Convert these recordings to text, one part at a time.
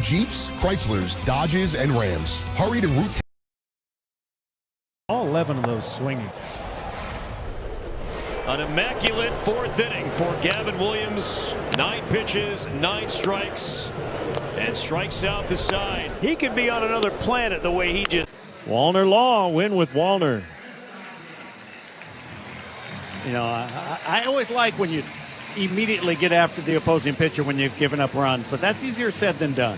Jeeps, Chryslers, Dodges, and Rams. Hurry to Route 10. All 11 of those swinging. An immaculate fourth inning for Gavin Williams. 9 pitches, 9 strikes, and strikes out the side. He could be on another planet the way he just. Walner Law win with Walner. You know, I always like when you immediately get after the opposing pitcher when you've given up runs, but that's easier said than done.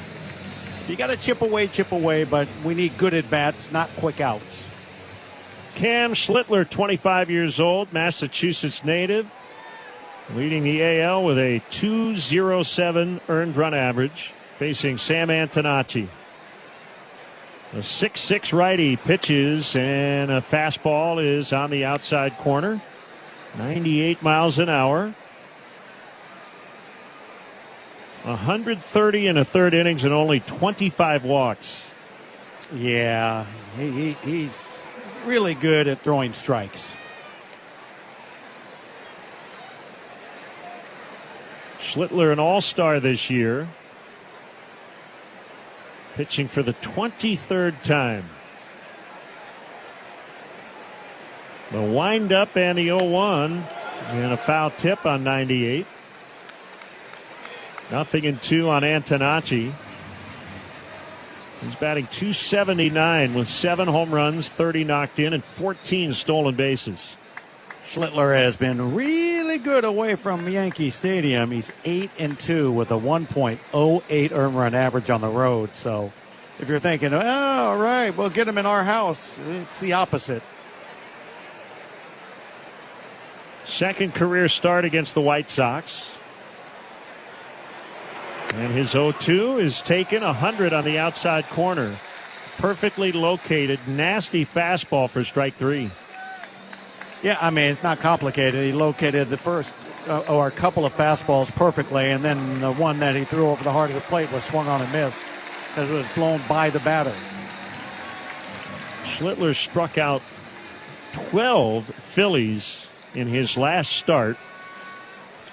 You got to chip away, but we need good at-bats, not quick outs. Cam Schlittler, 25 years old, Massachusetts native, leading the AL with a .207 earned run average, facing Sam Antonacci. A 6'6" righty pitches, and a fastball is on the outside corner. 98 miles an hour. 130 in a third innings and only 25 walks. Yeah, he's really good at throwing strikes. Schlittler, an all-star this year. Pitching for the 23rd time. The windup and the 0-1 and a foul tip on 98. 0-2 on Antonacci. He's batting .279 with 7 home runs, 30 knocked in, and 14 stolen bases. Schlittler has been really good away from Yankee Stadium. He's 8-2 with a 1.08 earned run average on the road. So if you're thinking, oh, all right, we'll get him in our house, it's the opposite. Second career start against the White Sox. And his 0-2 is taken. 100 on the outside corner. Perfectly located, nasty fastball for strike 3. Yeah, I mean, it's not complicated. He located the first or a couple of fastballs perfectly, and then the one that he threw over the heart of the plate was swung on and missed as it was blown by the batter. Schlittler struck out 12 Phillies in his last start,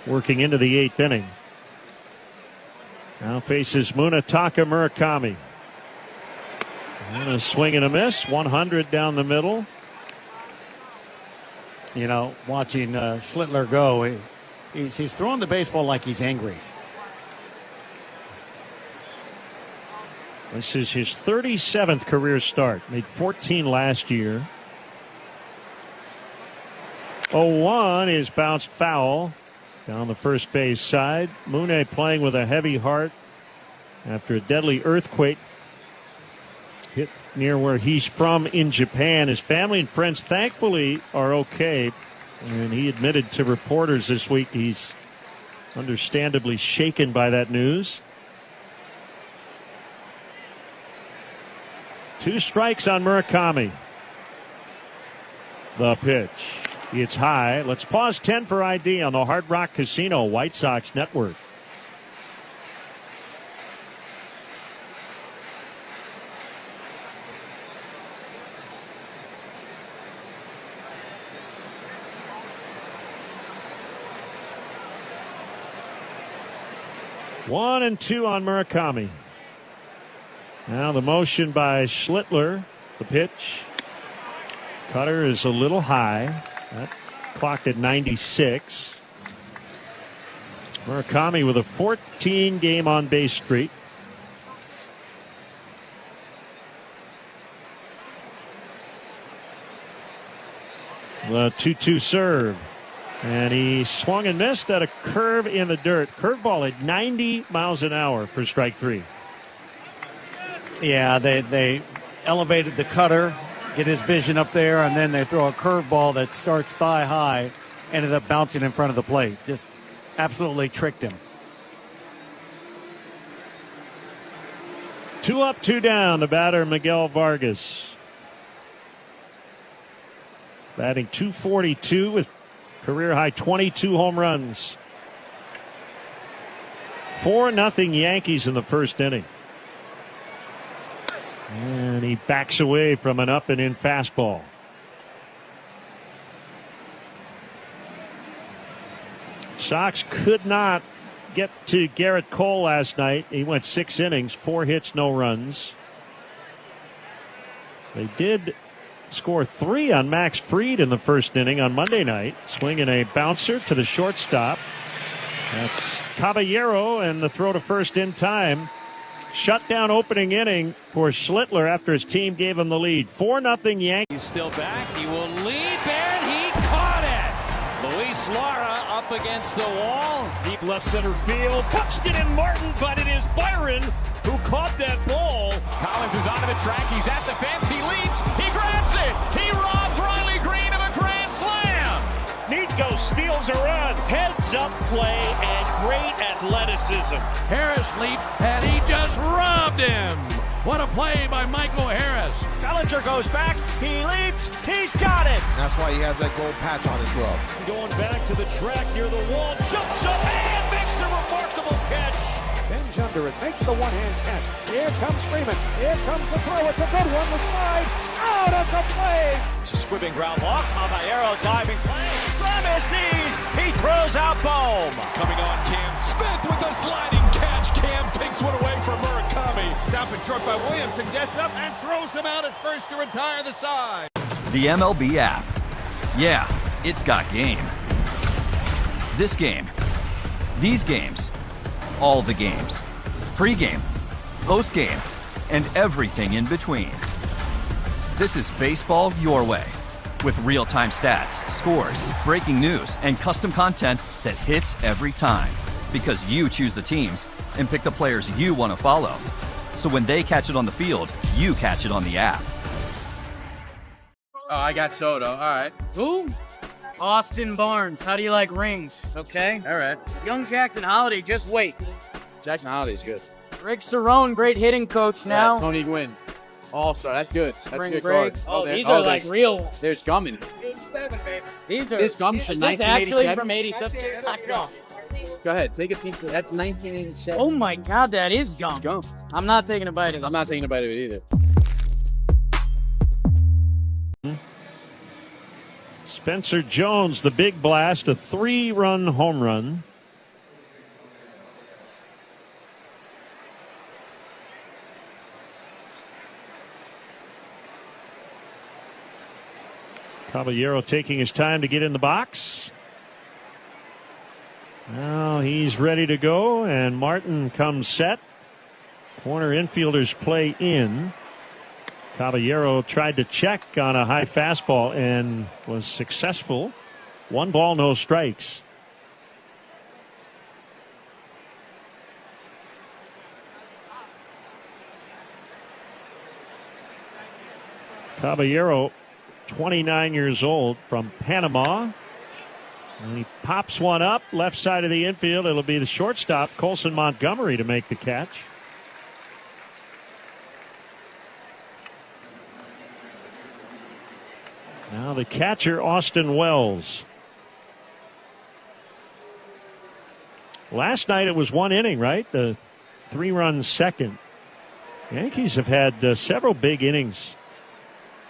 working into the 8th inning. Now faces Munetaka Murakami. And a swing and a miss. 100 down the middle. You know, watching Schlittler go, he's throwing the baseball like he's angry. This is his 37th career start. Made 14 last year. 0-1 is bounced foul down the first base side. Mune playing with a heavy heart after a deadly earthquake hit near where he's from in Japan. His family and friends thankfully are okay, and he admitted to reporters this week he's understandably shaken by that news. 2 strikes on Murakami. The pitch. It's high. Let's pause 10 for ID on the Hard Rock Casino White Sox Network. One and 2 on Murakami. Now the motion by Schlittler. The pitch. Cutter is a little high. That clocked at 96. Murakami with a 14-game on-base streak. The 2-2 serve. And he swung and missed at a curve in the dirt. Curveball at 90 miles an hour for strike 3. Yeah, they elevated the cutter, get his vision up there, and then they throw a curveball that starts thigh high, ended up bouncing in front of the plate. Just absolutely tricked him. 2 up, 2 down. The batter, Miguel Vargas. Batting .242 with career high 22 home runs. 4-0 Yankees in the first inning. And he backs away from an up and in fastball. Sox could not get to Garrett Cole last night. He went 6 innings, 4 hits, no runs. They did score 3 on Max Fried in the first inning on Monday night, swinging a bouncer to the shortstop. That's Caballero, and the throw to first in time. Shut down opening inning for Schlittler after his team gave him the lead. 4-0 Yankees. He's still back. He will leap, and he caught it. Luis Lara up against the wall. Deep left center field. Punched it in Martin, but it is Byron who caught that ball. Collins is onto the track. He's at the fence. He leaps. He grabs it. He robs Riley Green of a grand slam. Nico steals a run. Heads up play and great athleticism. Harris leaped, and he just robbed him. What a play by Michael Harris. Bellinger goes back. He leaps. He's got it. That's why he has that gold patch on his glove. Going back to the track near the wall. Jumps up and makes a remarkable catch. Bends under it, makes the one-hand catch. Here comes Freeman. Here comes the throw. It's a good one. The slide. Out of the play. It's a squibbing ground walk. Caballero diving play. From his knees. He throws out Bohm. Coming on, Cam Smith with a sliding catch. Cam takes one away from Murakami. Stopping short by Williamson, gets up and throws him out at first to retire the side. The MLB app. Yeah, it's got game. This game. These games. All the games. Pre-game, post-game, and everything in between. This is baseball your way. With real-time stats, scores, breaking news, and custom content that hits every time. Because you choose the teams and pick the players you want to follow. So when they catch it on the field, you catch it on the app. Oh, I got Soto. All right. Who? Austin Barnes. How do you like rings? Okay. All right. Young Jackson Holiday, just wait. Jackson Holiday's good. Rick Cerrone, great hitting coach now. Yeah, Tony Gwynn. Also, that's good. That's Spring a good break. card. Oh, these are like real ones. There's gum in it. 87, baby. These are. This gum's from Is this actually 1987? from 87? No. Go ahead, take a piece of that's 1987. Oh my God, that is gum. It's gum. I'm not taking a bite of it. I'm not taking a bite of it either. Spencer Jones, the big blast, a 3-run home run. Caballero taking his time to get in the box. Now he's ready to go, and Martin comes set. Corner infielders play in. Caballero tried to check on a high fastball and was successful. 1 ball, no strikes. Caballero, 29 years old, from Panama. And he pops one up left side of the infield. It'll be the shortstop, Colson Montgomery, to make the catch. Now the catcher, Austin Wells. Last night it was 1 inning, right? The 3-run second. Yankees have had several big innings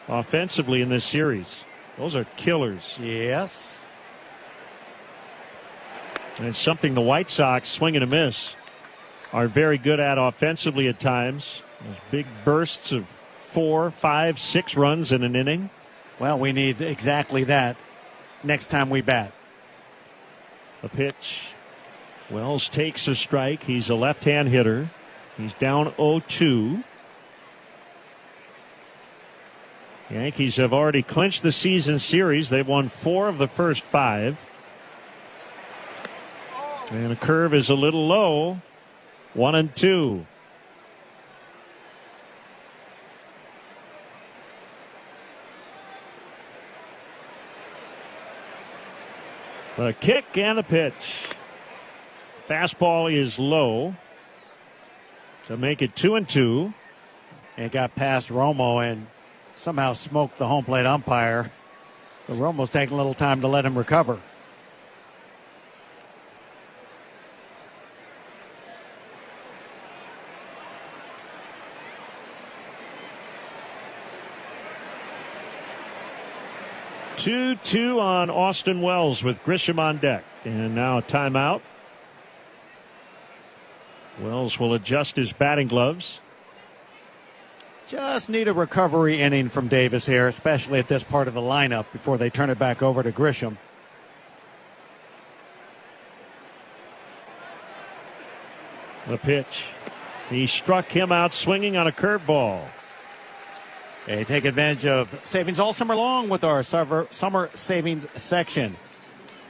offensively in this series. Those are killers. Yes. And it's something the White Sox, swing and a miss, are very good at offensively at times. Those big bursts of 4, 5, 6 runs in an inning. Well, we need exactly that next time we bat. A pitch. Wells takes a strike. He's a left-hand hitter. He's down 0-2. Yankees have already clinched the season series. They've won 4 of the first 5. And a curve is a little low. 1-2. A kick and a pitch. Fastball is low to make it 2-2. It got past Romo and somehow smoked the home plate umpire. So Romo's taking a little time to let him recover. Two on Austin Wells with Grisham on deck. And now a timeout. Miles will adjust his batting gloves. Just need a recovery inning from Davis here, especially at this part of the lineup before they turn it back over to Grisham. The pitch. He struck him out swinging on a curveball. They take advantage of savings all summer long with our summer savings section.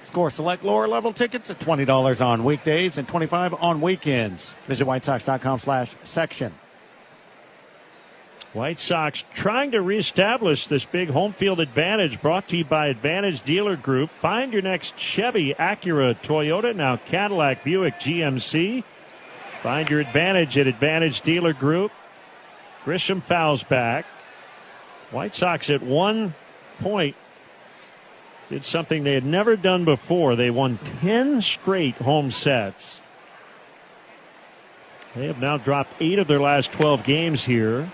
Score select lower level tickets at $20 on weekdays and $25 on weekends. Visit whitesox.com/section. White Sox trying to reestablish this big home field advantage, brought to you by Advantage Dealer Group. Find your next Chevy, Acura, Toyota, now Cadillac, Buick, GMC. Find your advantage at Advantage Dealer Group. Grisham fouls back. White Sox at 1 point did something they had never done before. They won 10 straight home sets. They have now dropped 8 of their last 12 games here.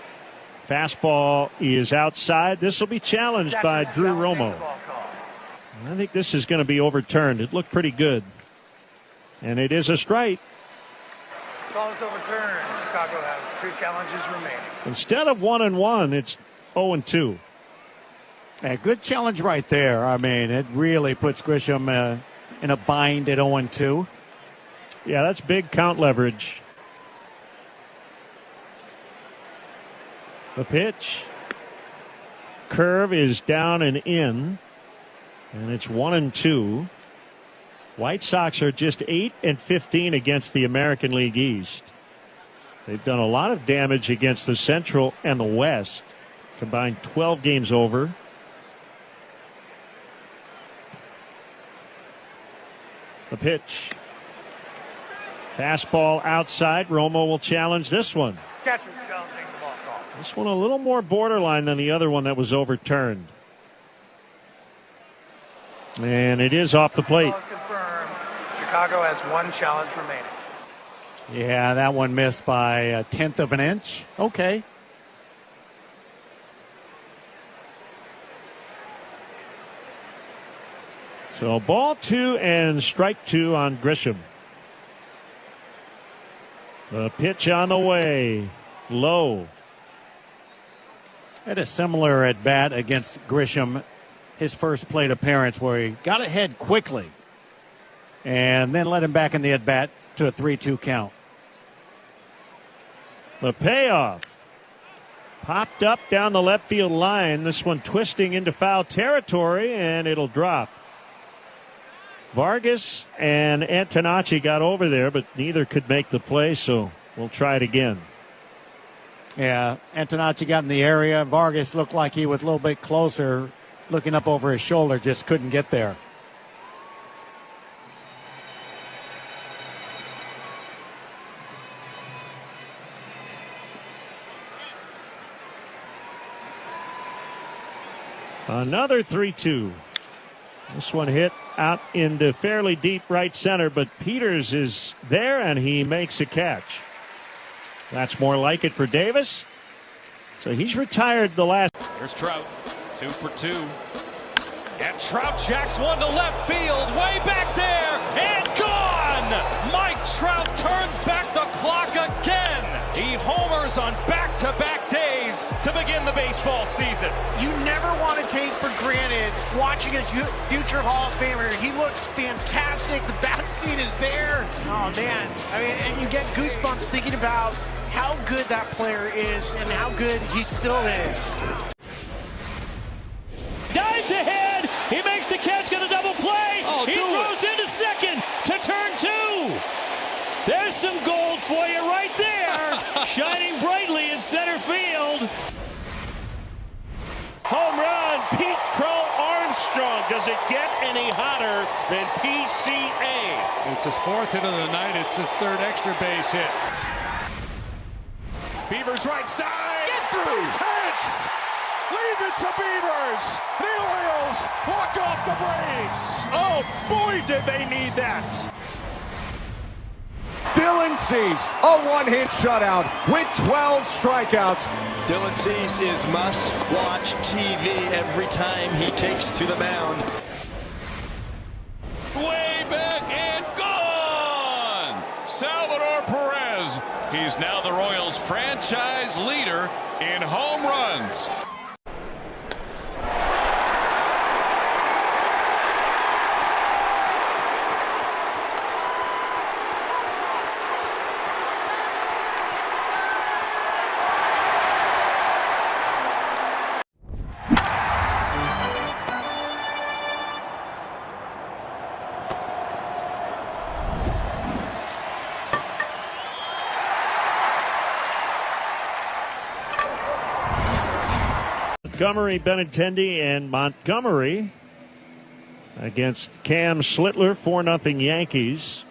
Fastball is outside. This will be challenged by Drew Romo. I think this is going to be overturned. It looked pretty good. And it is a strike. Call is overturned. Chicago has 2 challenges remaining. Instead of 1-1, it's 0-2. A good challenge right there. I mean, it really puts Grisham in a bind at 0-2. Yeah, that's big count leverage. The pitch. Curve is down and in. And it's 1-2. White Sox are just 8-15 against the American League East. They've done a lot of damage against the Central and the West. Combined 12 games over. The pitch. Fastball outside. Romo will challenge this one. Catcher challenging the ball call. This one a little more borderline than the other one that was overturned. And it is off the plate. Confirmed. Chicago has 1 challenge remaining. Yeah, that one missed by a 1/10 of an inch. Okay. So ball 2 and strike 2 on Grisham. The pitch on the way. Low. Had a similar at bat against Grisham, his first plate appearance, where he got ahead quickly and then let him back in the at bat to a 3-2 count. The payoff. Popped up down the left field line. This one twisting into foul territory, and it'll drop. Vargas and Antonacci got over there, but neither could make the play, so we'll try it again. Yeah, Antonacci got in the area. Vargas looked like he was a little bit closer, looking up over his shoulder, just couldn't get there. Another 3-2. This one hit out into fairly deep right center, but Peters is there and he makes a catch. That's more like it for Davis. So he's retired the last. Here's Trout, 2 for 2. And Trout jacks one to left field, way back there, and gone! Mike Trout turns back the clock again. He homers on back-to-back days to begin the baseball season. You never want to take for granted watching a future Hall of Famer. He looks fantastic. The bat speed is there. Oh, man. I mean, and you get goosebumps thinking about how good that player is and how good he still is. Dives ahead. He makes the catch, got a double play. Oh, he throws into second to turn 2. There's some gold for you right there. Shining brightly in center field. Home run, Pete Crow Armstrong. Does it get any hotter than PCA? It's his 4th hit of the night. It's his 3rd extra base hit. Beavers right side. Get through. Base hits. Leave it to Beavers. The Orioles walk off the Braves. Oh, boy, did they need that. Dylan Cease, a one-hit shutout with 12 strikeouts. Dylan Cease is must-watch TV every time he takes to the mound. Way back and gone! Salvador Perez He's now the Royals' franchise leader in home runs. Montgomery, Benintendi, and Montgomery against Cam Schlittler, 4-0 Yankees.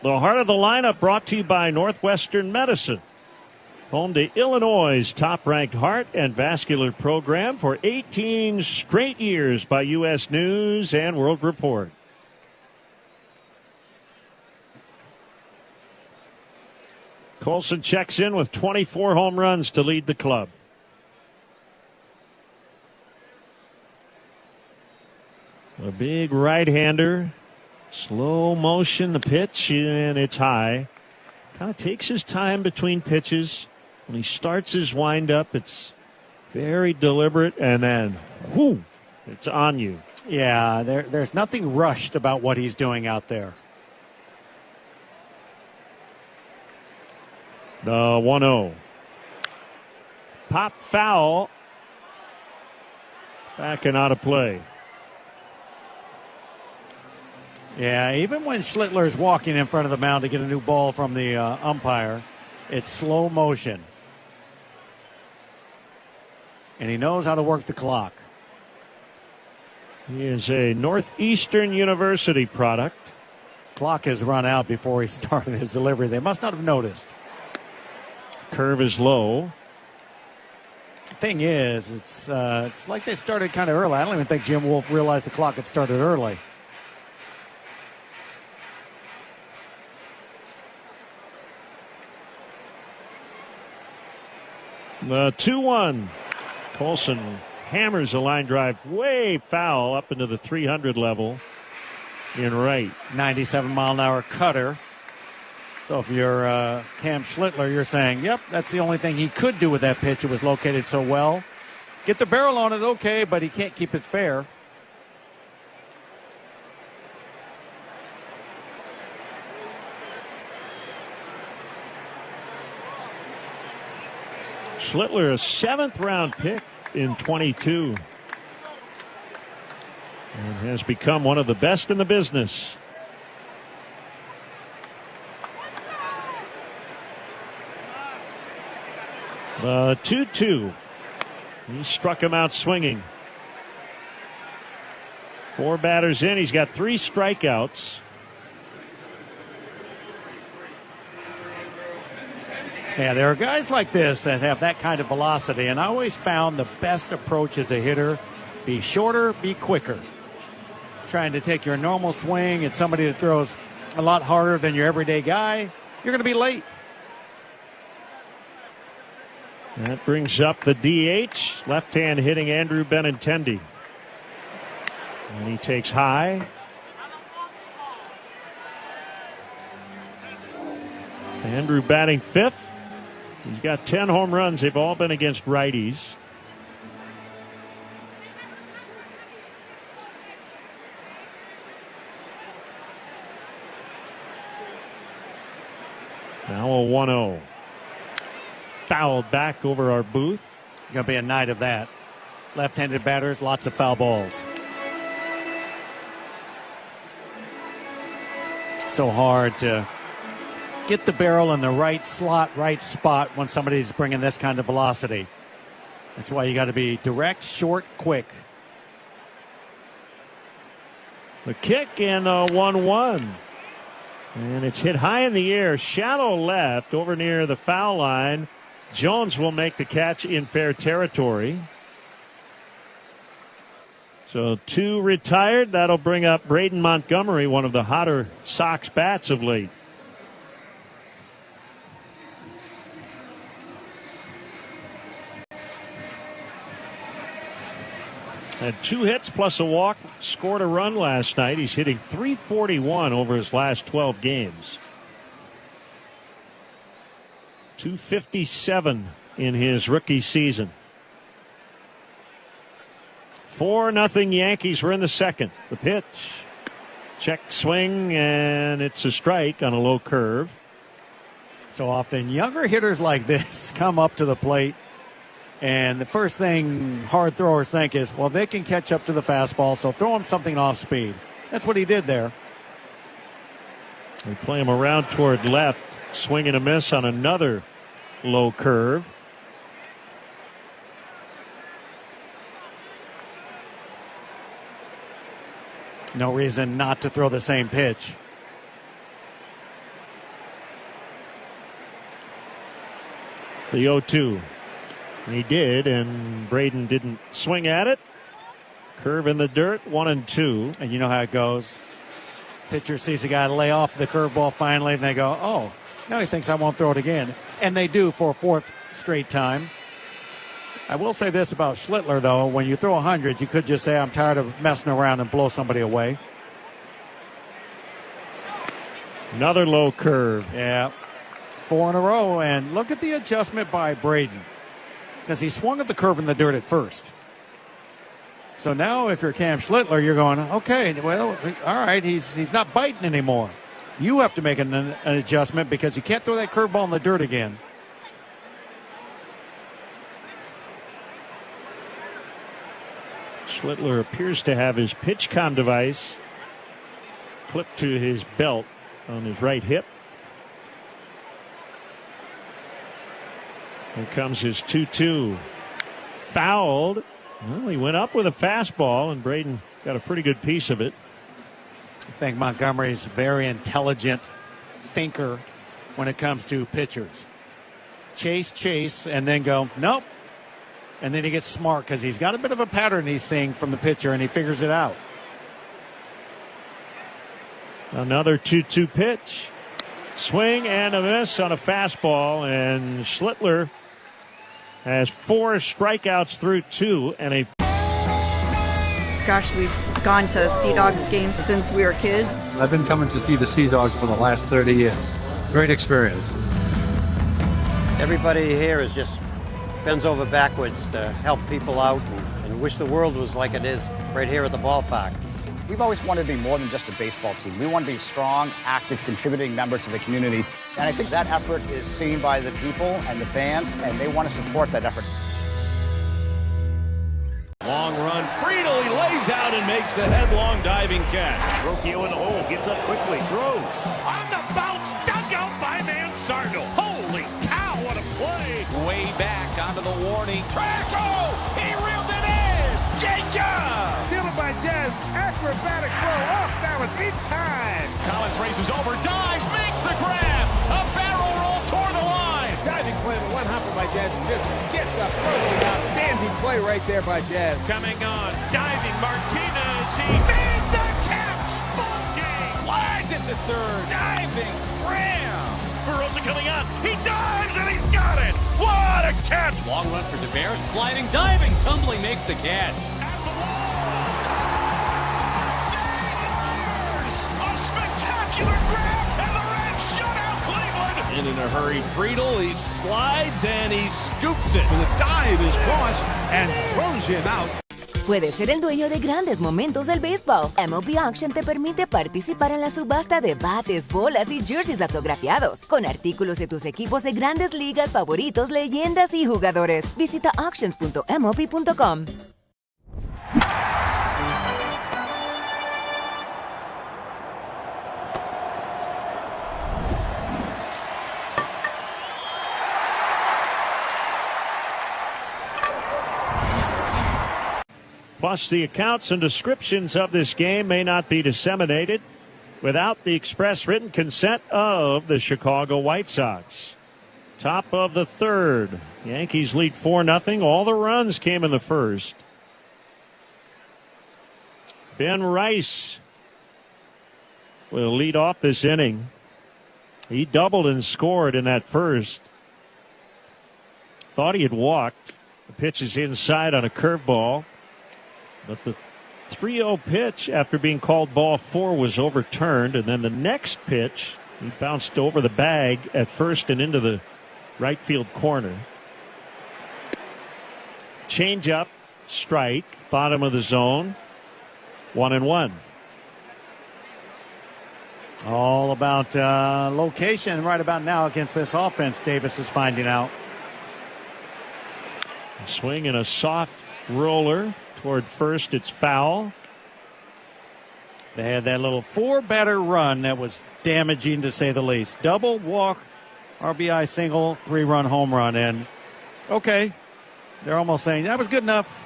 The heart of the lineup brought to you by Northwestern Medicine, home to Illinois' top-ranked heart and vascular program for 18 straight years by U.S. News and World Report. Colson checks in with 24 home runs to lead the club. A big right-hander, slow motion, the pitch, and it's high. Kind of takes his time between pitches. When he starts his windup, it's very deliberate, and then, whoo, it's on you. Yeah, there's nothing rushed about what he's doing out there. The 1-0. Pop foul. Back and out of play. Yeah, even when Schlittler's walking in front of the mound to get a new ball from the umpire, it's slow motion. And he knows how to work the clock. He is a Northeastern University product. Clock has run out before he started his delivery. They must not have noticed. Curve is low. Thing is, it's like they started kind of early. I don't even think Jim Wolf realized the clock had started early. The 2-1. Colson hammers a line drive way foul up into the 300 level in right. 97-mile-an-hour cutter. So if you're Cam Schlittler, you're saying, yep, that's the only thing he could do with that pitch. It was located so well. Get the barrel on it, okay, but he can't keep it fair. Schlittler, a 7th-round pick in 22. And has become one of the best in the business. The 2-2. He struck him out swinging. 4 batters in. He's got 3 strikeouts. Yeah, there are guys like this that have that kind of velocity, and I always found the best approach as a hitter, be shorter, be quicker. Trying to take your normal swing at somebody that throws a lot harder than your everyday guy, you're going to be late. That brings up the DH, left-hand hitting Andrew Benintendi. And he takes high. Andrew batting 5th. He's got 10 home runs. They've all been against righties. Now a 1-0. Fouled back over our booth. Going to be a night of that. Left-handed batters, lots of foul balls. So hard to get the barrel in the right slot, right spot when somebody's bringing this kind of velocity. That's why you got to be direct, short, quick. The kick and a 1-1. And it's hit high in the air, shallow left, over near the foul line. Jones will make the catch in fair territory. So 2 retired. That'll bring up Braden Montgomery, one of the hotter Sox bats of late. Had 2 hits plus a walk, scored a run last night. He's hitting .341 over his last 12 games. .257 in his rookie season. 4-0 Yankees. We're in the second. The pitch. Check swing, and it's a strike on a low curve. So often younger hitters like this come up to the plate, and the first thing hard throwers think is, well, they can catch up to the fastball, so throw him something off speed. That's what he did there. We play him around toward left. Swing and a miss on another low curve. No reason not to throw the same pitch. The 0-2. He did, and Braden didn't swing at it. Curve in the dirt, 1-2. And you know how it goes. Pitcher sees the guy lay off the curveball finally, and they go, oh, now he thinks I won't throw it again. And they do for a fourth straight time. I will say this about Schlittler, though. When you throw 100, you could just say, I'm tired of messing around and blow somebody away. Another low curve. Yeah. 4 in a row. And look at the adjustment by Braden, because he swung at the curve in the dirt at first. So now if you're Cam Schlittler, you're going, okay, well, all right, he's not biting anymore. You have to make an adjustment because you can't throw that curveball in the dirt again. Schlittler appears to have his PitchCom device clipped to his belt on his right hip. Here comes his 2-2. Fouled. Well, he went up with a fastball, and Braden got a pretty good piece of it. I think Montgomery's a very intelligent thinker when it comes to pitchers. Chase, and then go, nope. And then he gets smart because he's got a bit of a pattern he's seeing from the pitcher, and he figures it out. Another 2-2 pitch. Swing and a miss on a fastball, and Schlittler has 4 strikeouts through 2 and a... Gosh, we've gone to Sea Dogs games since we were kids. I've been coming to see the Sea Dogs for the last 30 years. Great experience. Everybody here is just bends over backwards to help people out and wish the world was like it is right here at the ballpark. We've always wanted to be more than just a baseball team. We want to be strong, active, contributing members of the community. And I think that effort is seen by the people and the fans, and they want to support that effort. Long run. Friedel, he lays out and makes the headlong diving catch. Rocchio in the hole, gets up quickly, throws. On the bounce, dug out by Mansardo. Holy cow, what a play. Way back onto the warning track. Oh, he reeled it in. Jacob. Fielded by Jazz. Acrobatic throw up. Now it's in time. Collins races over, dives, makes the grab. A barrel roll toward the line. Diving play with one hopper by Jazz. Just gets up, throws it out. Dandy play right there by Jazz. Coming on, diving Martinez. He made the catch. Ball game. Slides into third. Diving Graham. Barossa coming on. He dives and he's got it. What a catch. Long run for DeBear. Sliding, diving, tumbling, makes the catch. And in a hurry, Friedel, he slides and he scoops it. The dive is caught and throws him out. Puedes ser el dueño de grandes momentos del béisbol. MLB Auction te permite participar en la subasta de bates, bolas y jerseys autografiados, con artículos de tus equipos de grandes ligas favoritos, leyendas y jugadores. Visita auctions.mlb.com. Plus, the accounts and descriptions of this game may not be disseminated without the express written consent of the Chicago White Sox. Top of the third. Yankees lead 4-0. All the runs came in the first. Ben Rice will lead off this inning. He doubled and scored in that first. Thought he had walked. The pitch is inside on a curveball. But the 3-0 pitch after being called ball 4 was overturned. And then the next pitch, he bounced over the bag at first and into the right field corner. Change up, strike, bottom of the zone. 1-1. All about location right about now against this offense, Davis is finding out. Swing and a soft roller toward first. It's foul. They had that little 4-batter run that was damaging to say the least. Double, walk, RBI single, 3-run home run. And okay, they're almost saying that was good enough.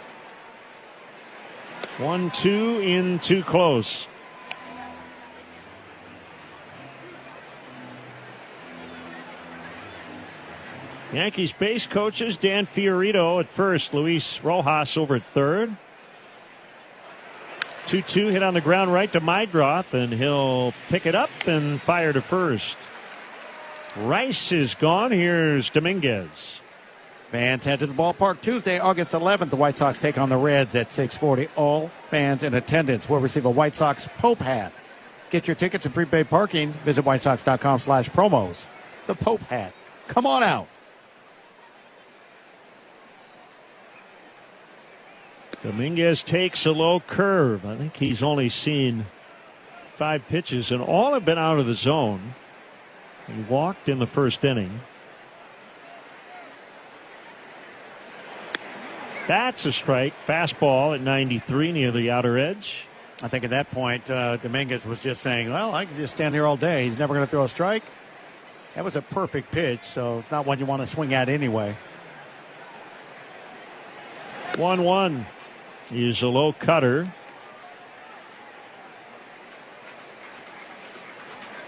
1-2 in too close. Yankees base coaches Dan Fiorito at first, Luis Rojas over at third. 2-2 hit on the ground right to Meidroth, and he'll pick it up and fire to first. Rice is gone. Here's Dominguez. Fans head to the ballpark Tuesday, August 11th. The White Sox take on the Reds at 6:40. All fans in attendance will receive a White Sox Pope hat. Get your tickets and prepaid parking. Visit whitesox.com/promos. The Pope hat. Come on out. Dominguez takes a low curve. I think he's only seen 5 pitches, and all have been out of the zone. He walked in the first inning. That's a strike. Fastball at 93 near the outer edge. I think at that point, Dominguez was just saying, well, I can just stand here all day. He's never going to throw a strike. That was a perfect pitch, so it's not one you want to swing at anyway. 1-1. He's a low cutter.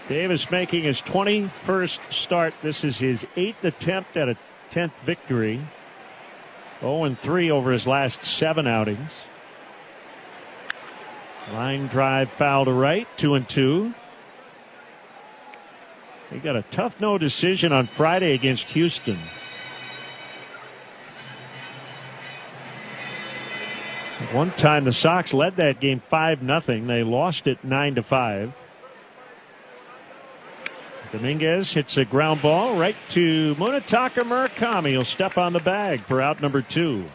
Davis making his 21st start. This is his 8th attempt at a 10th victory. 0-3 over his last 7 outings. Line drive foul to right. 2-2. He got a tough no decision on Friday against Houston. At one time the Sox led that game 5-0. They lost it 9-5. Dominguez hits a ground ball right to Munetaka Murakami. He'll step on the bag for out number 2.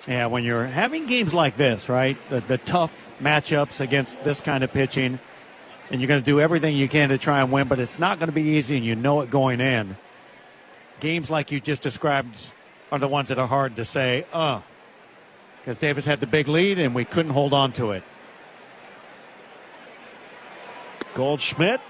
Yeah, when you're having games like this, right, the tough matchups against this kind of pitching, and you're going to do everything you can to try and win, but it's not going to be easy, and you know it going in. Games like you just described are the ones that are hard to say, because Davis had the big lead, and we couldn't hold on to it. Goldschmidt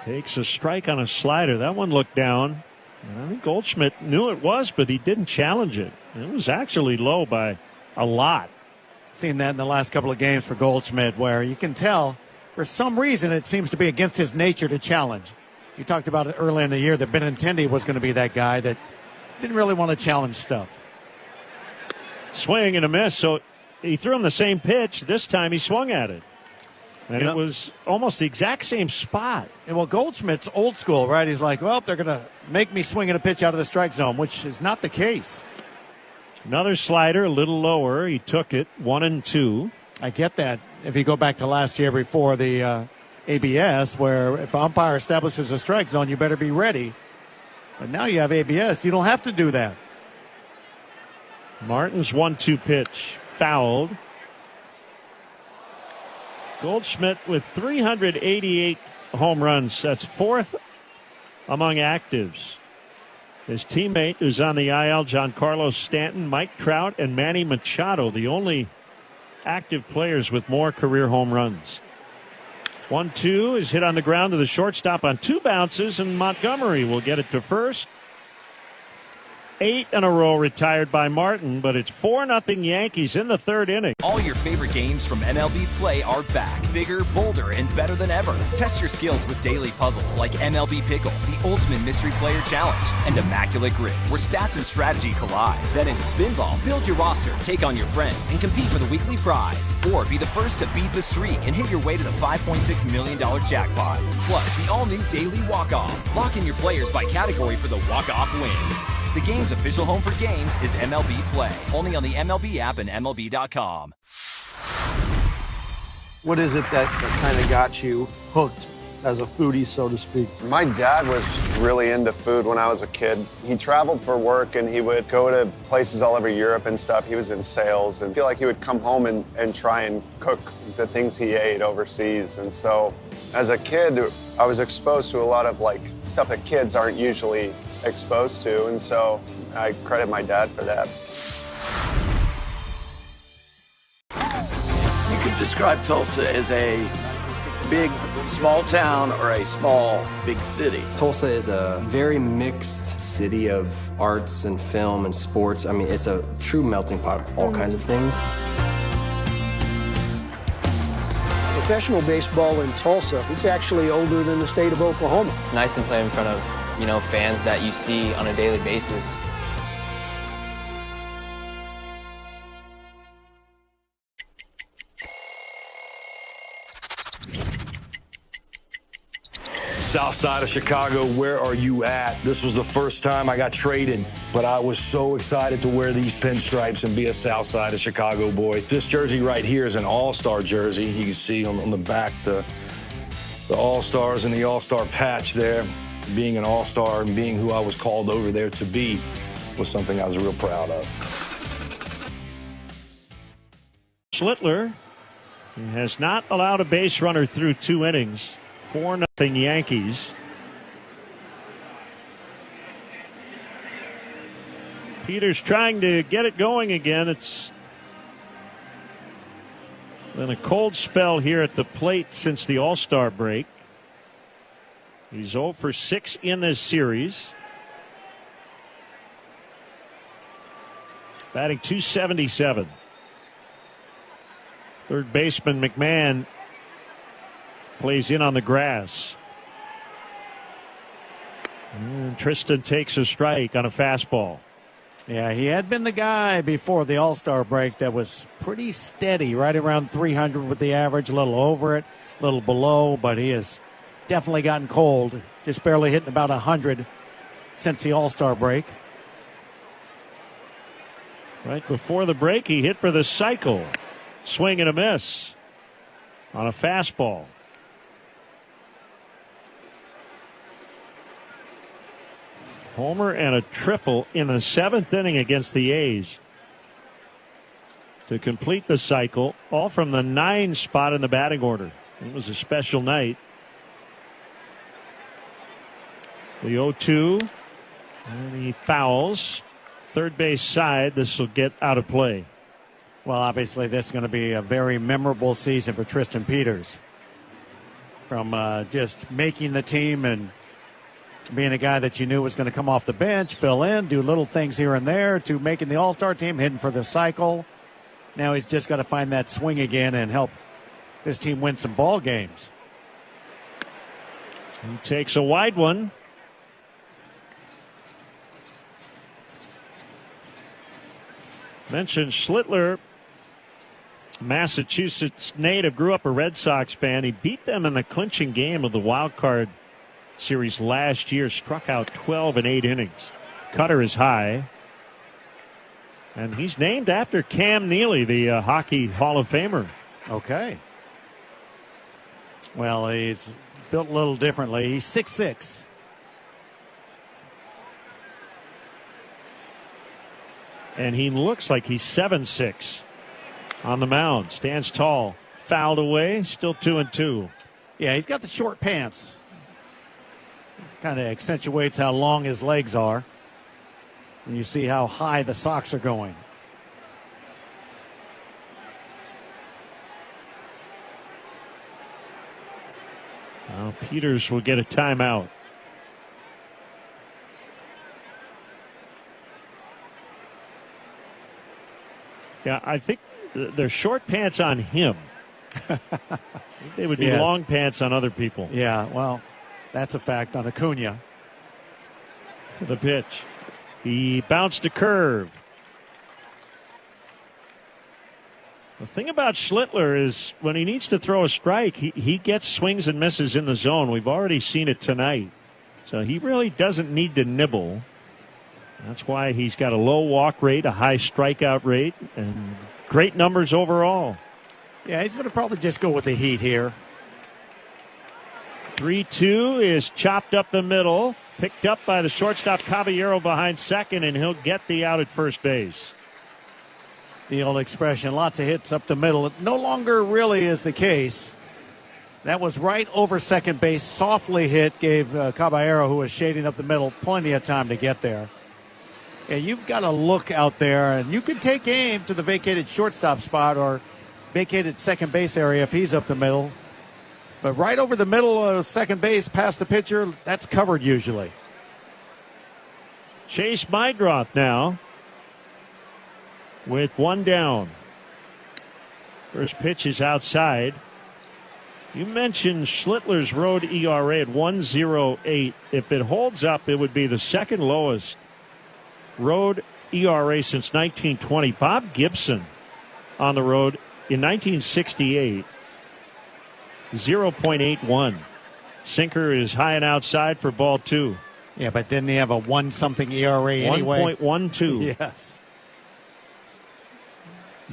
takes a strike on a slider. That one looked down. And I think Goldschmidt knew it was, but he didn't challenge it. It was actually low by a lot. Seen that in the last couple of games for Goldschmidt, where you can tell for some reason it seems to be against his nature to challenge. You talked about it early in the year that Benintendi was going to be that guy that didn't really want to challenge stuff. Swing and a miss. So he threw him the same pitch. This time he swung at it. And it was almost the exact same spot. And well, Goldschmidt's old school, right? He's like, well, they're going to make me swing at a pitch out of the strike zone, which is not the case. Another slider, a little lower. He took it, 1-2. I get that. If you go back to last year before the ABS, where if an umpire establishes a strike zone, you better be ready. But now you have ABS. You don't have to do that. Martin's 1-2 pitch, fouled. Goldschmidt with 388 home runs. That's 4th among actives. His teammate who's on the IL, Giancarlo Stanton, Mike Trout, and Manny Machado, the only active players with more career home runs. 1-2 is hit on the ground to the shortstop on 2 bounces, and Montgomery will get it to first. 8 in a row retired by Martin, but it's 4-0 Yankees in the 3rd inning. All your favorite games from MLB Play are back. Bigger, bolder, and better than ever. Test your skills with daily puzzles like MLB Pickle, the Ultimate Mystery Player Challenge, and Immaculate Grid, where stats and strategy collide. Then in Spinball, build your roster, take on your friends, and compete for the weekly prize. Or be the first to beat the streak and hit your way to the $5.6 million jackpot. Plus, the all-new Daily Walk-Off. Lock in your players by category for the walk-off win. The game's official home for games is MLB Play. Only on the MLB app and MLB.com. What is it that kind of got you hooked as a foodie, so to speak. My dad was really into food when I was a kid. He traveled for work and he would go to places all over Europe and stuff. He was in sales and I feel like he would come home and try and cook the things he ate overseas. And so as a kid, I was exposed to a lot of like stuff that kids aren't usually exposed to. And so I credit my dad for that. You could describe Tulsa as a big, small town or a small, big city. Tulsa is a very mixed city of arts and film and sports. I mean, it's a true melting pot of all kinds of things. Professional baseball in Tulsa, it's actually older than the state of Oklahoma. It's nice to play in front of, fans that you see on a daily basis. South side of Chicago, where are you at? This was the first time I got traded, but I was so excited to wear these pinstripes and be a South side of Chicago boy. This jersey right here is an all-star jersey. You can see on the back the all-stars and the all-star patch there. Being an all-star and being who I was called over there to be was something I was real proud of. Schlittler has not allowed a base runner through 2 innings. 4-0 Yankees. Peters trying to get it going again. It's been a cold spell here at the plate since the All-Star break. He's 0 for 6 in this series. Batting .277. Third baseman McMahon plays in on the grass. And Tristan takes a strike on a fastball. Yeah, he had been the guy before the All-Star break that was pretty steady, right around 300 with the average, a little over it, a little below, but he has definitely gotten cold, just barely hitting about 100 since the All-Star break. Right before the break, he hit for the cycle. Swing and a miss on a fastball. Homer and a triple in the 7th inning against the A's to complete the cycle, all from the 9 spot in the batting order. It was a special night. The 0-2, and he fouls. Third base side, this will get out of play. Well, obviously, this is going to be a very memorable season for Tristan Peters. From just making the team and being a guy that you knew was going to come off the bench, fill in, do little things here and there, to making the All-Star team, hitting for the cycle. Now he's just got to find that swing again and help this team win some ball games. He takes a wide one. Mentioned Schlittler, Massachusetts native, grew up a Red Sox fan. He beat them in the clinching game of the wild card series last year, struck out 12 in 8 innings. Cutter is high. And he's named after Cam Neely, the Hockey Hall of Famer. Okay. Well, he's built a little differently. He's 6'6". And he looks like he's 7'6" on the mound. Stands tall. Fouled away. Still 2-2. Yeah, he's got the short pants. Kind of accentuates how long his legs are. And you see how high the Sox are going. Now Peters will get a timeout. Yeah, I think they're short pants on him. They would be long pants on other people. Yeah, well, that's a fact on Acuna. The pitch. He bounced a curve. The thing about Schlittler is when he needs to throw a strike, he gets swings and misses in the zone. We've already seen it tonight. So he really doesn't need to nibble. That's why he's got a low walk rate, a high strikeout rate, and great numbers overall. Yeah, he's going to probably just go with the heat here. 3-2 is chopped up the middle. Picked up by the shortstop Caballero behind second, and he'll get the out at first base. The old expression, lots of hits up the middle. It no longer really is the case. That was right over second base, softly hit, gave Caballero, who was shading up the middle, plenty of time to get there. Yeah, you've got to look out there, and you can take aim to the vacated shortstop spot or vacated second base area if he's up the middle. But right over the middle of second base, past the pitcher, that's covered usually. Chase Meidroth now with one down. First pitch is outside. You mentioned Schlittler's road ERA at 1.08. If it holds up, it would be the second lowest road ERA since 1920. Bob Gibson on the road in 1968. 0.81. Sinker is high and outside for ball two. Yeah, but didn't he have a 1-something ERA anyway? 1.12. Yes.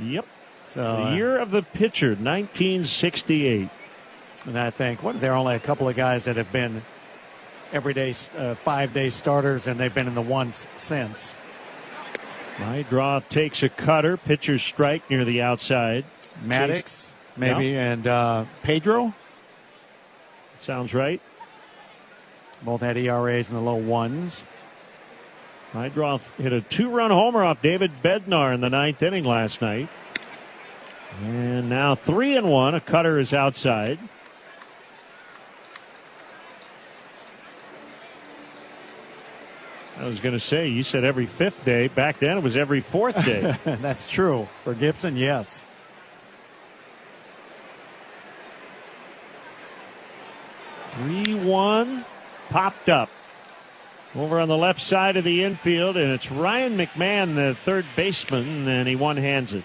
Yep. So the year of the pitcher, 1968. And I think, there are only a couple of guys that have been everyday 5-day starters, and they've been in the ones since. Meidroth takes a cutter. Pitcher's strike near the outside. Maddox, maybe, and Pedro. Sounds right. Both had ERAs in the low ones. Meidroth hit a 2-run homer off David Bednar in the 9th inning last night. And now 3-1. A cutter is outside. I was going to say, you said every 5th day. Back then it was every 4th day. That's true. For Gibson, yes. (3-1) popped up over on the left side of the infield, and it's Ryan McMahon, the third baseman, and he one-hands it.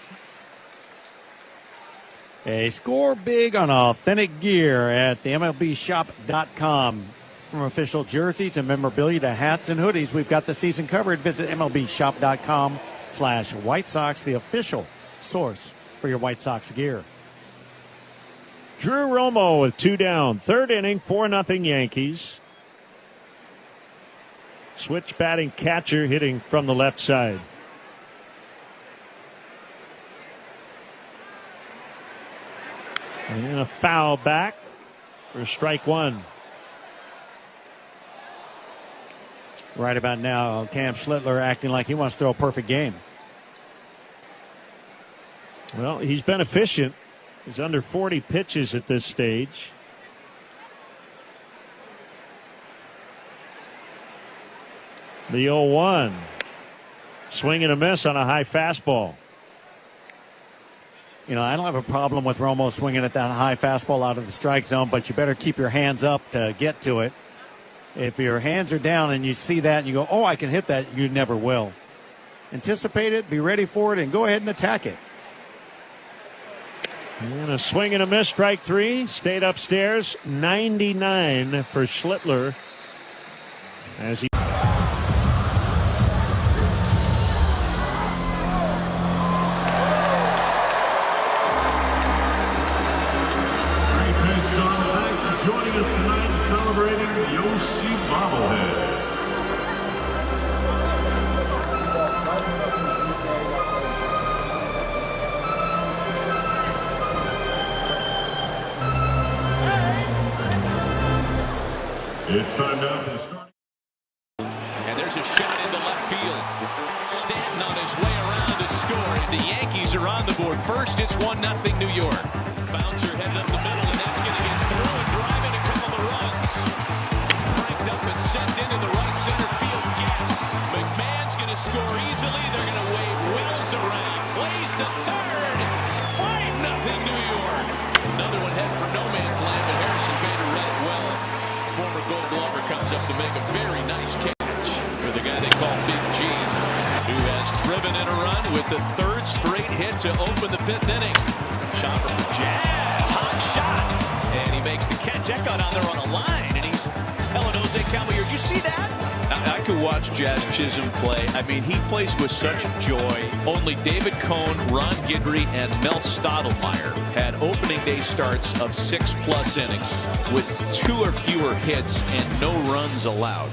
Score big on authentic gear at the MLBshop.com. From official jerseys and memorabilia to hats and hoodies, we've got the season covered. Visit MLBshop.com/White Sox, the official source for your White Sox gear. Drew Romo with 2 down. 3rd inning, 4-0 Yankees. Switch batting catcher hitting from the left side. And a foul back for strike one. Right about now, Cam Schlittler acting like he wants to throw a perfect game. Well, he's been efficient. He's under 40 pitches at this stage. The 0-1. Swing and a miss on a high fastball. You know, I don't have a problem with Romo swinging at that high fastball out of the strike zone, but you better keep your hands up to get to it. If your hands are down and you see that and you go, oh, I can hit that, you never will. Anticipate it, be ready for it, and go ahead and attack it. And a swing and a miss, strike 3. Stayed upstairs. 99 for Schlittler. As he. Thanks for joining us tonight and celebrating the OC bobblehead. It's time now for the start. And there's a shot into left field. Stanton on his way around to score. And the Yankees are on the board. First, it's 1-0 New York. Bouncer headed up the middle, and that's going to get through and drive in a couple of runs. Cranked up and sent into the right center field gap. McMahon's going to score easily. They're going to wave Wills around. Plays to third. 5-0 New York. Another one head for no man's land, but Harrison Bader read it well. Former Gold Glover comes up to make a very nice catch for the guy they call Big G, who has driven in a run with the 3rd straight hit to open the 5th inning. Chopper for Jazz, hot shot, and he makes the catch. That got on there on a line, and he's telling Jose Caballero, did you see that? I could watch Jazz Chisholm play. I mean, he plays with such joy. Only David Cohn, Ron Guidry, and Mel Stottlemyre had opening day starts of 6+ innings with 2 or fewer hits and no runs allowed.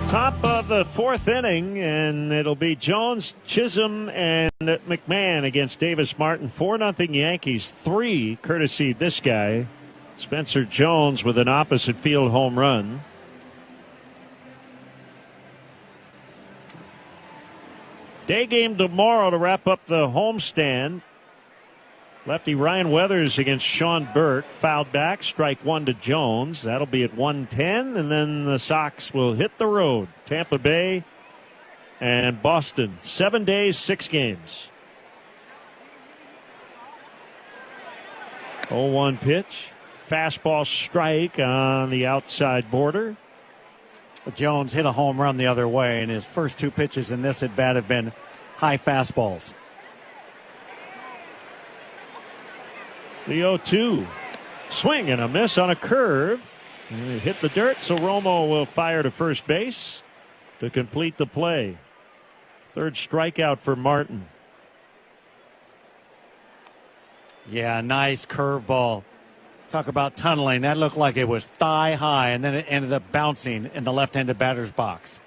Top of the 4th inning, and it'll be Jones, Chisholm, and McMahon against Davis Martin. 4-0 Yankees. 3 courtesy this guy, Spencer Jones, with an opposite field home run. Day game tomorrow to wrap up the homestand. Lefty Ryan Weathers against Sean Burke. Fouled back, strike 1 to Jones. That'll be at 1:10, and then the Sox will hit the road. Tampa Bay and Boston. 7 days, 6 games. 0-1 pitch. Fastball strike on the outside border. Jones hit a home run the other way, and his first 2 pitches in this at bat have been high fastballs. The 0-2. Swing and a miss on a curve. And it hit the dirt, so Romo will fire to first base to complete the play. 3rd strikeout for Martin. Yeah, nice curveball. Talk about tunneling. That looked like it was thigh high, and then it ended up bouncing in the left-handed batter's box.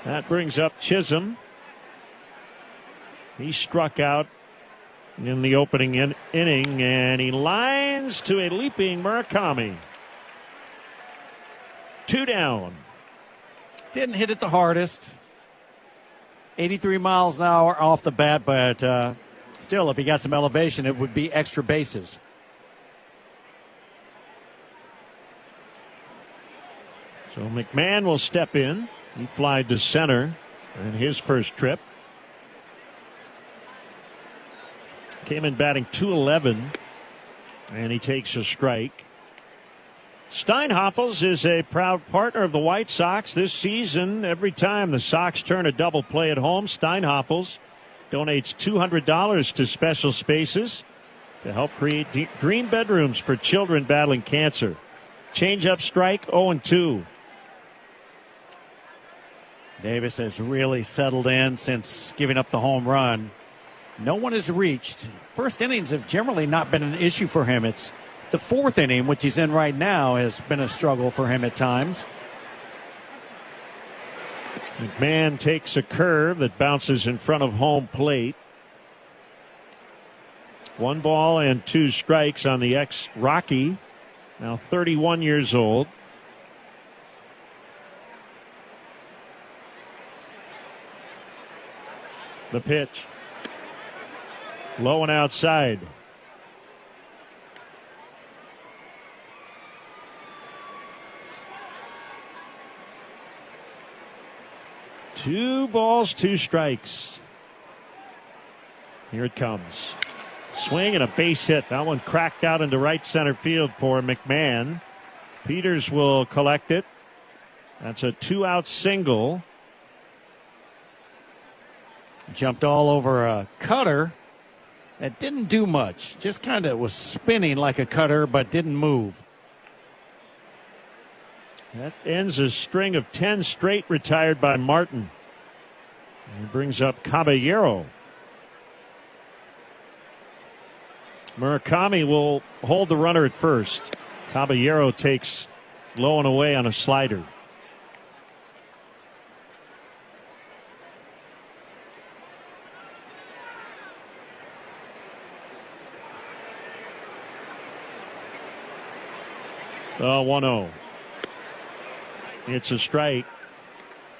That brings up Chisholm. He struck out in the opening inning, and he lines to a leaping Murakami. 2 down. Didn't hit it the hardest. 83 miles an hour off the bat, but still, if he got some elevation, it would be extra bases. So McMahon will step in. He flied to center in his first trip. Came in batting .211, and he takes a strike. Steinhoffels is a proud partner of the White Sox this season. Every time the Sox turn a double play at home, Steinhoffels donates $200 to Special Spaces to help create green bedrooms for children battling cancer. Change-up strike, 0-2. Davis has really settled in since giving up the home run. No one has reached. First innings have generally not been an issue for him. It's the 4th inning, which he's in right now, has been a struggle for him at times. McMahon takes a curve that bounces in front of home plate. 1 ball and 2 strikes on the ex-Rocky, now 31 years old. The pitch. Low and outside. Two balls, 2 strikes. Here it comes. Swing and a base hit. That one cracked out into right center field for McMahon. Peters will collect it. That's a 2-out single. Jumped all over a cutter that didn't do much. Just kind of was spinning like a cutter, but didn't move. That ends a string of 10 straight retired by Martin. And brings up Caballero. Murakami will hold the runner at first. Caballero takes low and away on a slider. The 1-0. It's a strike.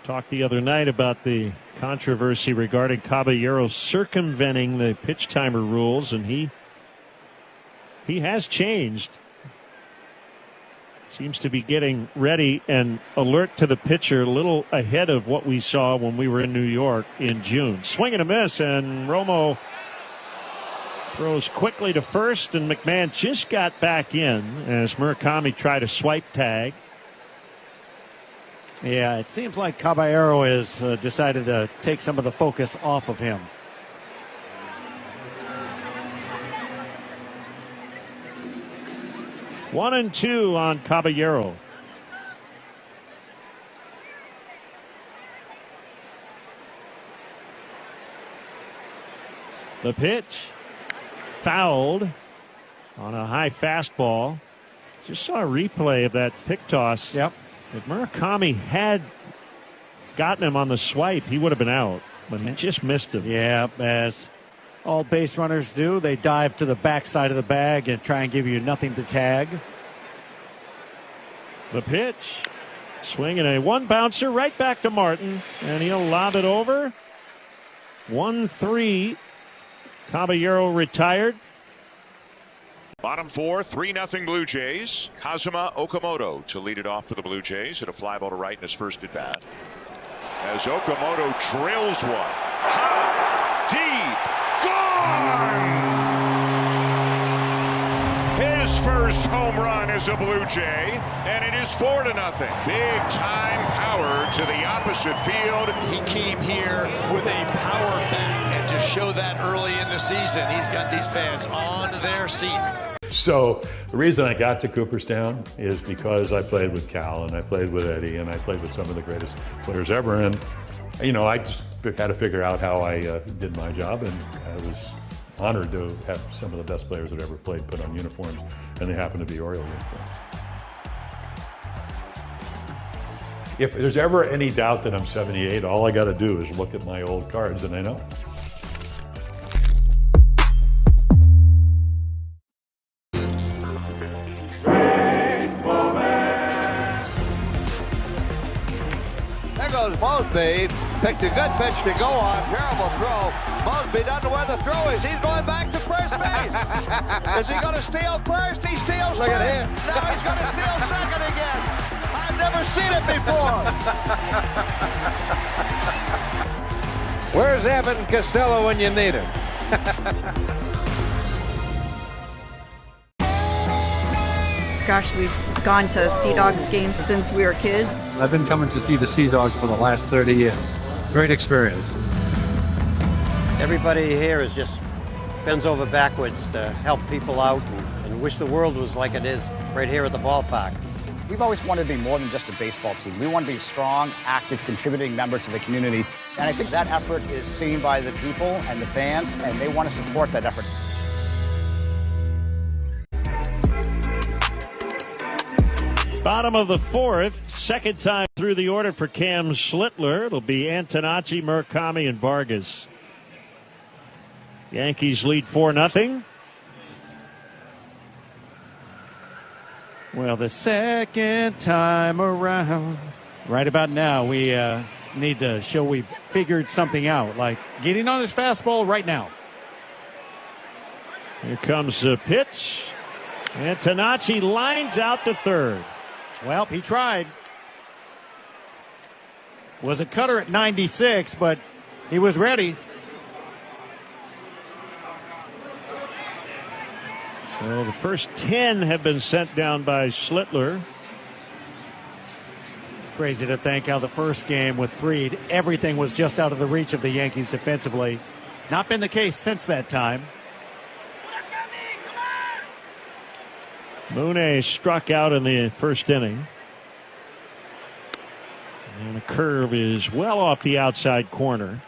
Talked the other night about the controversy regarding Caballero circumventing the pitch timer rules, and he he has changed. Seems to be getting ready and alert to the pitcher, a little ahead of what we saw when we were in New York in June. Swing and a miss, and Romo throws quickly to first, and McMahon just got back in as Murakami tried a swipe tag. Yeah, it seems like Caballero has decided to take some of the focus off of him. One and two on Caballero. The pitch fouled on a high fastball. Just saw a replay of that pick toss. Yep. If Murakami had gotten him on the swipe, he would have been out, but he just missed him. Yeah, as all base runners do, they dive to the backside of the bag and try and give you nothing to tag. The pitch, swinging a one bouncer right back to Martin, and he'll lob it over. 1-3. Caballero retired. Bottom four, 3-0 Blue Jays. Kazuma Okamoto to lead it off for the Blue Jays at a fly ball to right in his first at bat. As Okamoto drills one. High, deep, gone! His first home run as a Blue Jay, and it is 4-0. Big time power to the opposite field. He came here with a power bat, and to show that early in the season, he's got these fans on their seats. So the reason I got to Cooperstown is because I played with Cal and I played with Eddie and I played with some of the greatest players ever. And, you know, I just had to figure out how I did my job, and I was honored to have some of the best players that ever played put on uniforms, and they happen to be Oriole uniforms. If there's ever any doubt that I'm 78, all I got to do is look at my old cards and I know. Mosby picked a good pitch to go on. Terrible throw. Mosby doesn't know where the throw is. He's going back to first base. Is he going to steal first? He steals Look first. at him. Now he's going to steal second again. I've never seen it before. Where's Evan Costello when you need him? Gosh, we've gone to Sea Dogs games since we were kids. I've been coming to see the Sea Dogs for the last 30 years. Great experience. Everybody here is just bends over backwards to help people out and wish the world was like it is right here at the ballpark. We've always wanted to be more than just a baseball team. We want to be strong, active, contributing members of the community. And I think that effort is seen by the people and the fans, and they want to support that effort. Bottom of the fourth, second time through the order for Cam Schlittler. It'll be Antonacci, Murakami, and Vargas. Yankees lead 4-0. Well, the second time around. Right about now, we need to show we've figured something out, like getting on his fastball right now. Here comes the pitch. Antonacci lines out to third. Well, he tried. Was a cutter at 96, but he was ready. So the first 10 have been sent down by Schlittler. Crazy to think how the first game with Fried, everything was just out of the reach of the Yankees defensively. Not been the case since that time. Mooney struck out in the first inning. And the curve is well off the outside corner.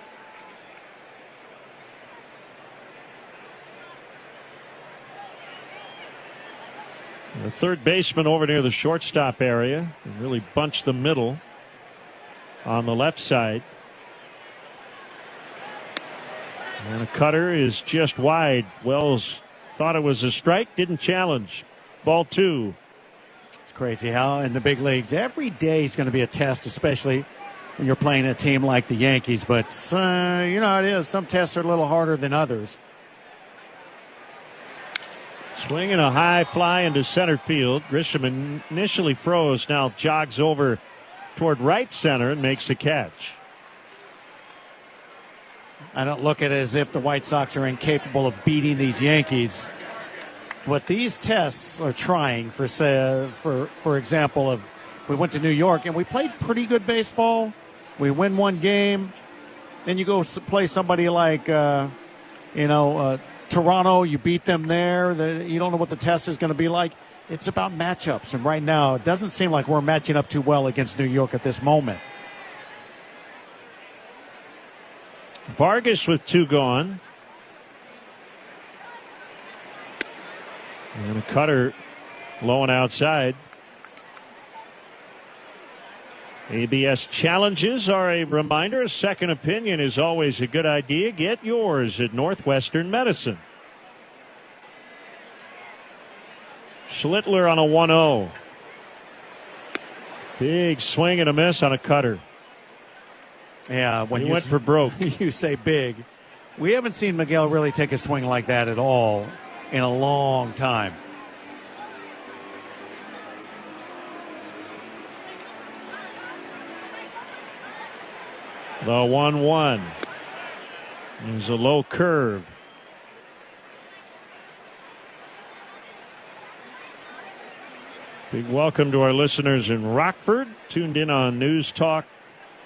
The third baseman over near the shortstop area and really bunched the middle on the left side. And a cutter is just wide. Wells thought it was a strike, didn't challenge. Ball two. It's crazy how in the big leagues every day is going to be a test, especially when you're playing a team like the Yankees. But you know how it is. Some tests are a little harder than others. Swinging a high fly into center field. Grisham initially froze, now jogs over toward right center and makes the catch. I don't look at it as if the White Sox are incapable of beating these Yankees. But these tests are trying for example, we went to New York and we played pretty good baseball. We win one game. Then you go play somebody like, Toronto. You beat them there. You don't know what the test is going to be like. It's about matchups. And right now, it doesn't seem like we're matching up too well against New York at this moment. Vargas with 2 gone. And a cutter low and outside. ABS challenges are a reminder. A second opinion is always a good idea. Get yours at Northwestern Medicine. Schlittler on a 1-0. Big swing and a miss on a cutter. Yeah, when he went for broke. You say big. We haven't seen Miguel really take a swing like that at all in a long time. The 1-1. There's a low curve. Big welcome to our listeners in Rockford, tuned in on News Talk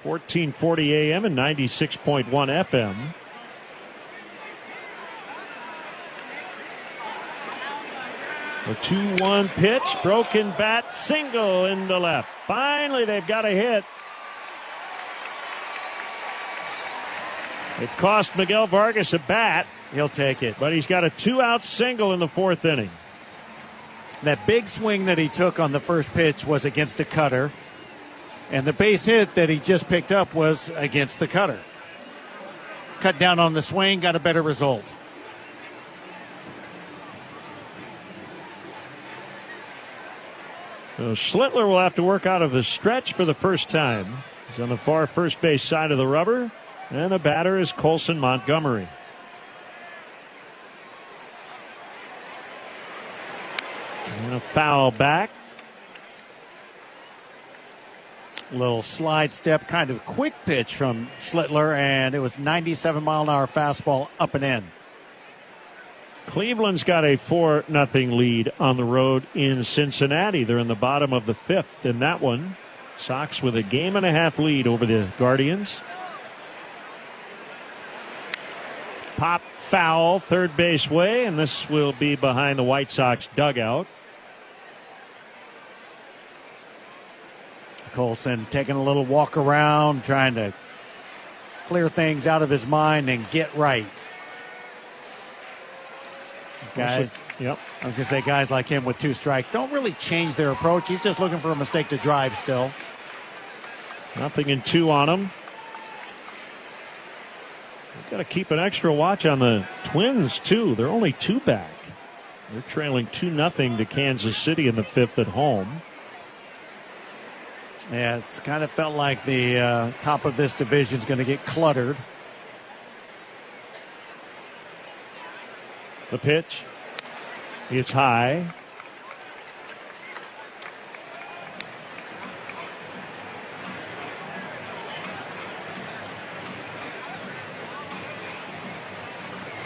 1440 AM and 96.1 FM. The 2-1 pitch, broken bat, single into left. Finally, they've got a hit. It cost Miguel Vargas a bat. He'll take it. But he's got a 2-out single in the 4th inning. That big swing that he took on the first pitch was against the cutter. And the base hit that he just picked up was against the cutter. Cut down on the swing, got a better result. So Schlittler will have to work out of the stretch for the first time. He's on the far first base side of the rubber. And the batter is Colson Montgomery. And a foul back. Little slide step, kind of quick pitch from Schlittler, and it was 97-mile-an-hour fastball up and in. Cleveland's got a 4-0 lead on the road in Cincinnati. They're in the bottom of the 5th in that one. Sox with a 1.5 game lead over the Guardians. Pop foul, third base way, and this will be behind the White Sox dugout. Colson taking a little walk around, trying to clear things out of his mind and get right. Guys, yep. I was going to say guys like him with 2 strikes don't really change their approach. He's just looking for a mistake to drive still. 0-2 on him. We've got to keep an extra watch on the Twins, too. They're only 2 back. They're trailing 2-0 to Kansas City in the 5th at home. Yeah, it's kind of felt like the top of this division is going to get cluttered. The pitch. It's high.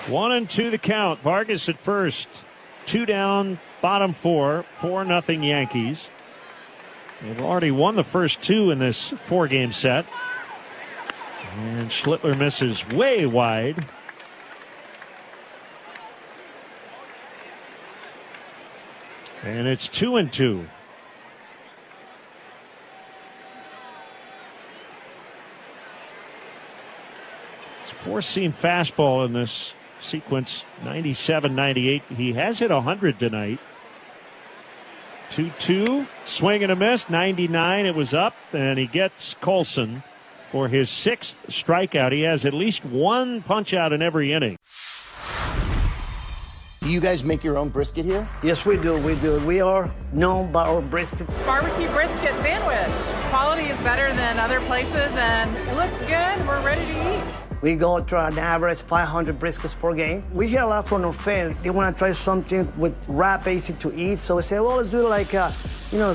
One and 2 the count. Vargas at first. 2 down, bottom 4. 4-0 Yankees. They've already won the first 2 in this 4-game set. And Schlittler misses way wide. And it's 2-2. It's 4-seam fastball in this sequence. 97, 98. He has hit 100 tonight. 2-2, swing and a miss, 99, it was up, and he gets Colson for his 6th strikeout. He has at least 1 punch out in every inning. Do you guys make your own brisket here? Yes, we do. We are known by our brisket. Barbecue brisket sandwich. Quality is better than other places, and it looks good. We're ready to eat. We go to an average 500 briskets per game. We hear a lot from our fans. They want to try something with wrap, easy to eat. So we say, well, let's do like a,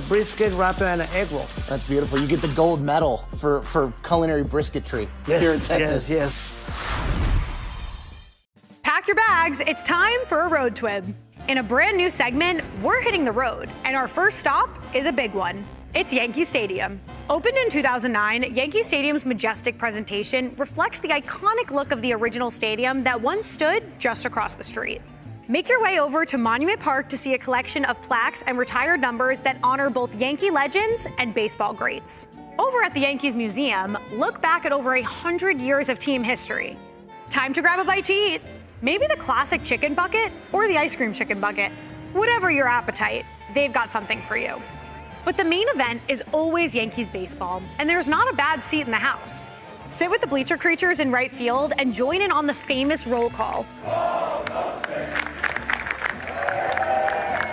brisket, wrap, and an egg roll. That's beautiful. You get the gold medal for culinary brisketry here in Texas. Yes. Pack your bags. It's time for a road twib. In a brand new segment, we're hitting the road, and our first stop is a big one. It's Yankee Stadium. Opened in 2009, Yankee Stadium's majestic presentation reflects the iconic look of the original stadium that once stood just across the street. Make your way over to Monument Park to see a collection of plaques and retired numbers that honor both Yankee legends and baseball greats. Over at the Yankees Museum, look back at over 100 years of team history. Time to grab a bite to eat. Maybe the classic chicken bucket or the ice cream chicken bucket. Whatever your appetite, they've got something for you. But the main event is always Yankees baseball, and there's not a bad seat in the house. Sit with the bleacher creatures in right field and join in on the famous roll call.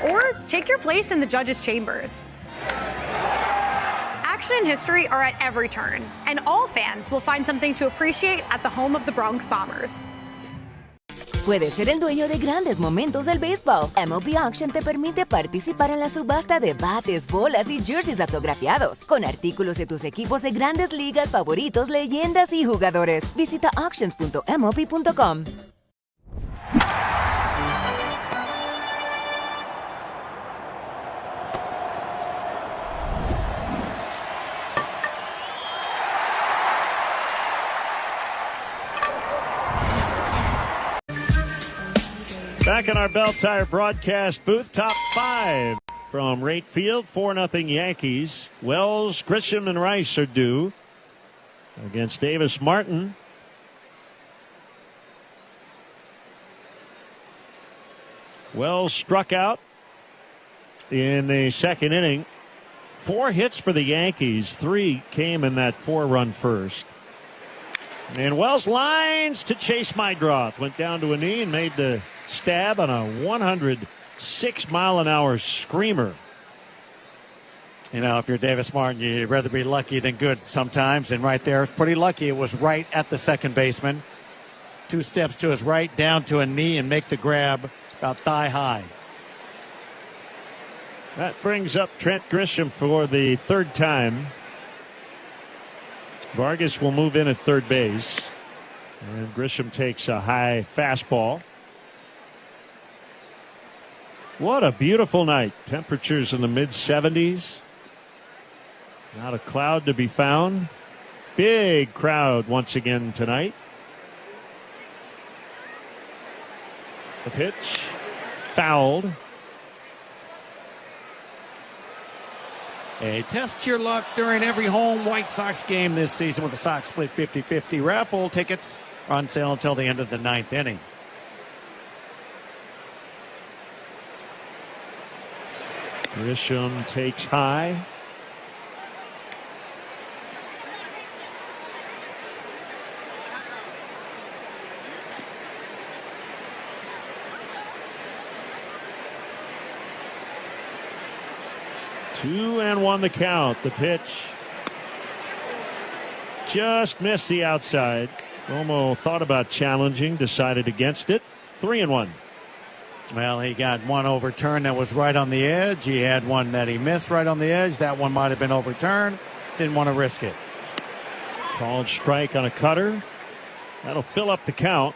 Or take your place in the judges' chambers. Action and history are at every turn, and all fans will find something to appreciate at the home of the Bronx Bombers. Puedes ser el dueño de grandes momentos del béisbol. MLB Auction te permite participar en la subasta de bates, bolas y jerseys autografiados, con artículos de tus equipos de grandes ligas favoritos, leyendas y jugadores. Visita auctions.mlb.com. Back in our Bell Tire broadcast booth, top 5 from right field, 4-0 Yankees. Wells, Grisham, and Rice are due against Davis Martin. Wells struck out in the second inning. 4 hits for the Yankees. 3 came in that 4-run first. And Wells lines to Chase Mydroth. Went down to a knee and made the stab on a 106-mile-an-hour screamer. You know, if you're Davis Martin, you'd rather be lucky than good sometimes. And right there, it's pretty lucky. It was right at the second baseman. 2 steps to his right, down to a knee, and make the grab about thigh high. That brings up Trent Grisham for the 3rd time. Vargas will move in at third base. And Grisham takes a high fastball. What a beautiful night. Temperatures in the mid-70s. Not a cloud to be found. Big crowd once again tonight. The pitch fouled. Hey, test your luck during every home White Sox game this season with the Sox Split 50-50 raffle. Tickets are on sale until the end of the 9th inning. Grisham takes high. Two and one the count. The pitch just missed the outside. DOMO thought about challenging, decided against it. 3-1. Well, he got one overturned that was right on the edge. He had one that he missed right on the edge. That one might have been overturned. Didn't want to risk it. Called strike on a cutter. That'll fill up the count.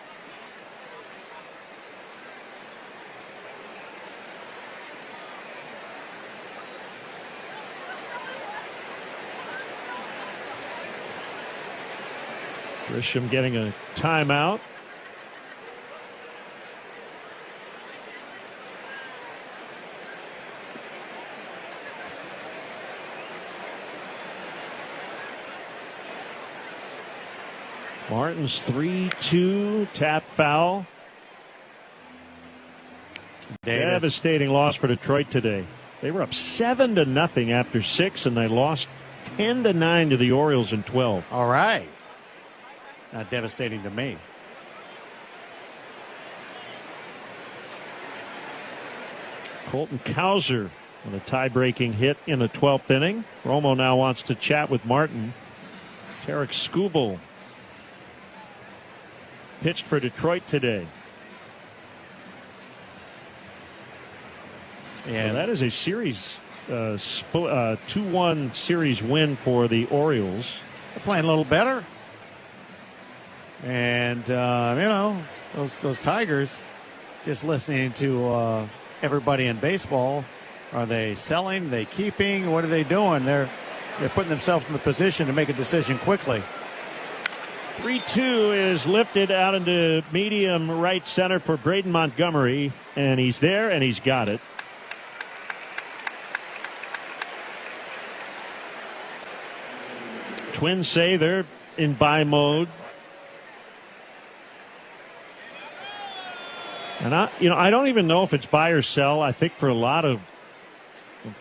Grisham getting a timeout. Martin's 3-2 tap foul. Devastating loss for Detroit today. They were up 7-0 after 6, and they lost 10-9 to the Orioles in 12. All right. Not devastating to me. Colton Cowser with a tie-breaking hit in the 12th inning. Romo now wants to chat with Martin. Tarek Skubal pitched for Detroit today. And so that is a series 2-1 series win for the Orioles. They're playing a little better. And, those Tigers, just listening to everybody in baseball, are they selling? Are they keeping? What are they doing? They're putting themselves in the position to make a decision quickly. 3-2 is lifted out into medium right center for Braden Montgomery. And he's there, and he's got it. Twins say they're in buy mode. And I don't even know if it's buy or sell. I think for a lot of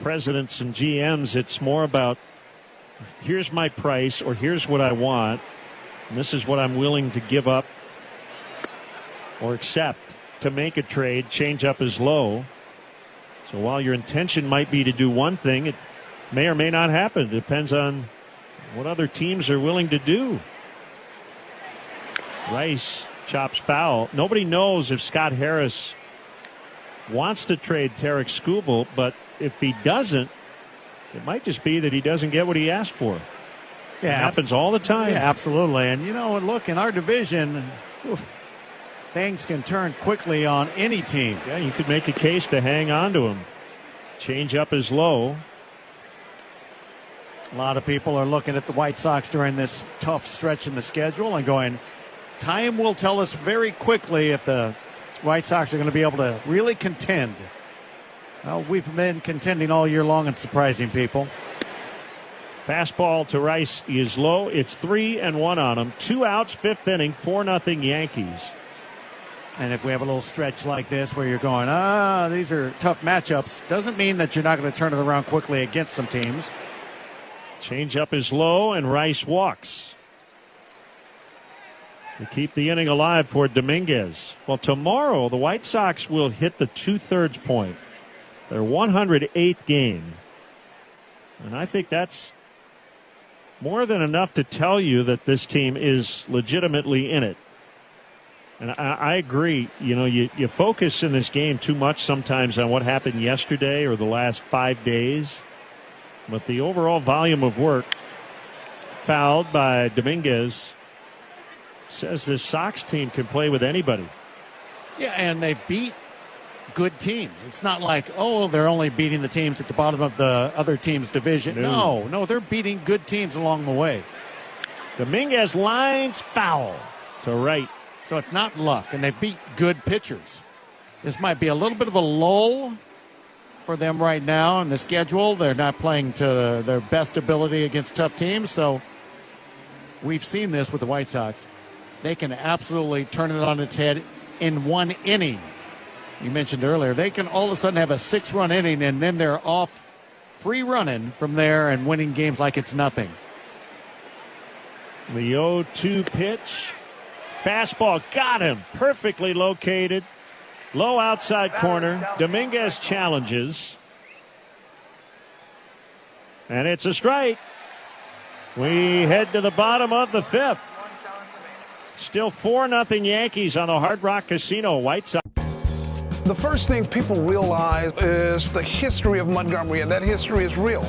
presidents and GMs, it's more about here's my price or here's what I want. And this is what I'm willing to give up or accept to make a trade. Change up is low. So while your intention might be to do one thing, it may or may not happen. It depends on what other teams are willing to do. Rice chops foul. Nobody knows if Scott Harris wants to trade Tarek Skubal, but if he doesn't, it might just be that he doesn't get what he asked for. Yeah, it happens all the time. Yeah, absolutely. And, look, in our division, things can turn quickly on any team. Yeah, you could make a case to hang on to him. Change up is low. A lot of people are looking at the White Sox during this tough stretch in the schedule and going, time will tell us very quickly if the White Sox are going to be able to really contend. Well, we've been contending all year long and surprising people. Fastball to Rice is low. It's 3-1 on him. 2 outs, 5th inning, 4-0 Yankees. And if we have a little stretch like this where you're going, these are tough matchups, doesn't mean that you're not going to turn it around quickly against some teams. Change up is low, and Rice walks to keep the inning alive for Dominguez. Well, tomorrow the White Sox will hit the 2/3 point. Their 108th game. And I think that's more than enough to tell you that this team is legitimately in it. And I agree. You focus in this game too much sometimes on what happened yesterday or the last 5 days. But the overall volume of work, fouled by Dominguez, says this Sox team can play with anybody. Yeah, and they've beat good teams. It's not like, they're only beating the teams at the bottom of the other team's division. No, they're beating good teams along the way. Dominguez lines foul to right. So it's not luck, and they beat good pitchers. This might be a little bit of a lull for them right now in the schedule. They're not playing to their best ability against tough teams, so we've seen this with the White Sox. They can absolutely turn it on its head in one inning. You mentioned earlier, they can all of a sudden have a 6-run inning, and then they're off free running from there and winning games like it's nothing. The 0-2 pitch. Fastball got him. Perfectly located. Low outside corner. Dominguez challenges. And it's a strike. We head to the bottom of the 5th. Still 4-0 Yankees on the Hard Rock Casino. White Sox. The first thing people realize is the history of Montgomery, and that history is real.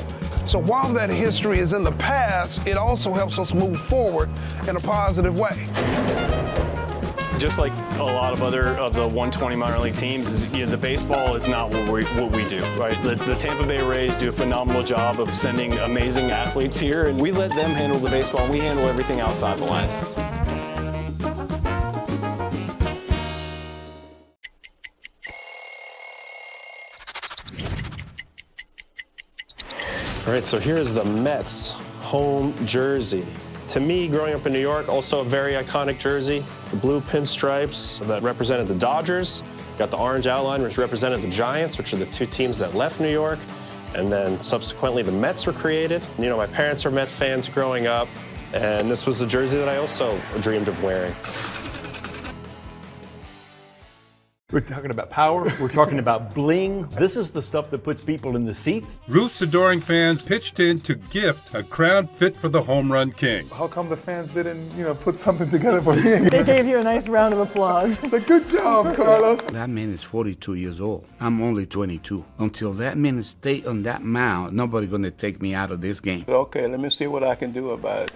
So while that history is in the past, it also helps us move forward in a positive way. Just like a lot of other of the 120 minor league teams, the baseball is not what we do, right? The Tampa Bay Rays do a phenomenal job of sending amazing athletes here, and we let them handle the baseball, and we handle everything outside the line. All right, so here is the Mets home jersey. To me, growing up in New York, also a very iconic jersey. The blue pinstripes that represented the Dodgers. Got the orange outline, which represented the Giants, which are the 2 teams that left New York. And then subsequently, the Mets were created. My parents were Mets fans growing up, and this was the jersey that I also dreamed of wearing. We're talking about power. We're talking about bling. This is the stuff that puts people in the seats. Ruth's adoring fans pitched in to gift a crown fit for the home run king. How come the fans didn't, put something together for me? They gave you a nice round of applause. It's a good job, Carlos. That man is 42 years old. I'm only 22. Until that man stay on that mound, nobody gonna take me out of this game. Okay, let me see what I can do about it.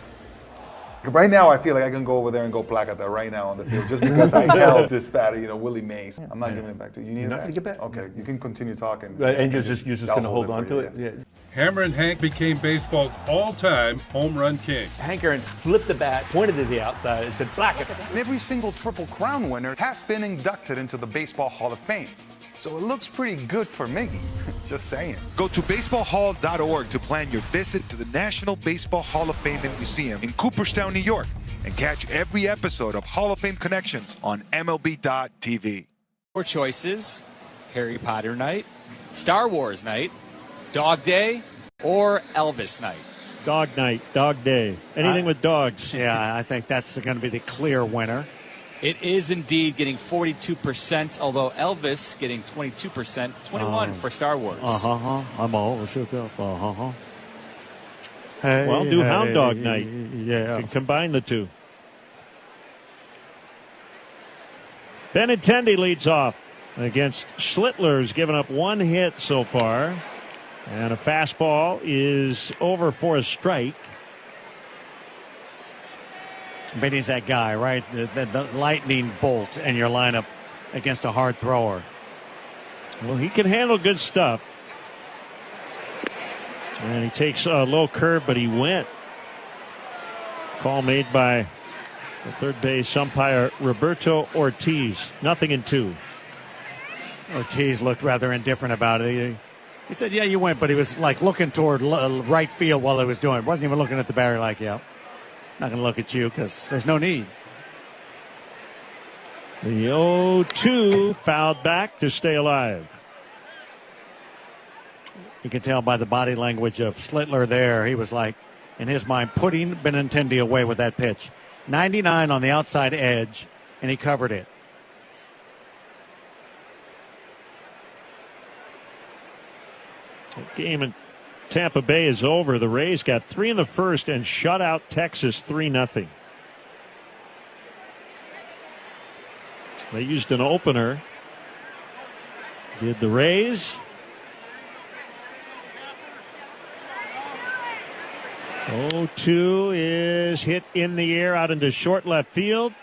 Right now, I feel like I can go over there and go placata right now on the field just because I held this batter, Willie Mays. I'm not giving it back to you. You need You're it not back? going to get back. Okay, you can continue talking. And you're just going to hold on to it? Yeah. Hammer and Hank became baseball's all-time home run king. Hank Aaron flipped the bat, pointed to the outside, and said, "Placata." Every single Triple Crown winner has been inducted into the Baseball Hall of Fame. So it looks pretty good for me. Just saying. Go to baseballhall.org to plan your visit to the National Baseball Hall of Fame and Museum in Cooperstown, New York, and catch every episode of Hall of Fame Connections on MLB.tv. Four choices: Harry Potter night, Star Wars night, Dog Day, or Elvis night. Dog night, dog day. Anything with dogs. Yeah, I think that's going to be the clear winner. It is indeed getting 42%, although Elvis getting 22%, 21% for Star Wars. I'm all shook up. Hey, Well, do Hound Dog night. Yeah. And combine the two. Benintendi leads off against Schlittler, who's given up one hit so far. And a fastball is over for a strike. But he's that guy, right? The lightning bolt in your lineup against a hard thrower. Well, he can handle good stuff. And he takes a low curve, but he went. Call made by the third base umpire Roberto Ortiz. 0-2. Ortiz looked rather indifferent about it. He said, yeah, you went, but he was like looking toward right field while he was doing it. Wasn't even looking at the barrier like, yeah, not going to look at you because there's no need. The 0-2 fouled back to stay alive. You can tell by the body language of Schlittler there. He was like, in his mind, putting Benintendi away with that pitch. 99 on the outside edge, and he covered it. The game in Tampa Bay is over. The Rays got 3 in the first and shut out Texas 3-0. They used an opener. Did the Rays. 0-2 is hit in the air out into short left field.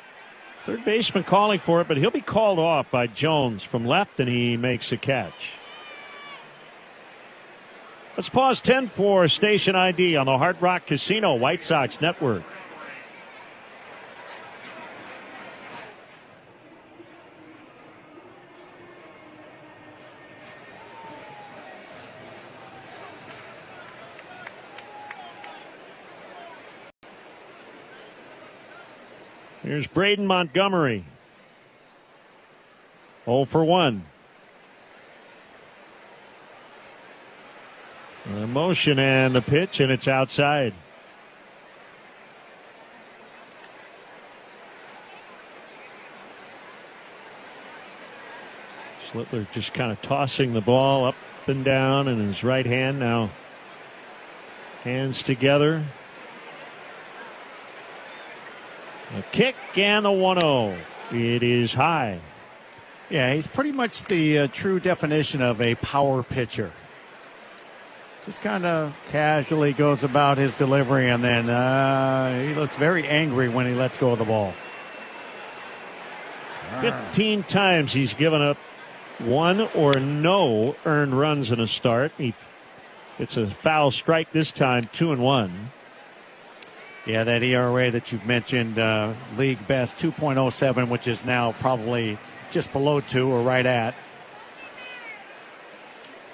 Third baseman calling for it, but he'll be called off by Jones from left, and he makes a catch. Let's pause 10 for station ID on the Hard Rock Casino White Sox Network. Here's Braden Montgomery. 0 for 1. The motion and the pitch, and it's outside. Schlittler just kind of tossing the ball up and down in his right hand now. Hands together. A kick and a 1-0. It is high. Yeah, he's pretty much the true definition of a power pitcher. Just kind of casually goes about his delivery, and then he looks very angry when he lets go of the ball. 15 times he's given up 1 or no earned runs in a start. It's a foul strike this time, 2-1. Yeah, that ERA that you've mentioned, league best 2.07, which is now probably just below 2 or right at.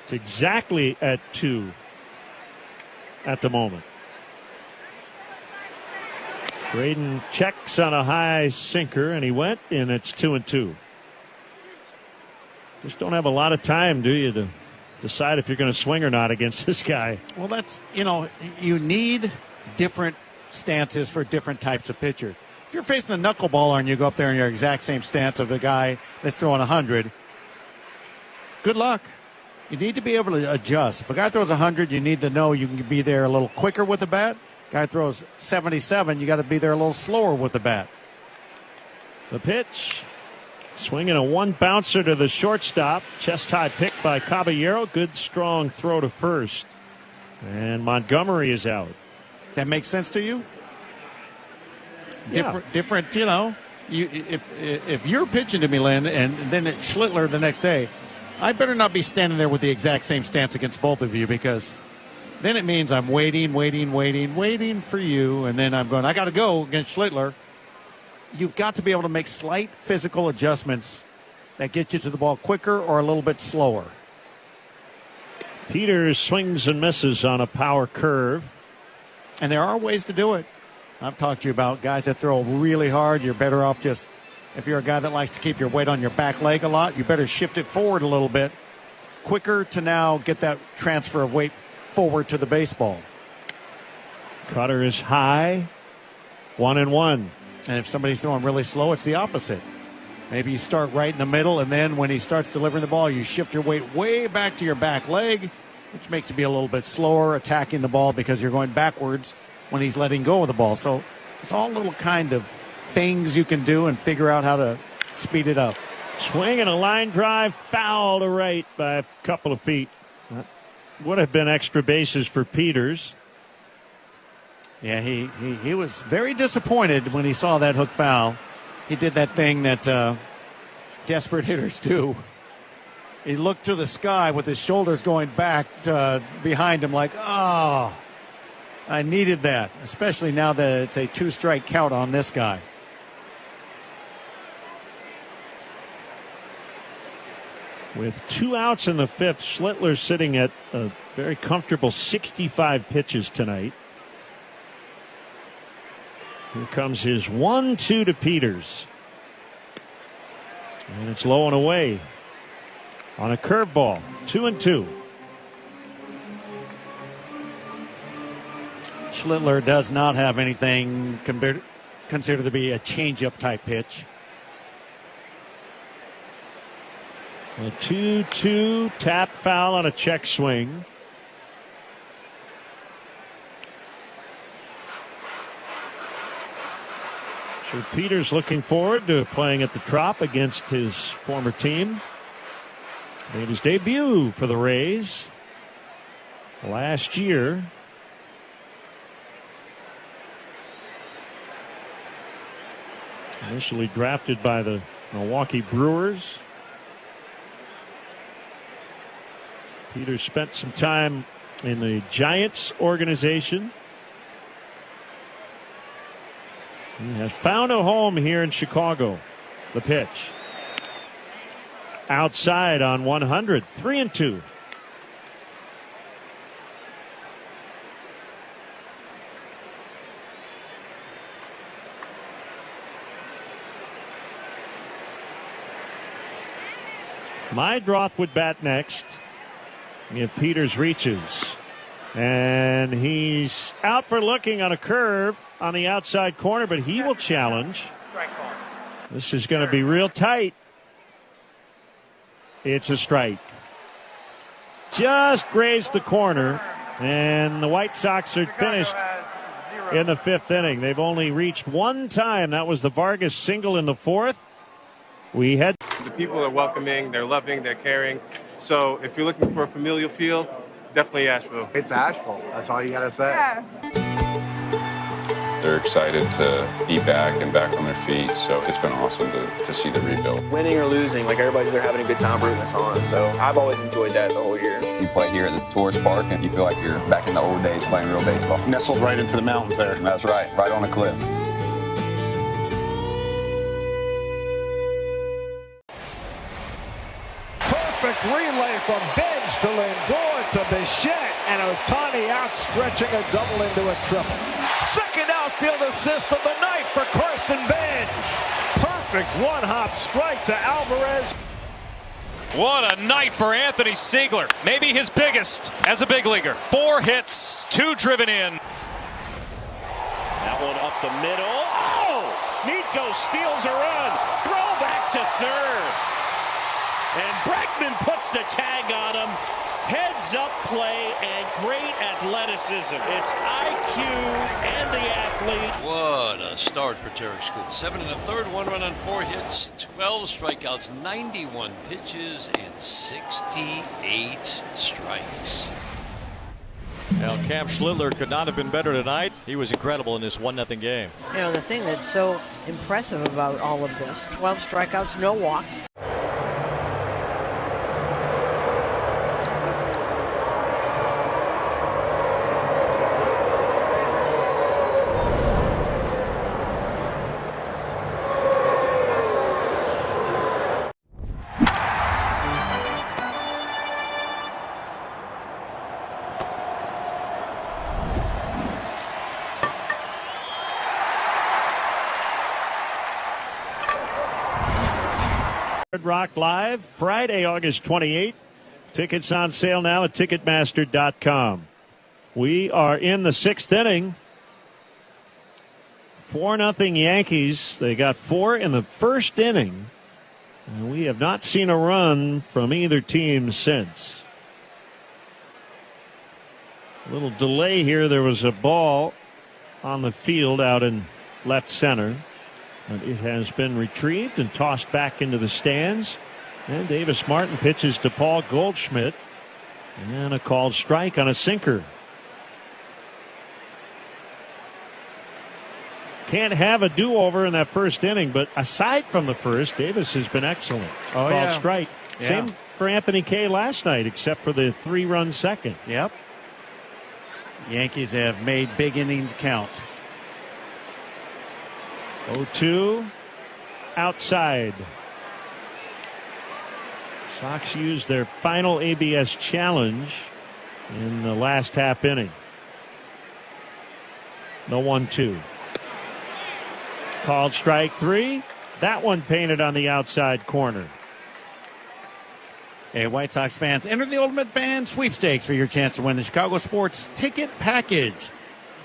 It's exactly at 2 at the moment. Braden checks on a high sinker, and he went, and it's 2-2. Just don't have a lot of time, do you, to decide if you're going to swing or not against this guy? Well, that's, you need different stances for different types of pitchers. If you're facing a knuckleballer and you go up there in your exact same stance of the guy that's throwing 100, good luck. You need to be able to adjust. If a guy throws 100, you need to know you can be there a little quicker with the bat. Guy throws 77, you got to be there a little slower with the bat. The pitch. Swinging a one bouncer to the shortstop. Chest high pick by Caballero. Good strong throw to first. And Montgomery is out. That makes sense to you? Yeah. Different, you know. If you're pitching to me, Lynn, and then it's Schlittler the next day, I better not be standing there with the exact same stance against both of you, because then it means I'm waiting for you, and then I'm going, I got to go against Schlittler. You've got to be able to make slight physical adjustments that get you to the ball quicker or a little bit slower. Peters swings and misses on a power curve. And there are ways to do it. I've talked to you about guys that throw really hard. You're better off just, if you're a guy that likes to keep your weight on your back leg a lot, you better shift it forward a little bit quicker to now get that transfer of weight forward to the baseball. Cutter is high. 1-1. And if somebody's throwing really slow, it's the opposite. Maybe you start right in the middle, and then when he starts delivering the ball, you shift your weight way back to your back leg, which makes you be a little bit slower attacking the ball because you're going backwards when he's letting go of the ball. So it's all little kind of things you can do and figure out how to speed it up. Swing and a line drive, foul to right by a couple of feet. That would have been extra bases for Peters. Yeah, he was very disappointed when he saw that hook foul. He did that thing that desperate hitters do. He looked to the sky with his shoulders going back behind him like, oh, I needed that, especially now that it's a 2-strike count on this guy. With 2 outs in the fifth, Schlittler sitting at a very comfortable 65 pitches tonight. Here comes his 1-2 to Peters. And it's low and away on a curveball. 2-2. Schlittler does not have anything considered to be a changeup type pitch. A 2-2 tap foul on a check swing. So Peters looking forward to playing at the Trop against his former team. Made his debut for the Rays last year. Initially drafted by the Milwaukee Brewers. Peters spent some time in the Giants organization. He has found a home here in Chicago. The pitch. Outside on 100. 3-2. Mydroth would bat next if Peters reaches. And he's out for looking on a curve on the outside corner, but he will challenge. This is going to be real tight. It's a strike. Just grazed the corner, and the White Sox are finished in the fifth inning. They've only reached one time. That was the Vargas single in the fourth. We had. The people are welcoming, they're loving, they're caring. So if you're looking for a familial feel, definitely Asheville. It's Asheville. That's all you got to say. Yeah. They're excited to be back and back on their feet, so it's been awesome to see the rebuild. Winning or losing, like everybody's there having a good time rooting us on, so I've always enjoyed that the whole year. You play here at the tourist park and you feel like you're back in the old days playing real baseball. Nestled right into the mountains there. That's right on a cliff. Perfect relay from Bench to Lindor to Bichette, and Ohtani outstretching a double into a triple. Second outfield assist of the night for Carson Bench. Perfect one-hop strike to Alvarez. What a night for Anthony Siegler. Maybe his biggest as a big leaguer. 4 hits, 2 driven in. That one up the middle. Oh! Nico steals a run. Throw back to third. And Bregman puts the tag on him. Heads up play and great athleticism. It's IQ and the athlete. What a start for Terry Scoop. 7 1/3, 1 run on 4 hits, 12 strikeouts, 91 pitches, and 68 strikes. Now, Cam Schlittler could not have been better tonight. He was incredible in this 1-0 game. You know, the thing that's so impressive about all of this, 12 strikeouts, no walks. Red Rock Live, Friday, August 28th. Tickets on sale now at Ticketmaster.com. We are in the 6th inning. 4-0 Yankees. They got 4 in the first inning. And we have not seen a run from either team since. A little delay here. There was a ball on the field out in left center. But it has been retrieved and tossed back into the stands. And Davis Martin pitches to Paul Goldschmidt. And a called strike on a sinker. Can't have a do-over in that first inning, but aside from the first, Davis has been excellent. Oh, called yeah. strike. Yeah. Same for Anthony Kay last night, except for the 3-run second. Yep. Yankees have made big innings count. 0-2 outside. Sox used their final ABS challenge in the last half inning. The 1-2. Called strike 3. That one painted on the outside corner. Hey, White Sox fans, enter the Ultimate Fan Sweepstakes for your chance to win the Chicago Sports Ticket Package.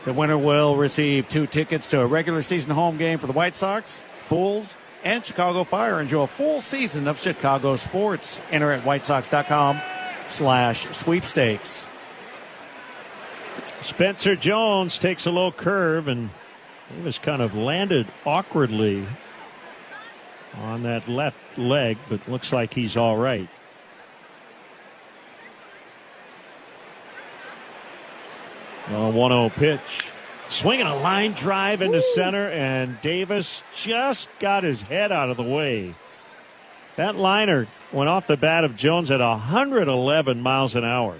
The winner will receive 2 tickets to a regular season home game for the White Sox, Bulls, and Chicago Fire. Enjoy a full season of Chicago sports. Enter at whitesox.com/sweepstakes. Spencer Jones takes a low curve, and he was kind of landed awkwardly on that left leg, but looks like he's all right. A 1-0 pitch. Swinging a line drive into center, and Davis just got his head out of the way. That liner went off the bat of Jones at 111 miles an hour.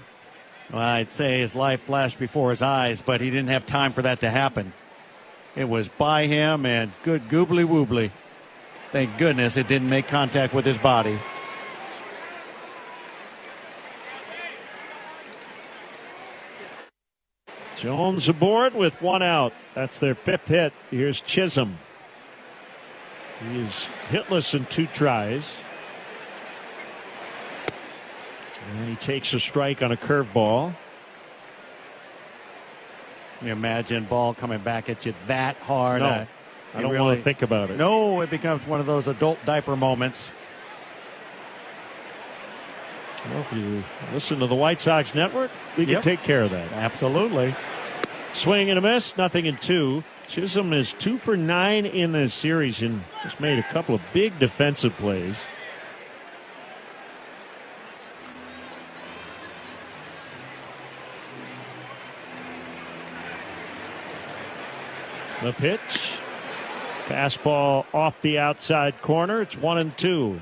Well, I'd say his life flashed before his eyes, but he didn't have time for that to happen. It was by him, and good goobly woobly. Thank goodness it didn't make contact with his body. Jones aboard with 1 out. That's their 5th hit. Here's Chisholm. He is hitless in 2 tries. And he takes a strike on a curveball. You imagine ball coming back at you that hard. No, I don't want to think about it. No, it becomes one of those adult diaper moments. Well, if you listen to the White Sox network, we can take care of that. Absolutely. Swing and a miss, 0-2. Chisholm is 2 for 9 in this series and has made a couple of big defensive plays. The pitch. Fastball off the outside corner. It's 1-2.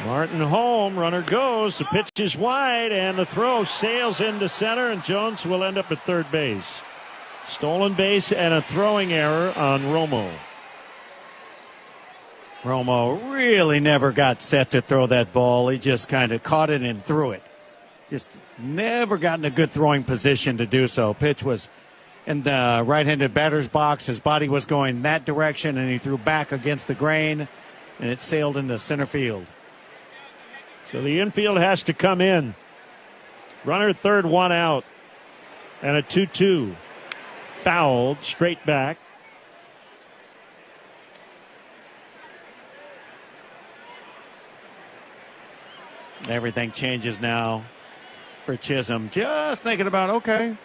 Martin home, runner goes, the pitch is wide, and the throw sails into center, and Jones will end up at third base. Stolen base and a throwing error on Romo. Romo really never got set to throw that ball. He just kind of caught it and threw it. Just never got in a good throwing position to do so. Pitch was in the right-handed batter's box. His body was going that direction, and he threw back against the grain. and it sailed into center field. So the infield has to come in. Runner third, one out. And a 2-2. Fouled straight back. Everything changes now for Chisholm. Just thinking about, okay,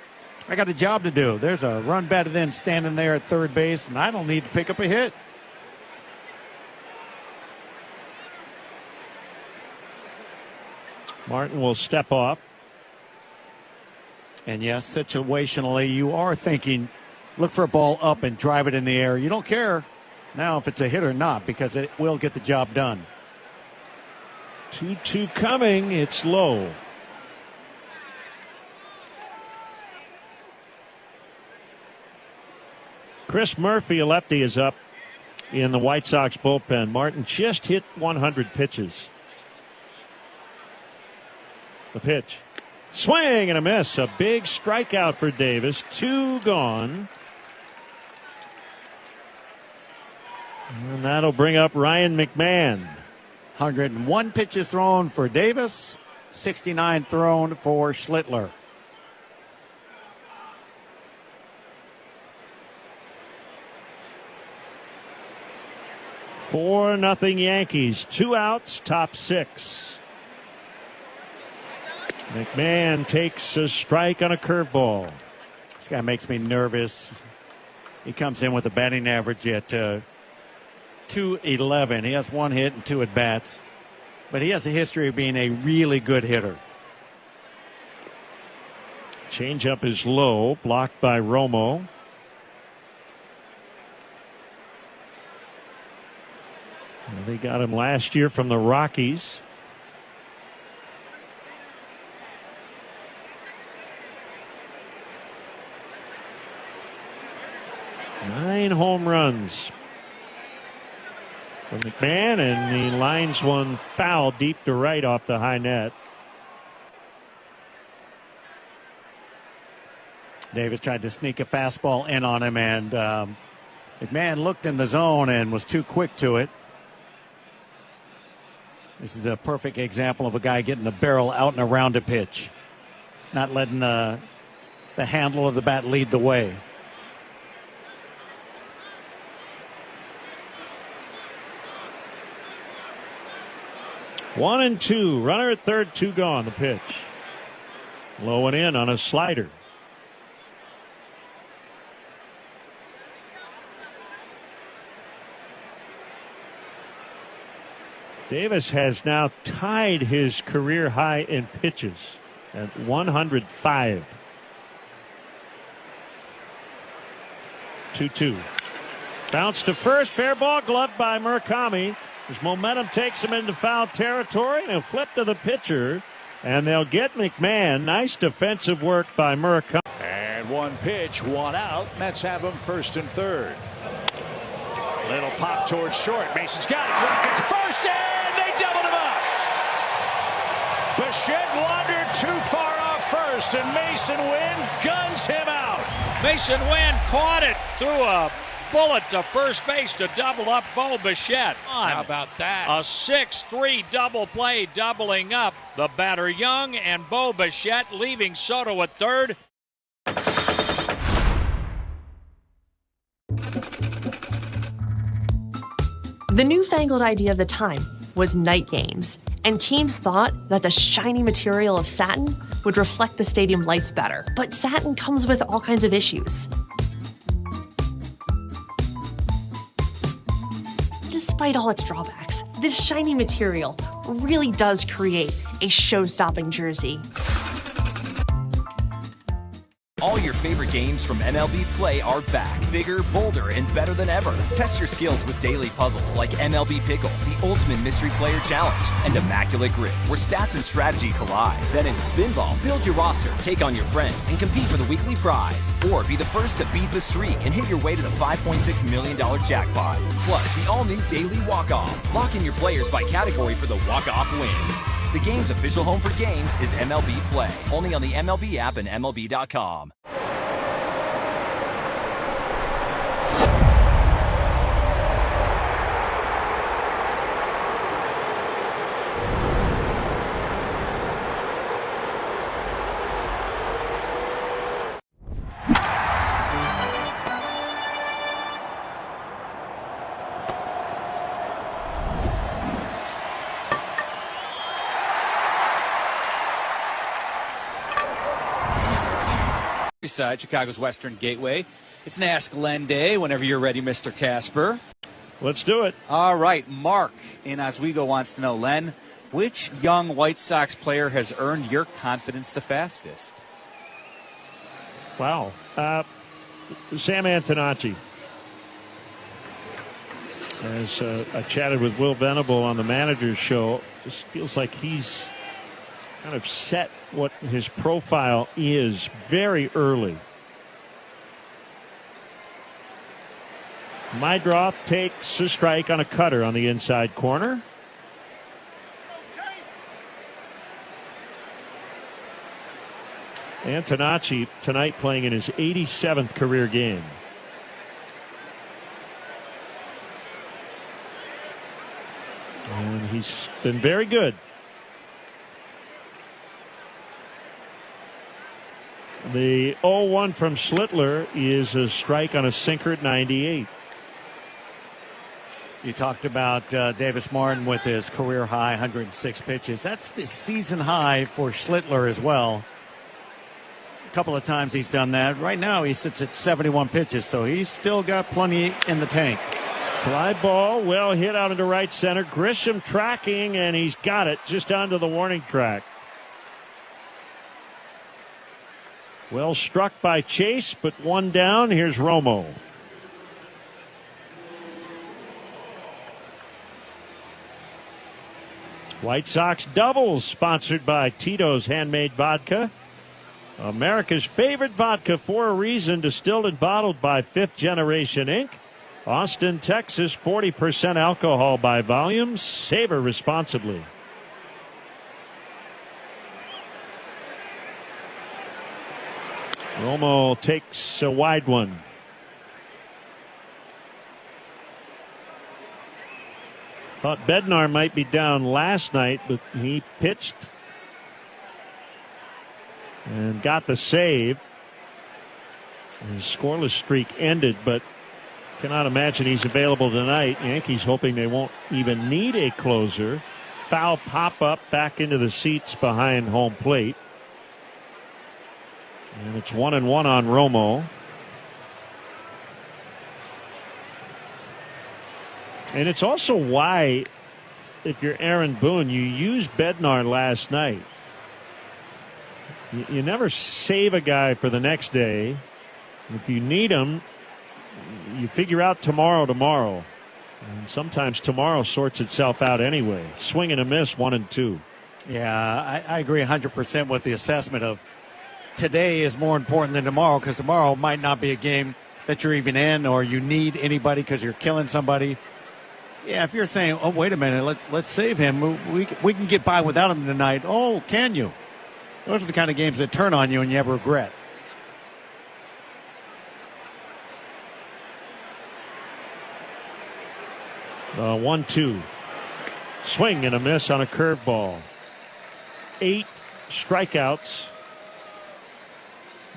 I got a job to do. There's a run batted in standing there at third base, and I don't need to pick up a hit. Martin will step off. And yes, situationally, you are thinking, look for a ball up and drive it in the air. You don't care now if it's a hit or not, because it will get the job done. 2-2 coming. It's low. Chris Murphy, a lefty, is up in the White Sox bullpen. Martin just hit 100 pitches. The pitch. Swing and a miss. A big strikeout for Davis. 2 gone. And that'll bring up Ryan McMahon. 101 pitches thrown for Davis. 69 thrown for Schlittler. Four nothing Yankees. 2 outs, top 6. McMahon takes a strike on a curveball. This guy makes me nervous. He comes in with a batting average at .211. He has 1 hit and 2 at bats, but he has a history of being a really good hitter. Changeup is low, blocked by Romo. Well, they got him last year from the Rockies. Nine home runs for McMahon, and he lines one foul deep to right off the high net. Davis tried to sneak a fastball in on him, and McMahon looked in the zone and was too quick to it. This is a perfect example of a guy getting the barrel out and around a pitch, not letting the handle of the bat lead the way. One and two. Runner at third, 2 gone. The pitch. Low and in on a slider. Davis has now tied his career high in pitches at 105. 2-2. Bounce to first. Fair ball, gloved by Murakami. His momentum takes him into foul territory, and he'll flip to the pitcher, and they'll get McMahon. Nice defensive work by Murakami. And 1 pitch, 1 out. Mets have him first and third. Little pop towards short. Mason's got it. Rocket to first, and they doubled him up. Bichette wandered too far off first, and Mason Wynn guns him out. Mason Wynn caught it through a bullet to first base to double up Bo Bichette. How about that? A 6-3 double play, doubling up the batter Young and Bo Bichette, leaving Soto at third. The newfangled idea of the time was night games, and teams thought that the shiny material of satin would reflect the stadium lights better. But satin comes with all kinds of issues. Despite all its drawbacks, this shiny material really does create a show-stopping jersey. All your favorite games from MLB Play are back, bigger, bolder, and better than ever. Test your skills with daily puzzles like MLB Pickle, the ultimate mystery player challenge, and Immaculate Grip, where stats and strategy collide. Then in Spinball, build your roster, take on your friends, and compete for the weekly prize. Or be the first to beat the streak and hit your way to the $5.6 million jackpot. Plus, the all-new Daily Walk-Off. Lock in your players by category for the walk-off win. The game's official home for games is MLB Play. Only on the MLB app and MLB.com. beside Chicago's Western Gateway. It's an Ask Len Day whenever you're ready, Mr. Casper. Let's do it. All right, Mark in Oswego wants to know, Len, which young White Sox player has earned your confidence the fastest? Wow. Sam Antonacci. As I chatted with Will Venable on the Manager's Show, this feels like he's kind of set what his profile is very early. Mydroth takes a strike on a cutter on the inside corner. Antonacci tonight playing in his 87th career game. And he's been very good. The 0-1 from Schlittler is a strike on a sinker at 98. You talked about Davis Martin with his career high 106 pitches. That's the season high for Schlittler as well. A couple of times he's done that. Right now he sits at 71 pitches, so he's still got plenty in the tank. Fly ball, well hit out into right center. Grisham tracking, and he's got it just onto the warning track. Well struck by Chase, but one down. Here's Romo. White Sox doubles, sponsored by Tito's Handmade Vodka. America's favorite vodka for a reason, distilled and bottled by Fifth Generation Inc. Austin, Texas, 40% alcohol by volume. Savor responsibly. Romo takes a wide one. Thought Bednar might be down last night, but he pitched and got the save. His scoreless streak ended, but cannot imagine he's available tonight. Yankees hoping they won't even need a closer. Foul pop up back into the seats behind home plate. And it's 1-1 on Romo. And it's also why, if you're Aaron Boone, you used Bednar last night. You never save a guy for the next day. If you need him, you figure out tomorrow. And sometimes tomorrow sorts itself out anyway. Swing and a miss, 1-2. Yeah, I agree 100% with the assessment of today is more important than tomorrow, because tomorrow might not be a game that you're even in or you need anybody because you're killing somebody. Yeah, if you're saying, oh, wait a minute, let's save him. We can get by without him tonight. Oh, can you? Those are the kind of games that turn on you and you have regret. The 1-2. Swing and a miss on a curveball. 8 strikeouts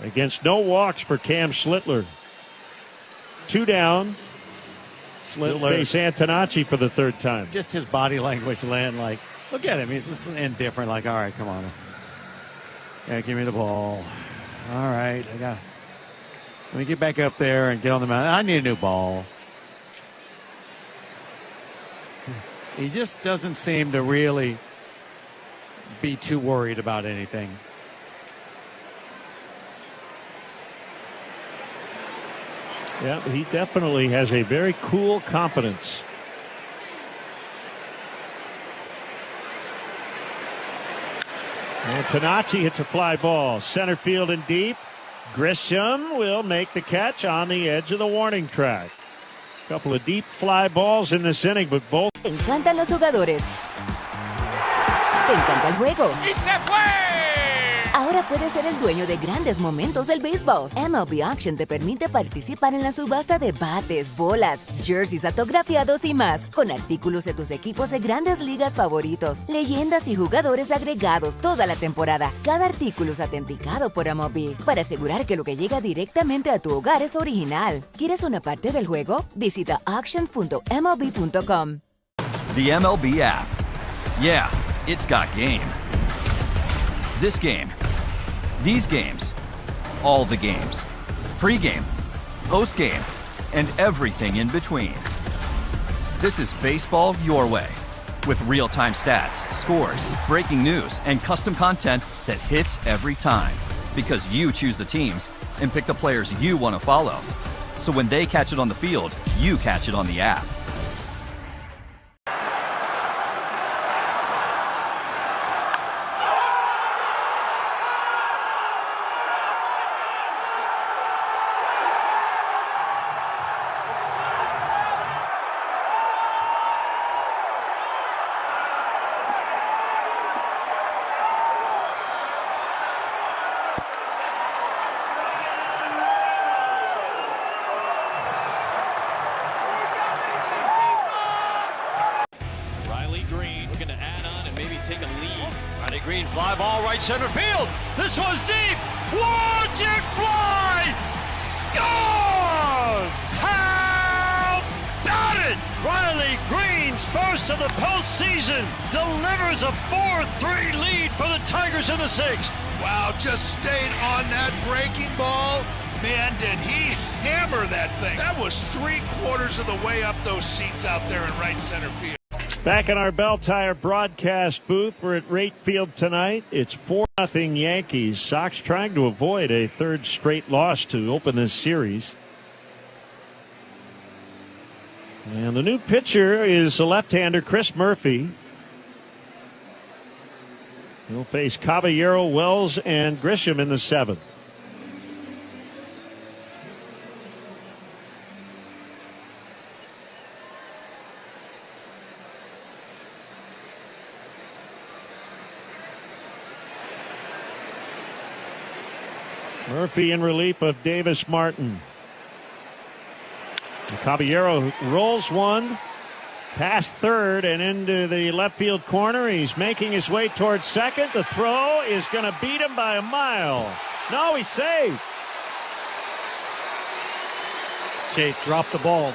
against no walks for Cam Schlittler. 2 down. Schlittler face Antonacci for the third time. Just his body language, Len. Like, look at him. He's just indifferent. Like, all right, come on. Yeah, give me the ball. All right, let me get back up there and get on the mound. I need a new ball. He just doesn't seem to really be too worried about anything. Yeah, he definitely has a very cool confidence. Antonacci hits a fly ball. Center field and deep. Grisham will make the catch on the edge of the warning track. A couple of deep fly balls in this inning, but both. Te encantan los jugadores. Te encanta el juego. ¡Y se fue! Ahora puedes ser el dueño de grandes momentos del béisbol. MLB Auction te permite participar en la subasta de bates, bolas, jerseys autografiados y más, con artículos de tus equipos de grandes ligas favoritos, leyendas y jugadores agregados toda la temporada. Cada artículo es autenticado por MLB para asegurar que lo que llega directamente a tu hogar es original. ¿Quieres una parte del juego? Visita auctions.mlb.com. The MLB app. Yeah, it's got game. This game, these games, all the games. Pre-game, post-game, and everything in between. This is baseball your way. With real-time stats, scores, breaking news, and custom content that hits every time. Because you choose the teams and pick the players you want to follow. So when they catch it on the field, you catch it on the app. Fly ball right center field. This one's deep. Watch it fly. Gone. How about it? Riley Green's first of the postseason delivers a 4-3 lead for the Tigers in the 6th. Wow, just stayed on that breaking ball. Man, did he hammer that thing. That was 3/4 of the way up those seats out there in right center field. Back in our Bell Tire broadcast booth, we're at Rate Field tonight. It's 4-0 Yankees. Sox trying to avoid a third straight loss to open this series. And the new pitcher is the left-hander Chris Murphy. He'll face Caballero, Wells, and Grisham in the 7th. Murphy in relief of Davis Martin. Caballero rolls one past third and into the left field corner. He's making his way towards second. The throw is going to beat him by a mile. No, he's saved. Chase dropped the ball.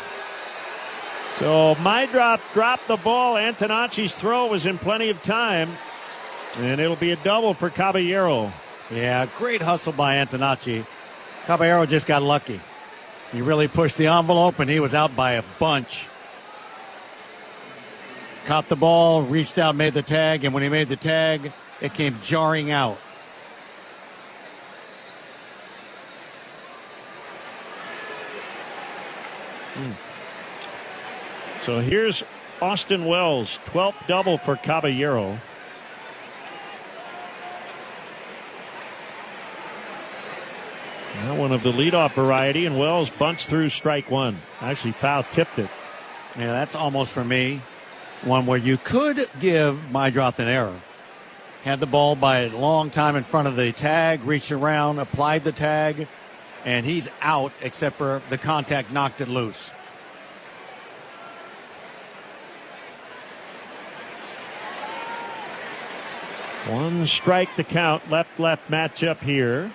So Mydroth dropped the ball. Antonacci's throw was in plenty of time. And it'll be a double for Caballero. Yeah, great hustle by Antonacci. Caballero just got lucky. He really pushed the envelope, and he was out by a bunch. Caught the ball, reached out, made the tag, and when he made the tag, it came jarring out. So here's Austin Wells, 12th double for Caballero. Now one of the leadoff variety, and Wells bunched through strike one. Actually foul tipped it. Yeah, that's almost for me one where you could give Mydroth an error. Had the ball by a long time in front of the tag, reached around, applied the tag, and he's out except for the contact knocked it loose. One strike to count. Left-left matchup here.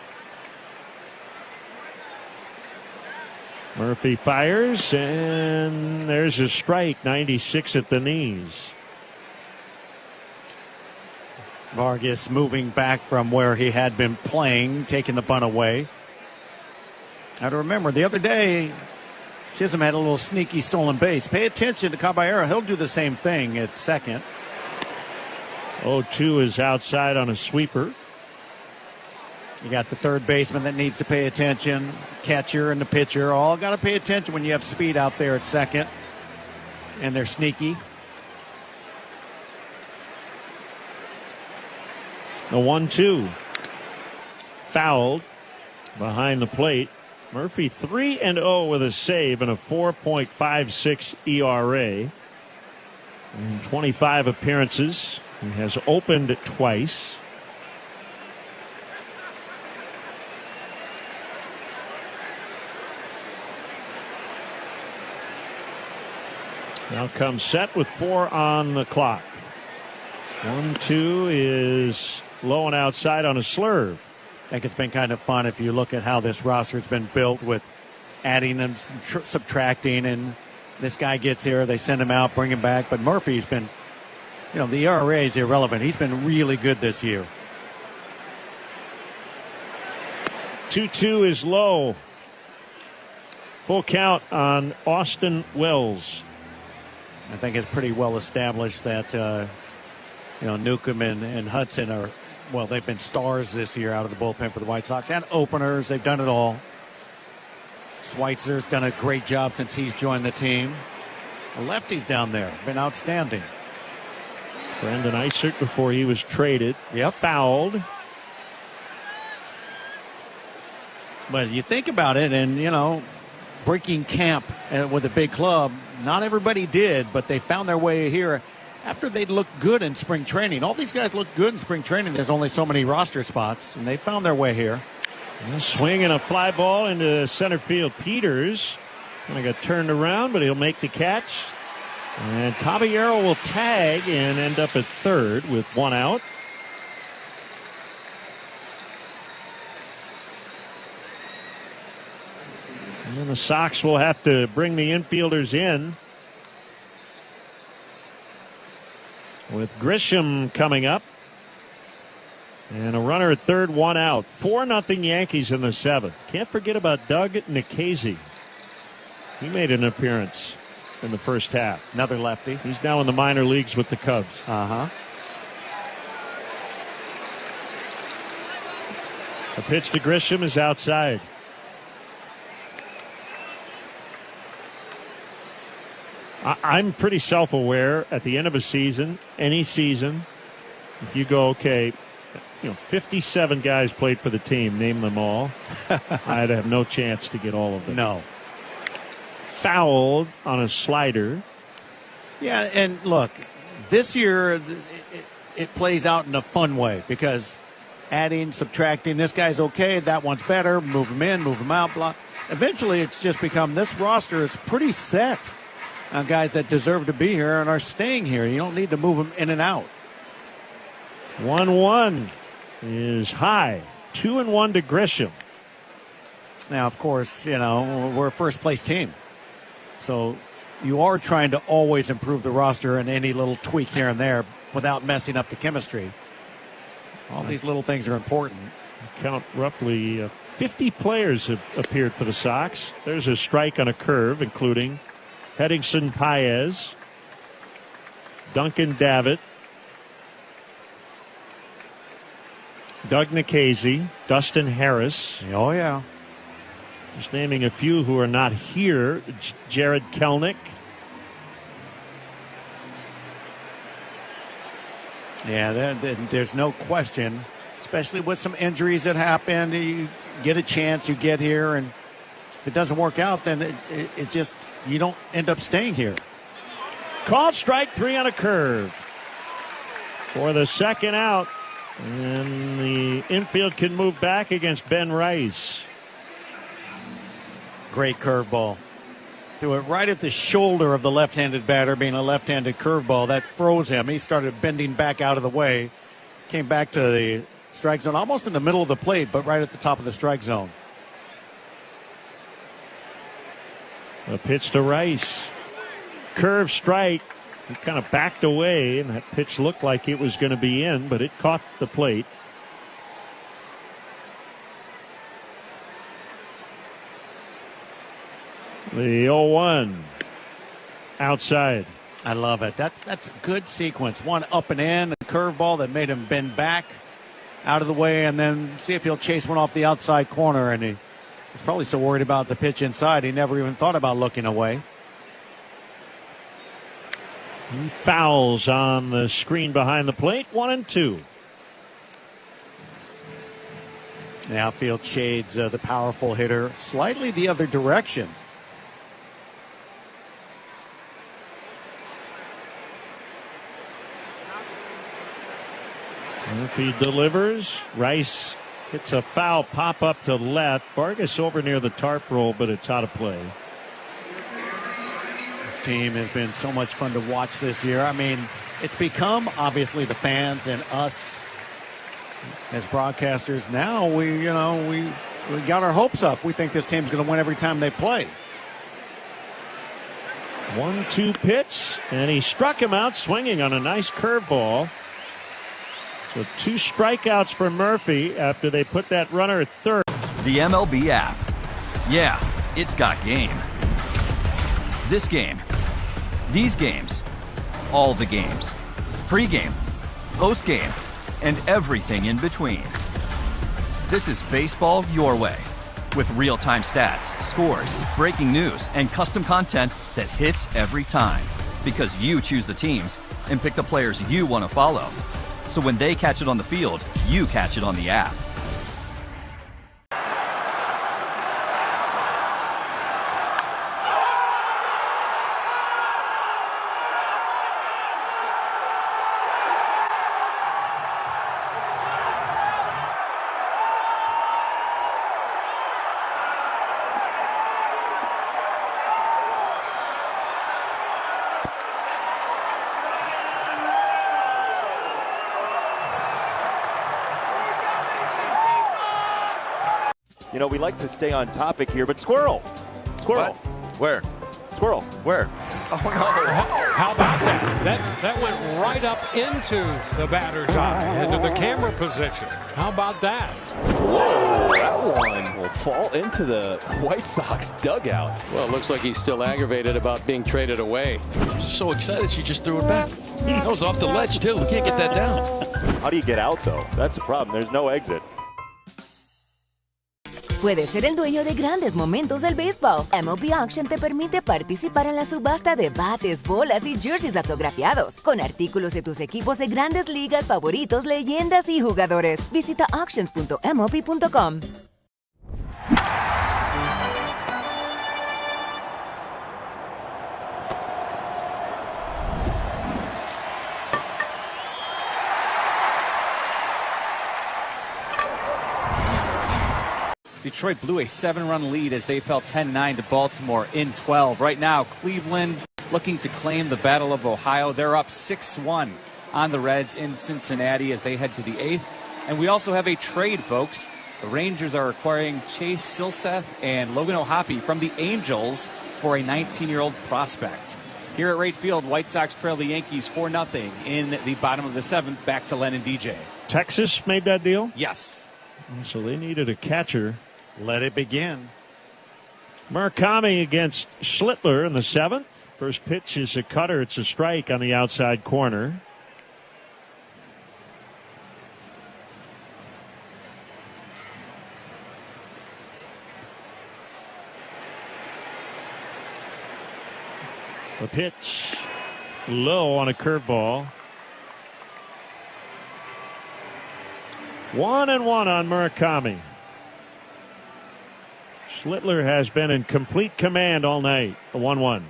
Murphy fires, and there's a strike. 96 at the knees. Vargas moving back from where he had been playing, taking the bunt away. Now to remember, the other day, Chisholm had a little sneaky stolen base. Pay attention to Caballero. He'll do the same thing at second. 0-2 is outside on a sweeper. You got the third baseman that needs to pay attention. Catcher and the pitcher all got to pay attention when you have speed out there at second. And they're sneaky. The 1-2. Fouled behind the plate. Murphy 3-0 with a save and a 4.56 ERA. In 25 appearances. He has opened twice. Now comes set with 4 on the clock. 1-2 is low and outside on a slurve. I think it's been kind of fun if you look at how this roster's been built with adding and subtracting, and this guy gets here, they send him out, bring him back. But Murphy's been, you know, the ERA is irrelevant. He's been really good this year. 2-2 is low. Full count on Austin Wells. I think it's pretty well established that Newcomb and Hudson are, well, they've been stars this year out of the bullpen for the White Sox, and openers. They've done it all. Schweitzer's done a great job since he's joined the team. The lefties down there been outstanding. Brandon Eisert, before he was traded, fouled. But you think about it, and breaking camp with a big club, not everybody did, but they found their way here after they looked good in spring training. All these guys look good in spring training. There's only so many roster spots, and they found their way here. A swing and a fly ball into center field. Peters kind of got turned around, but he'll make the catch. And Caballero will tag and end up at third with one out. And then the Sox will have to bring the infielders in, with Grisham coming up. And a runner at third, one out. 4-0 Yankees in the seventh. Can't forget about Doug Nikhazy. He made an appearance in the first half. Another lefty. He's now in the minor leagues with the Cubs. Uh-huh. A pitch to Grisham is outside. I'm pretty self-aware at the end of a season, any season, if you go, okay, 57 guys played for the team, name them all, I'd have no chance to get all of them. No. Fouled on a slider. Yeah, and look, this year it plays out in a fun way because adding, subtracting, this guy's okay, that one's better, move him in, move him out, blah. Eventually it's just become, this roster is pretty set on guys that deserve to be here and are staying here. You don't need to move them in and out. 1-1 is high. 2-1 to Grisham. Now, of course, we're a first place team. So you are trying to always improve the roster and any little tweak here and there without messing up the chemistry. All these little things are important. Count roughly 50 players have appeared for the Sox. There's a strike on a curve, including Hedingson Paez, Duncan Davitt, Doug Nikhazy, Dustin Harris. Oh, yeah. Just naming a few who are not here. Jared Kelnick. Yeah, there's no question, especially with some injuries that happen. You get a chance, you get here, and if it doesn't work out, then it just, you don't end up staying here. Called strike three on a curve for the second out. And the infield can move back against Ben Rice. Great curveball. Threw it right at the shoulder of the left-handed batter, being a left-handed curveball. That froze him. He started bending back out of the way. Came back to the strike zone, almost in the middle of the plate, but right at the top of the strike zone. A pitch to Rice. Curve strike. He kind of backed away, and that pitch looked like it was going to be in, but it caught the plate. The 0-1 outside. I love it. That's a good sequence. One up and in, a curveball that made him bend back out of the way, and then see if he'll chase one off the outside corner. And he's probably so worried about the pitch inside, he never even thought about looking away. He fouls on the screen behind the plate. 1-2. The outfield shades the powerful hitter slightly the other direction. If he delivers, Rice hits a foul pop up to left. Vargas over near the tarp roll, but it's out of play. This team has been so much fun to watch this year. I mean, it's become obviously the fans and us as broadcasters. Now we got our hopes up. We think this team's going to win every time they play. 1-2 pitch, and he struck him out swinging on a nice curveball. So 2 strikeouts for Murphy after they put that runner at third. The MLB app. Yeah, it's got game. This game. These games. All the games. Pre-game, post-game, and everything in between. This is baseball your way. With real-time stats, scores, breaking news, and custom content that hits every time. Because you choose the teams and pick the players you want to follow. So when they catch it on the field, you catch it on the app. You know, we like to stay on topic here, but squirrel. What? Where? Squirrel. Where? Oh, no. How about that? That went right up into the batter's eye, into the camera position. How about that? Whoa, that one will fall into the White Sox dugout. Well, it looks like he's still aggravated about being traded away. She's so excited she just threw it back. That was off the ledge, too. We can't get that down. How do you get out, though? That's the problem. There's no exit. Puedes ser el dueño de grandes momentos del béisbol. MLB Auction te permite participar en la subasta de bates, bolas y jerseys autografiados, con artículos de tus equipos de grandes ligas favoritos, leyendas y jugadores. Visita auctions.mlb.com. Detroit blew a 7-run lead as they fell 10-9 to Baltimore in 12. Right now, Cleveland looking to claim the Battle of Ohio. They're up 6-1 on the Reds in Cincinnati as they head to the 8th. And we also have a trade, folks. The Rangers are acquiring Chase Silseth and Logan O'Hoppe from the Angels for a 19-year-old prospect. Here at Wright Field, White Sox trail the Yankees 4-0 in the bottom of the 7th. Back to Len and DJ. Texas made that deal? Yes. So they needed a catcher. Let it begin. Murakami against Schlittler in the 7th. First pitch is a cutter. It's a strike on the outside corner. The pitch low on a curveball. 1-1 on Murakami. Schlittler has been in complete command all night. A 1-1.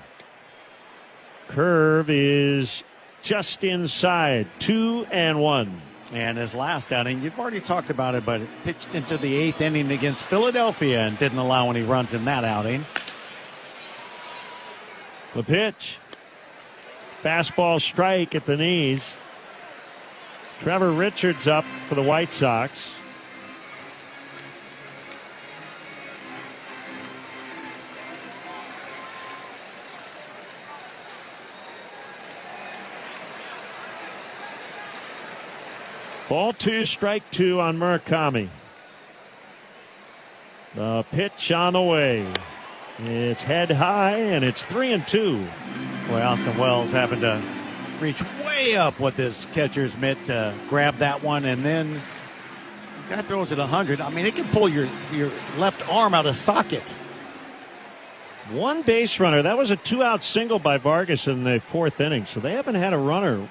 Curve is just inside. 2-1. And his last outing, you've already talked about it, but it pitched into the 8th inning against Philadelphia and didn't allow any runs in that outing. The pitch. Fastball strike at the knees. Trevor Richards up for the White Sox. Ball 2, strike 2 on Murakami. The pitch on the way. It's head high and it's 3-2. Boy, Austin Wells having to reach way up with his catcher's mitt to grab that one, and then the guy throws it 100. I mean, it can pull your left arm out of socket. One base runner. That was a 2-out single by Vargas in the 4th inning. So they haven't had a runner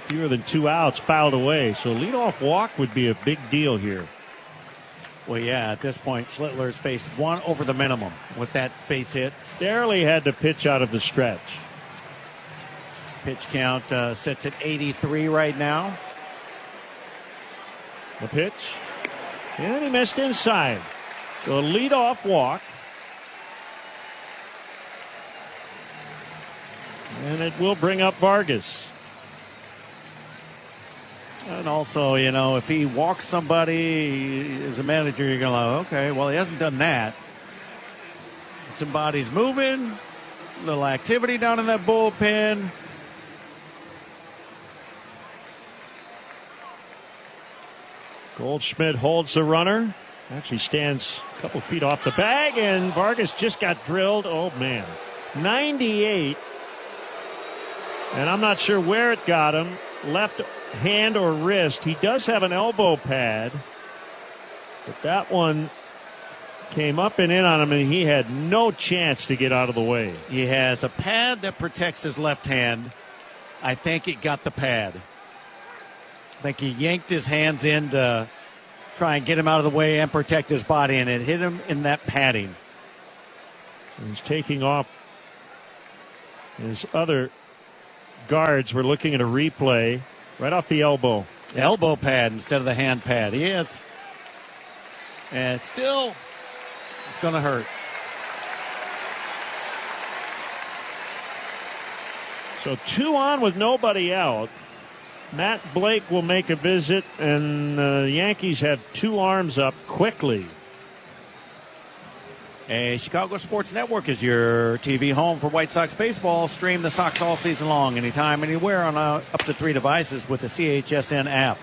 fewer than 2 outs fouled away. So leadoff walk would be a big deal here. Well, yeah, at this point, Schlittler's faced one over the minimum with that base hit. Barely had to pitch out of the stretch. Pitch count sits at 83 right now. The pitch. And he missed inside. So a leadoff walk. And it will bring up Vargas. And also, you know, if he walks somebody as a manager, you're going to like, okay, well, he hasn't done that. Somebody's moving. A little activity down in that bullpen. Goldschmidt holds the runner. Actually stands a couple feet off the bag, and Vargas just got drilled. Oh, man. 98. And I'm not sure where it got him. Left hand or wrist. He does have an elbow pad. But that one came up and in on him, and he had no chance to get out of the way. He has a pad that protects his left hand. I think it got the pad. I think he yanked his hands in to try and get him out of the way and protect his body, and it hit him in that padding. He's taking off. His other guards were looking at a replay right off the elbow. Elbow pad instead of the hand pad. He is. And still, it's going to hurt. So 2 on with nobody out. Matt Blake will make a visit, and the Yankees have 2 arms up quickly. A Chicago Sports Network is your TV home for White Sox baseball. Stream the Sox all season long, anytime, anywhere, on up to 3 devices with the CHSN app.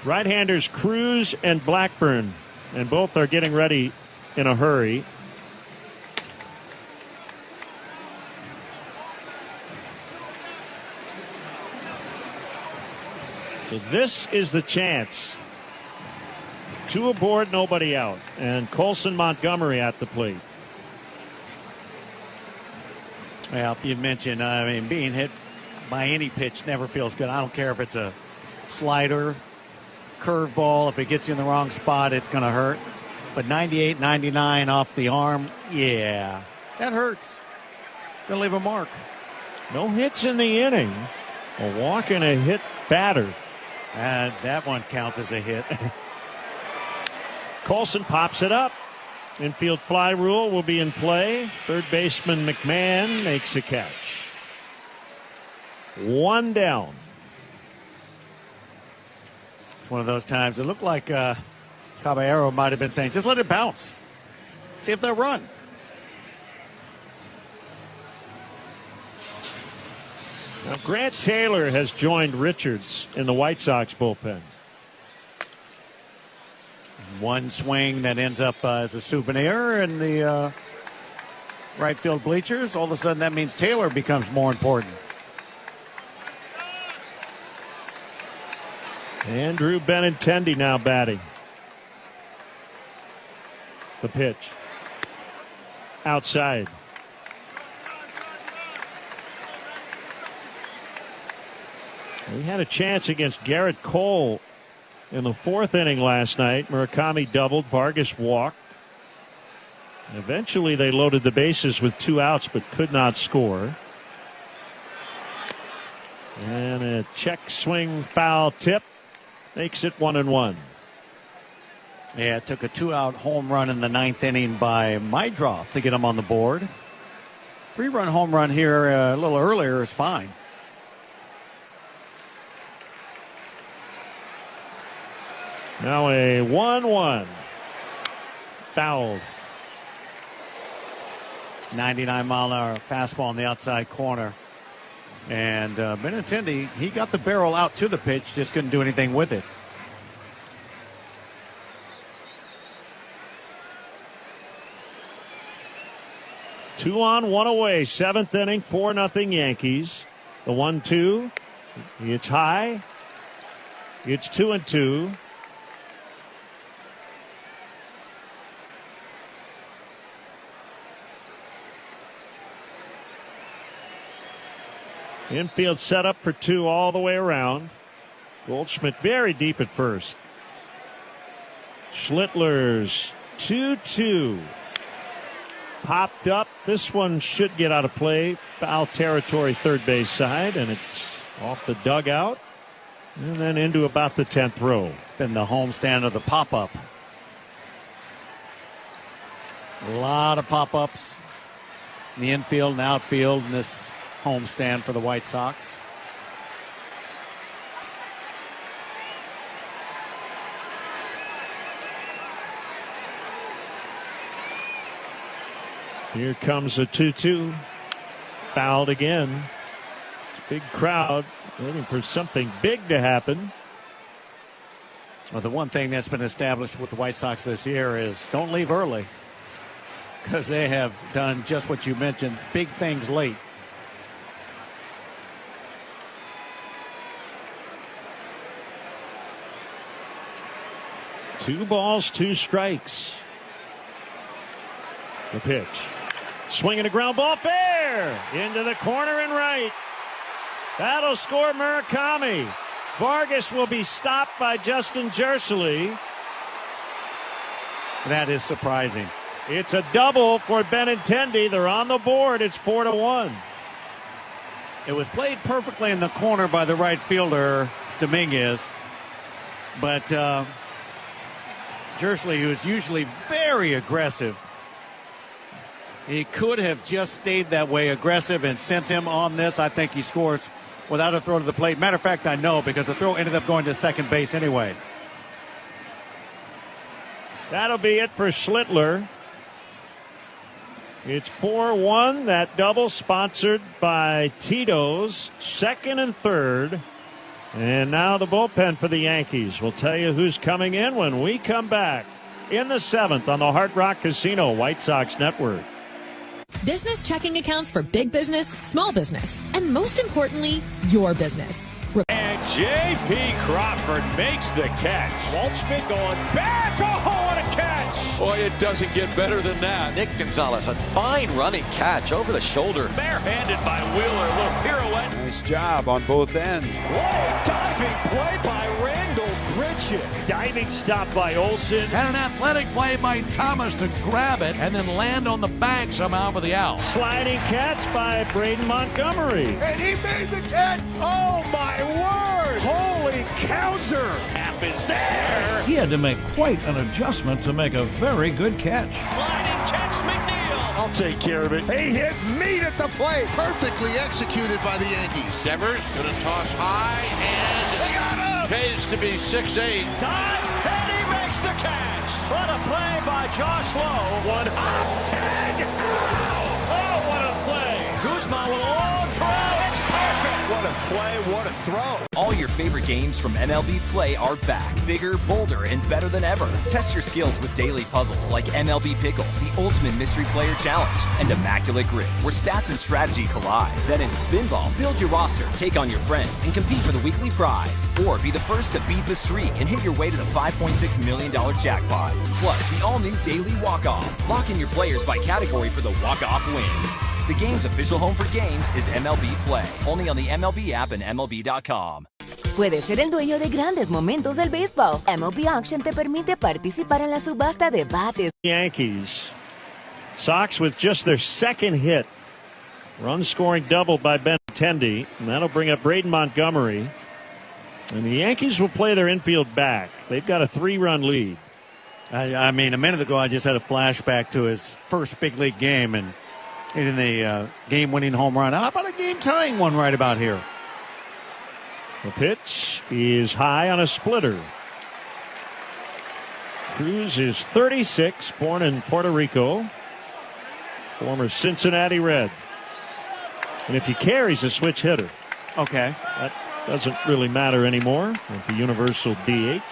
Right-handers Cruz and Blackburn, and both are getting ready in a hurry. So this is the chance. 2 aboard, nobody out. And Colson Montgomery at the plate. Well, you mentioned, being hit by any pitch never feels good. I don't care if it's a slider, curveball. If it gets you in the wrong spot, it's going to hurt. But 98, 99 off the arm, yeah, that hurts. Going to leave a mark. No hits in the inning. A walk and a hit batter. And that one counts as a hit. Colson pops it up. Infield fly rule will be in play. Third baseman McMahon makes a catch. 1 down. It's one of those times. It looked like Caballero might have been saying, just let it bounce. See if they'll run. Now, Grant Taylor has joined Richards in the White Sox bullpen. One swing that ends up as a souvenir in the right field bleachers. All of a sudden, that means Taylor becomes more important. Andrew Benintendi now batting. The pitch. Outside. We had a chance against Garrett Cole in the 4th inning last night. Murakami doubled. Vargas walked. Eventually they loaded the bases with 2 outs but could not score. And a check swing foul tip makes it 1-1. Yeah, it took a 2-out home run in the 9th inning by Mydroth to get him on the board. 3-run home run here a little earlier is fine. Now a 1-1. Fouled. 99-mile-an-hour fastball on the outside corner. And Benintendi, he got the barrel out to the pitch, just couldn't do anything with it. Two on, 1 away. 7th inning, 4-0 Yankees. The 1-2. It's high. It's 2-2. Infield set up for 2 all the way around. Goldschmidt very deep at first. Schlittler's 2-2. Popped up. This one should get out of play. Foul territory, third base side, and it's off the dugout. And then into about the 10th row. Been the homestand of the pop-up. A lot of pop-ups in the infield and outfield in this homestand for the White Sox. Here comes a 2-2. Fouled again. It's a big crowd waiting for something big to happen. Well, the one thing that's been established with the White Sox this year is don't leave early, because they have done just what you mentioned, big things late. Two balls, two strikes. The pitch. Swinging a ground ball, fair into the corner and right. That'll score Murakami. Vargas will be stopped by Justin Jersey. That is surprising. It's a double for Benintendi. They're on the board. It's 4-1. It was played perfectly in the corner by the right fielder, Dominguez. But Jersey, who's usually very aggressive, he could have just stayed that way, aggressive, and sent him on this. I think he scores without a throw to the plate. Matter of fact, I know, because the throw ended up going to second base anyway. That'll be it for Schlittler. It's 4-1. That double sponsored by Tito's, second and third. And now the bullpen for the Yankees. We'll tell you who's coming in when we come back in the seventh on the Hard Rock Casino White Sox Network. Business checking accounts for big business, small business, and most importantly, your business. And J.P. Crawford makes the catch. Waldschmidt going back. Oh, what a catch! Boy, it doesn't get better than that. Nick Gonzalez, a fine running catch over the shoulder. Barehanded by Wheeler, a little pirouette. Nice job on both ends. Whoa, diving play by Randall Grichuk. Diving stop by Olsen. And an athletic play by Thomas to grab it and then land on the bag somehow for the out. Sliding catch by Braden Montgomery. And he made the catch. Oh, my word. Holy cowzer. Hap is there. He had to make quite an adjustment to make a very good catch. Sliding catch, McNeil. I'll take care of it. He hits meat at the plate. Perfectly executed by the Yankees. Devers going to toss high and They got him. pays to be 6'8". Dives and he makes the catch. What a play by Josh Lowe. One hop tag. Oh, what a play. Guzman with a long throw. It's perfect. What a play, what a throw. All your favorite games from MLB Play are back. Bigger, bolder, and better than ever. Test your skills with daily puzzles like MLB Pickle, the ultimate mystery player challenge, and Immaculate Grip, where stats and strategy collide. Then in Spinball, build your roster, take on your friends, and compete for the weekly prize. Or be the first to beat the streak and hit your way to the $5.6 million jackpot. Plus, the all-new Daily Walk-Off. Lock in your players by category for the walk-off win. The game's official home for games is MLB Play. Only on the MLB app and MLB.com. Puedes ser el dueño de grandes momentos del béisbol. MLB Auction te permite participar en la subasta de bates. Yankees. Sox with just their second hit. Run scoring double by Benintendi. And that'll bring up Braden Montgomery. And the Yankees will play their infield back. They've got a 3-run lead. I mean, a minute ago, I just had a flashback to his first big league game and hitting the game-winning home run. How about a game-tying one right about here? The pitch is high on a splitter. Cruz is 36, born in Puerto Rico, former Cincinnati Red. And if he carries a switch hitter. Okay. That doesn't really matter anymore with the universal DH.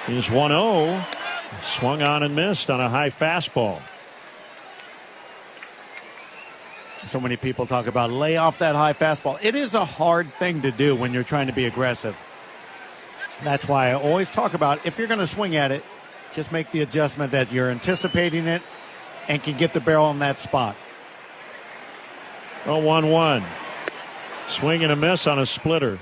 Here's 1-0. Swung on and missed on a high fastball. So many people talk about lay off that high fastball. It is a hard thing to do when you're trying to be aggressive. That's why I always talk about if you're going to swing at it, just make the adjustment that you're anticipating it and can get the barrel in that spot. 0-1-1. Swing and a miss on a splitter.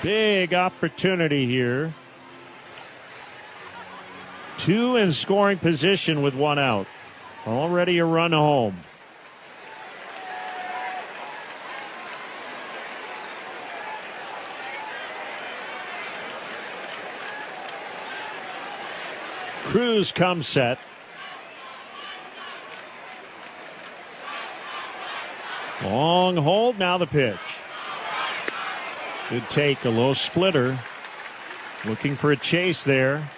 Big opportunity here. 2 in scoring position with 1 out. Already a run home. Cruz comes set. Long hold, now the pitch. Good take, a low splitter. Looking for a chase there.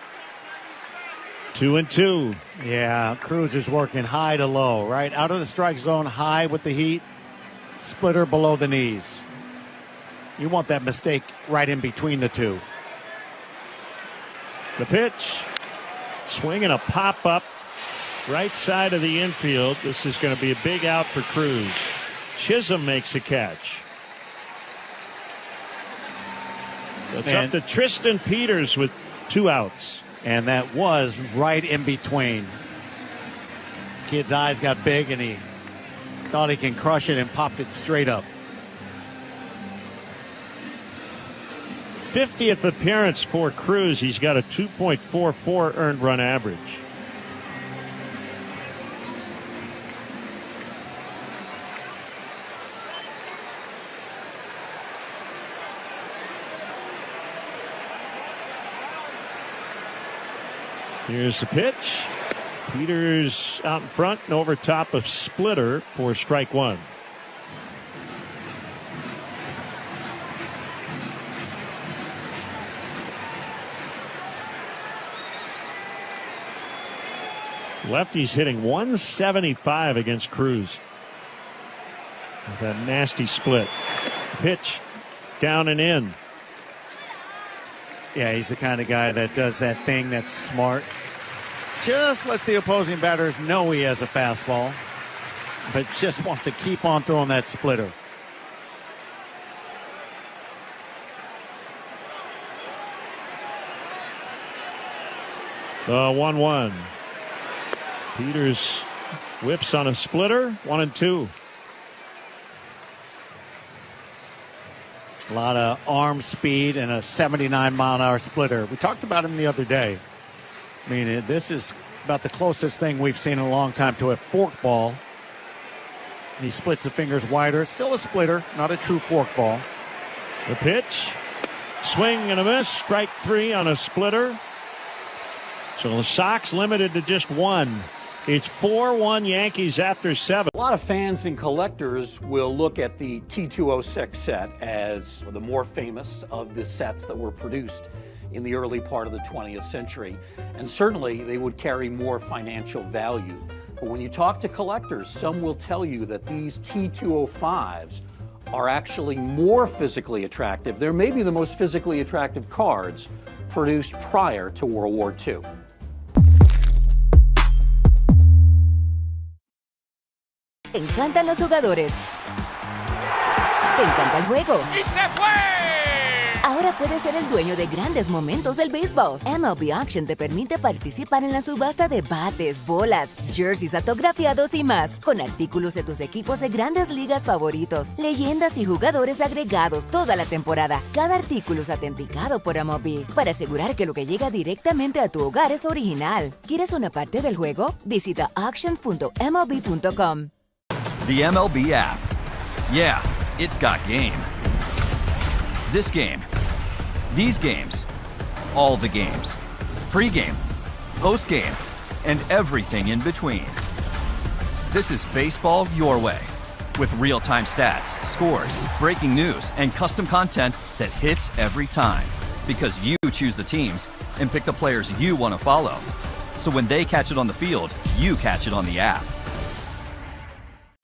2-2. Yeah, Cruz is working high to low, right? Out of the strike zone, high with the heat, splitter below the knees. You want that mistake right in between the two. The pitch. Swing and a pop-up. Right side of the infield. This is going to be a big out for Cruz. Chisholm makes a catch. So it's up to Tristan Peters with 2 outs. And that was right in between. Kid's eyes got big and he thought he can crush it and popped it straight up. 50th appearance for Cruz. He's got a 2.44 earned run average. Here's the pitch. Peters out in front and over top of Splitter for strike 1. Lefty's hitting 175 against Cruz. With that nasty split. Pitch down and in. Yeah, he's the kind of guy that does that thing that's smart. Just lets the opposing batters know he has a fastball, but just wants to keep on throwing that splitter. The 1-1. Peters whiffs on a splitter. 1-2. A lot of arm speed and a 79-mile-an-hour splitter. We talked about him the other day. I mean, this is about the closest thing we've seen in a long time to a forkball. He splits the fingers wider. Still a splitter, not a true forkball. The pitch. Swing and a miss. Strike 3 on a splitter. So the Sox limited to just 1. It's 4-1 Yankees after 7. A lot of fans and collectors will look at the T206 set as the more famous of the sets that were produced in the early part of the 20th century. And certainly they would carry more financial value. But when you talk to collectors, some will tell you that these T205s are actually more physically attractive. They're maybe the most physically attractive cards produced prior to World War II. Te encantan los jugadores. Te encanta el juego. ¡Y se fue! Ahora puedes ser el dueño de grandes momentos del béisbol. MLB Auction te permite participar en la subasta de bates, bolas, jerseys autografiados y más, con artículos de tus equipos de grandes ligas favoritos, leyendas y jugadores agregados toda la temporada. Cada artículo es autenticado por MLB para asegurar que lo que llega directamente a tu hogar es original. ¿Quieres una parte del juego? Visita auctions.mlb.com. The MLB app. Yeah, it's got game. This game. These games. All the games. Pre-game, post-game, and everything in between. This is baseball your way. With real-time stats, scores, breaking news, and custom content that hits every time. Because you choose the teams and pick the players you want to follow. So when they catch it on the field, you catch it on the app.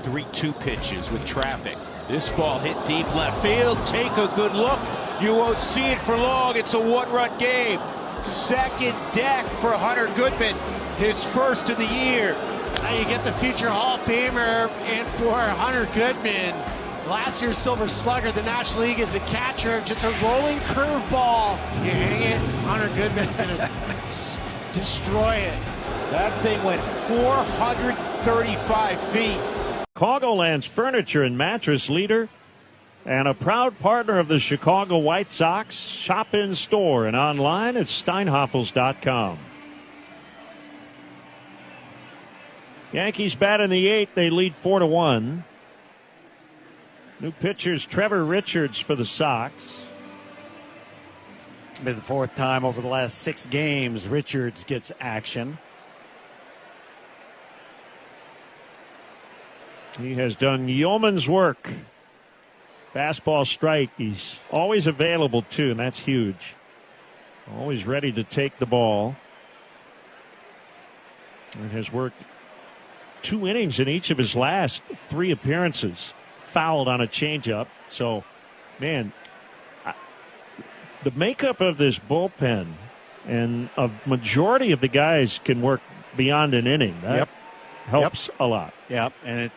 3-2 pitches with traffic. This ball hit deep left field. Take a good look. You won't see it for long. It's a one-run game. Second deck for Hunter Goodman. His first of the year. Now you get the future Hall of Famer in for Hunter Goodman. Last year's Silver Slugger, the National League as a catcher. Just a rolling curveball. You hang it, Hunter Goodman's going to destroy it. That thing went 435 feet. Chicagoland's furniture and mattress leader and a proud partner of the Chicago White Sox. Shop in store and online at steinhoffels.com. Yankees bat in the 8th. They lead 4-1. New pitchers Trevor Richards for the Sox. Been the 4th time over the last 6 games Richards gets action. He has done yeoman's work. Fastball strike. He's always available, too, and that's huge. Always ready to take the ball. And has worked 2 innings in each of his last 3 appearances. Fouled on a changeup. So, man, the makeup of this bullpen and a majority of the guys can work beyond an inning. That helps a lot. Yep, and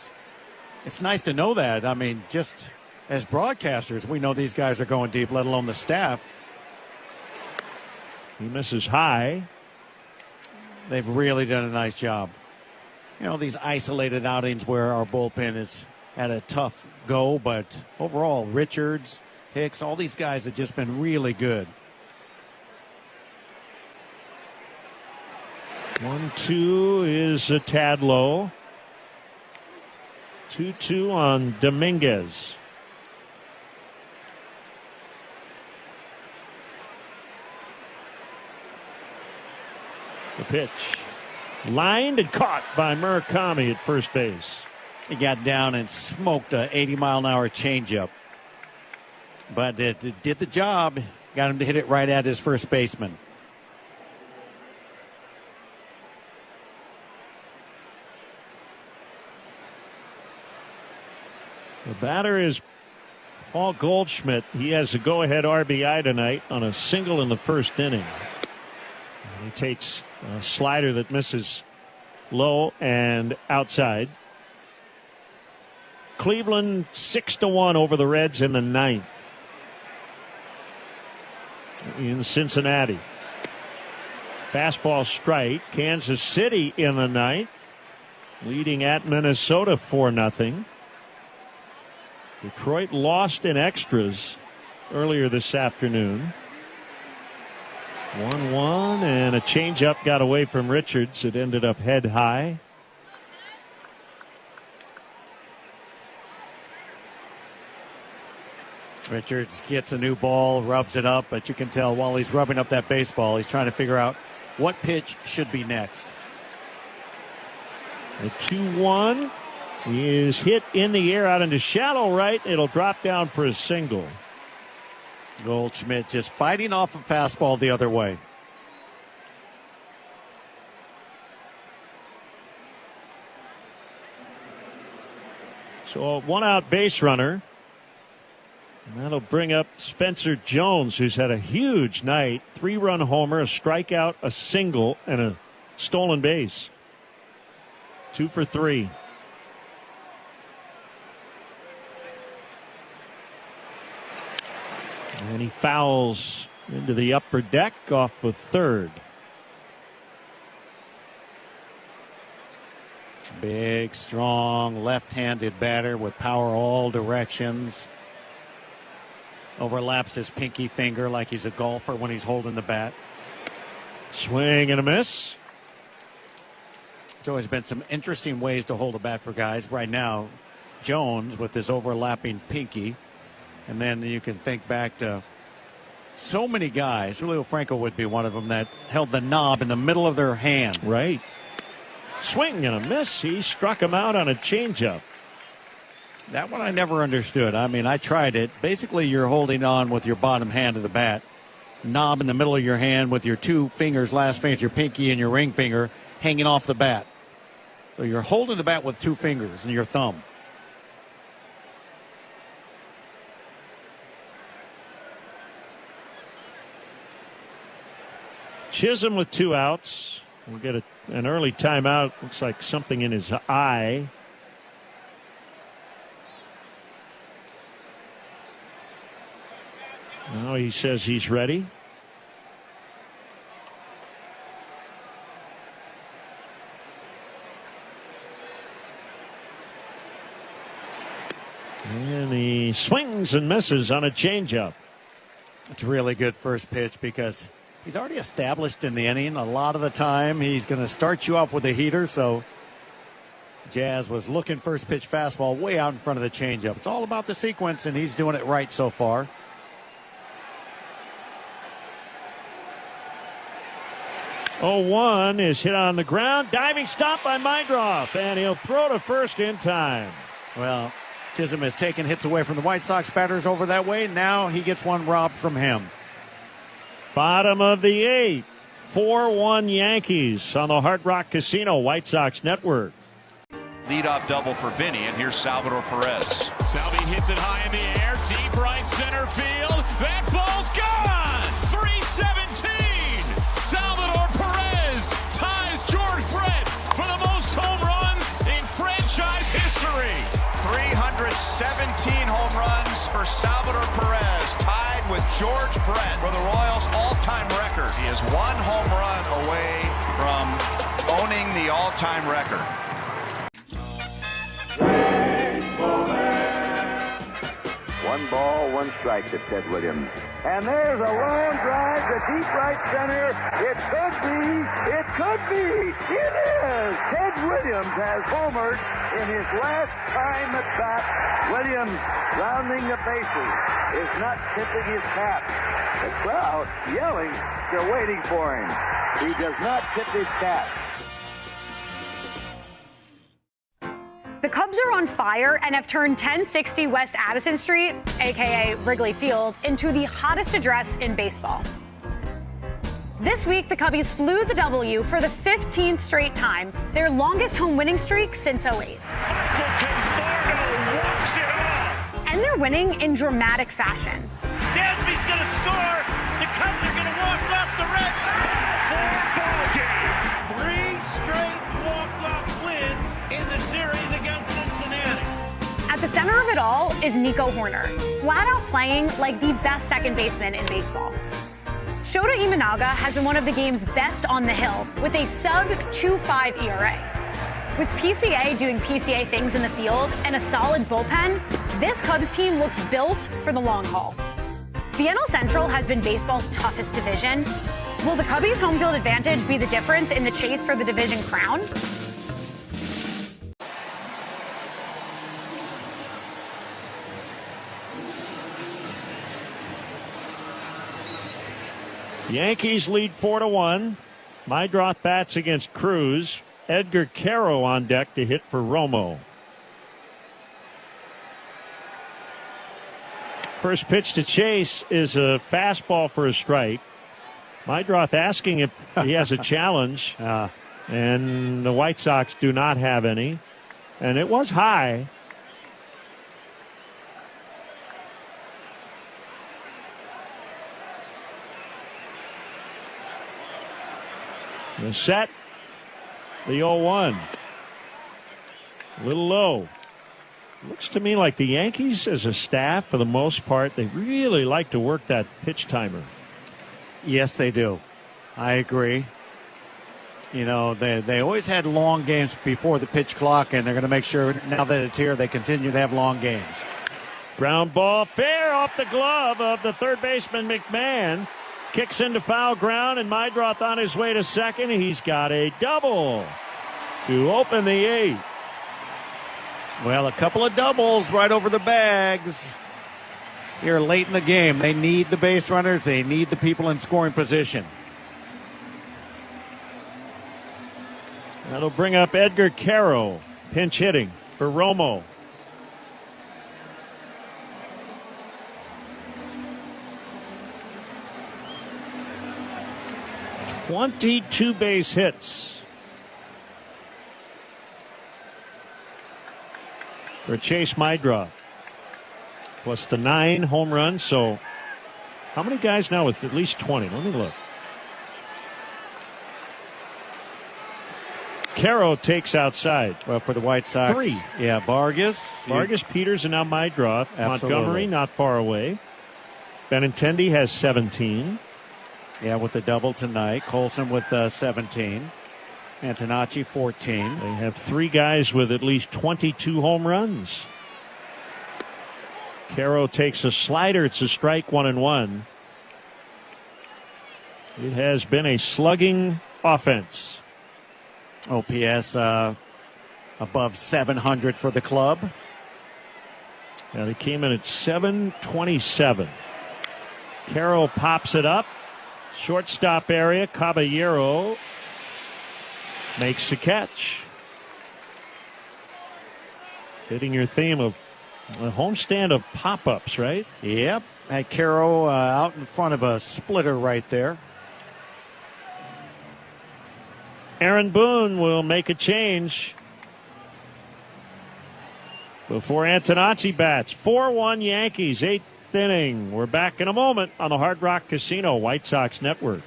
it's nice to know that. I mean, just as broadcasters, we know these guys are going deep, let alone the staff. He misses high. They've really done a nice job. You know, these isolated outings where our bullpen has had a tough go, but overall, Richards, Hicks, all these guys have just been really good. 1-2 is a tad low. 2-2 on Dominguez. The pitch. Lined and caught by Murakami at first base. He got down and smoked a 80-mile-an-hour changeup. But it did the job. Got him to hit it right at his first baseman. The batter is Paul Goldschmidt. He has a go-ahead RBI tonight on a single in the first inning. And he takes a slider that misses low and outside. Cleveland 6-1 over the Reds in the 9th. In Cincinnati. Fastball strike. Kansas City in the 9th. Leading at Minnesota 4-0. Detroit lost in extras earlier this afternoon. 1-1 and a changeup got away from Richards. It ended up head high. Richards gets a new ball, rubs it up, but you can tell while he's rubbing up that baseball, he's trying to figure out what pitch should be next. The 2-1 is hit in the air out into shallow right. It'll drop down for a single. Goldschmidt just fighting off a fastball the other way. So a 1-out base runner. And that'll bring up Spencer Jones, who's had a huge night. 3-run homer, a strikeout, a single, and a stolen base. 2 for 3. And he fouls into the upper deck off of third. Big, strong, left-handed batter with power all directions. Overlaps his pinky finger like he's a golfer when he's holding the bat. Swing and a miss. There's always been some interesting ways to hold a bat for guys. Right now, Jones with this overlapping pinky. And then you can think back to so many guys. Julio Franco would be one of them that held the knob in the middle of their hand. Right. Swing and a miss. He struck him out on a changeup. That one I never understood. I mean, I tried it. Basically, you're holding on with your bottom hand of the bat. Knob in the middle of your hand with your 2 fingers, last fingers, your pinky and your ring finger hanging off the bat. So you're holding the bat with 2 fingers and your thumb. Chisholm with 2 outs. We'll get an early timeout. Looks like something in his eye. Now he says he's ready. And he swings and misses on a changeup. It's a really good first pitch because he's already established in the inning. A lot of the time he's going to start you off with a heater. So Jazz was looking first pitch fastball way out in front of the changeup. It's all about the sequence, and he's doing it right so far. Oh, 1 is hit on the ground. Diving stop by Meidroff, and he'll throw to first in time. Well, Chisholm has taken hits away from the White Sox batters over that way. Now he gets one robbed from him. Bottom of the 8th. 4-1 Yankees on the Hard Rock Casino White Sox Network. Leadoff double for Vinny, and here's Salvador Perez. Salvi hits it high in the air, deep right center field. That ball's gone! 317! Salvador Perez ties George Brett for the most home runs in franchise history. 317 home runs for Salvador Perez, tied with George Brett for the Royals' all-time record. He is one home run away from owning the all-time record. One ball, one strike to Ted Williams. And there's a long drive to deep right center. It could be. It could be. It is. Ted Williams has homered in his last time at bat. Williams, rounding the bases, is not tipping his cap. The crowd yelling, they're waiting for him. He does not tip his cap. The Cubs are on fire and have turned 1060 West Addison Street, a.k.a. Wrigley Field, into the hottest address in baseball. This week, the Cubbies flew the W for the 15th straight time, their longest home winning streak since '08. And they're winning in dramatic fashion. Dansby's going to score. The Cubs are going to walk off the red. 4-ball game. 3 straight walk-off wins in the series against Cincinnati. At the center of it all is Nico Horner, flat out playing like the best second baseman in baseball. Shota Imanaga has been one of the game's best on the hill with a sub-2.5 ERA. With PCA doing PCA things in the field and a solid bullpen, this Cubs team looks built for the long haul. The NL Central has been baseball's toughest division. Will the Cubbies' home field advantage be the difference in the chase for the division crown? Yankees lead 4-1. Mydroth bats against Cruz. Edgar Caro on deck to hit for Romo. First pitch to Chase is a fastball for a strike. Mydroth asking if he has a challenge. And the White Sox do not have any. And it was high. The set, the 0-1. A little low. Looks to me like the Yankees as a staff, for the most part, they really like to work that pitch timer. Yes, they do. I agree. You know, they always had long games before the pitch clock, and they're going to make sure now that it's here, they continue to have long games. Ground ball, fair off the glove of the third baseman, McMahon. Kicks into foul ground, and Mydroth on his way to second. He's got a double to open the 8th. Well, a couple of doubles right over the bags here late in the game. They need the base runners. They need the people in scoring position. That'll bring up Edgar Caro, pinch hitting for Romo. .22 base hits for Chase Mydroth, plus the 9 home runs. So how many guys now with at least 20? Let me look. Caro takes outside. Well, for the White Sox. 3. Yeah, Vargas, Peters, and now Mydroth. Absolutely. Montgomery not far away. Benintendi has 17. Yeah, with the double tonight. Colson with 17. Antonacci 14. They have 3 guys with at least 22 home runs. Caro takes a slider. It's a strike, 1-1. It has been a slugging offense. OPS above 700 for the club. Now they came in at 727. Caro pops it up. Shortstop area. Caballero makes the catch. Hitting your theme of a homestand of pop-ups, right? Yep. Had Caro out in front of a splitter right there. Aaron Boone will make a change before Antonacci bats. 4-1 Yankees, 8th inning. We're back in a moment on the Hard Rock Casino White Sox Network.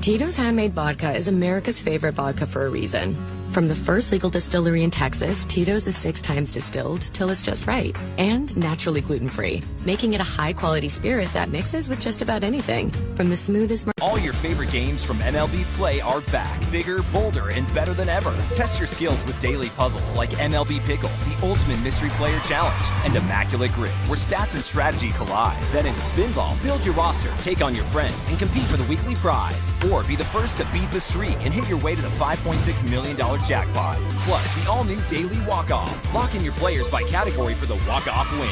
Tito's Handmade Vodka is America's favorite vodka for a reason. From the first legal distillery in Texas, Tito's is 6 times distilled till it's just right and naturally gluten-free, making it a high-quality spirit that mixes with just about anything. From the smoothest... All your favorite games from MLB Play are back. Bigger, bolder, and better than ever. Test your skills with daily puzzles like MLB Pickle, the Ultimate Mystery Player Challenge, and Immaculate Grip, where stats and strategy collide. Then in Spinball, build your roster, take on your friends, and compete for the weekly prize. Or be the first to beat the streak and hit your way to the $5.6 million jackpot. Plus, the all-new Daily Walk-Off. Lock in your players by category for the walk-off win.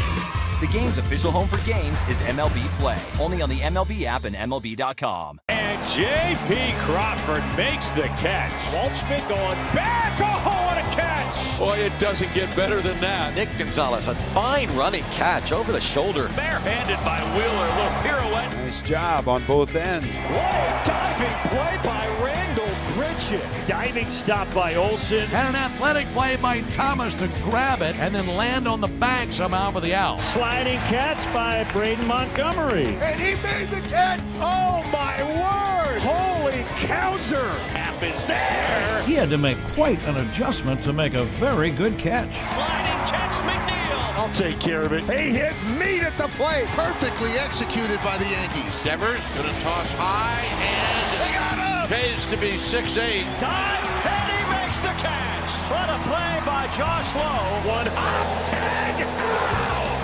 The game's official home for games is MLB Play. Only on the MLB app and MLB.com. And J.P. Crawford makes the catch. Waldschmidt going back. Oh, what a catch! Boy, it doesn't get better than that. Nick Gonzalez, a fine running catch over the shoulder. Barehanded by Wheeler. A little pirouette. Nice job on both ends. What a diving play by Randall Grichuk. Diving stop by Olsen. And an athletic play by Thomas to grab it and then land on the bag somehow for the out. Sliding catch by Braden Montgomery. And he made the catch. Oh, my word. Holy Cowser. Cap is there. He had to make quite an adjustment to make a very good catch. Sliding catch, McNeil. I'll take care of it. He hits meat at the plate. Perfectly executed by the Yankees. Devers gonna toss high and They got him. pays to be 6'8". Dives and he makes the catch. What a play by Josh Lowe. One hop tag.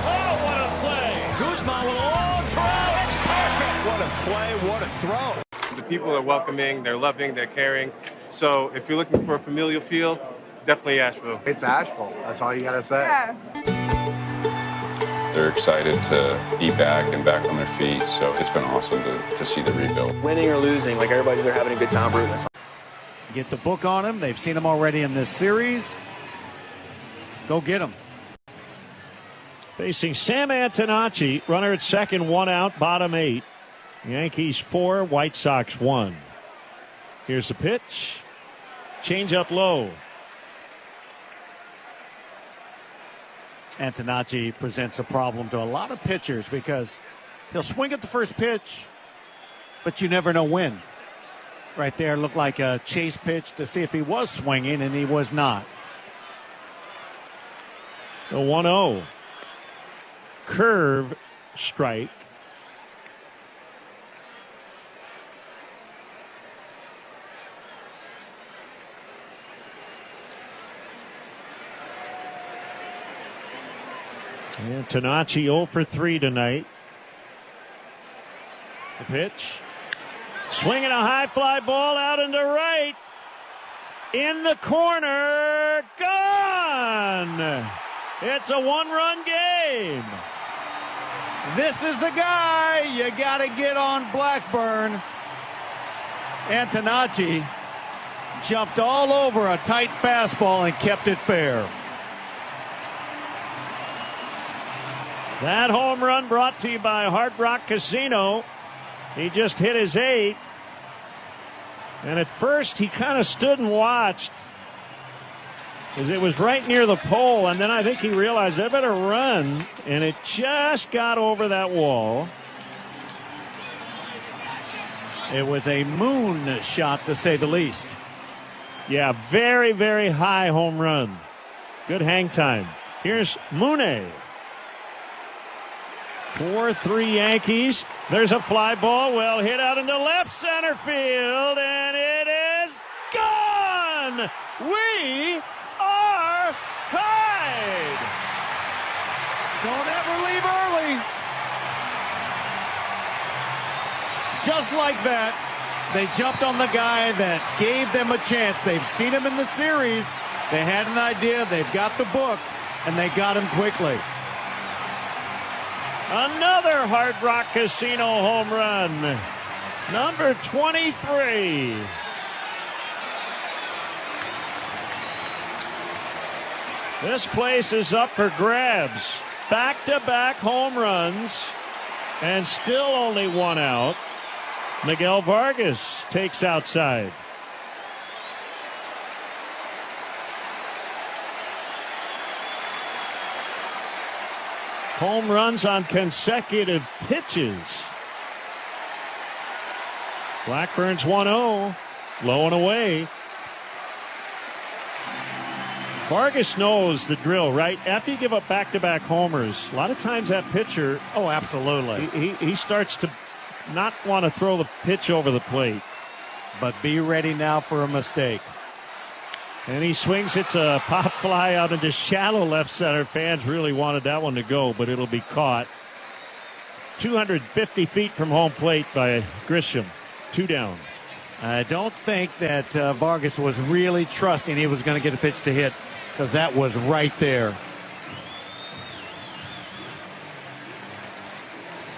Oh, what a play. Guzman with a long throw. It's perfect. What a play, what a throw. The people are welcoming, they're loving, they're caring. So if you're looking for a familial feel, definitely Asheville. It's Asheville. That's all you got to say. Yeah. They're excited to be back and back on their feet, so it's been awesome to see the rebuild. Winning or losing, like everybody's there having a good time rooting. Get the book on him. They've seen him already in this series. Go get him. Facing Sam Antonacci, runner at second, 1 out, bottom 8. Yankees 4, White Sox 1. Here's the pitch. Change up low. Antonacci presents a problem to a lot of pitchers because he'll swing at the first pitch, but you never know when. Right there looked like a chase pitch to see if he was swinging, and he was not. The 1-0. Curve strike. Antonacci 0 for 3 tonight. The pitch. Swinging a high fly ball out into right. In the corner. Gone. It's a 1-run game. This is the guy you got to get on Blackburn. Antonacci jumped all over a tight fastball and kept it fair. That home run brought to you by Hard Rock Casino. He just hit his 8th. And at first he kind of stood and watched because it was right near the pole. And then I think he realized I better run. And it just got over that wall. It was a moon shot, to say the least. Yeah, very, very high home run. Good hang time. Here's Mooney. 4-3 Yankees. There's a fly ball well hit out into left center field, and it is gone. We are tied. Don't ever leave early. Just like that, they jumped on the guy that gave them a chance. They've seen him in the series. They had an idea. They've got the book, and they got him quickly. Another Hard Rock Casino home run. Number 23. This place is up for grabs. Back-to-back home runs. And still only 1 out. Miguel Vargas takes outside. Home runs on consecutive pitches. Blackburn's 1-0, low and away. Vargas knows the drill, right? After you give up back-to-back homers, a lot of times that pitcher, oh, absolutely, he starts to not want to throw the pitch over the plate. But be ready now for a mistake. And he swings. It's a pop fly out into shallow left center. Fans really wanted that one to go, but it'll be caught. 250 feet from home plate by Grisham. 2 down. I don't think that Vargas was really trusting he was going to get a pitch to hit, because that was right there.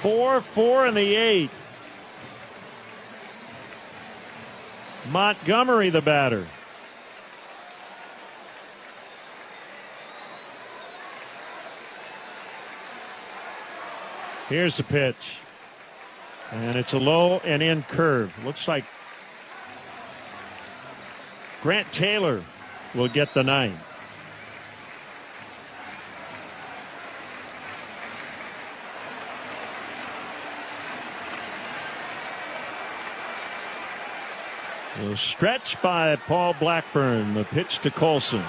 4-4 in the 8th. Montgomery, the batter. Here's the pitch. And it's a low and in curve. Looks like Grant Taylor will get the 9. A stretch by Paul Blackburn. The pitch to Colson.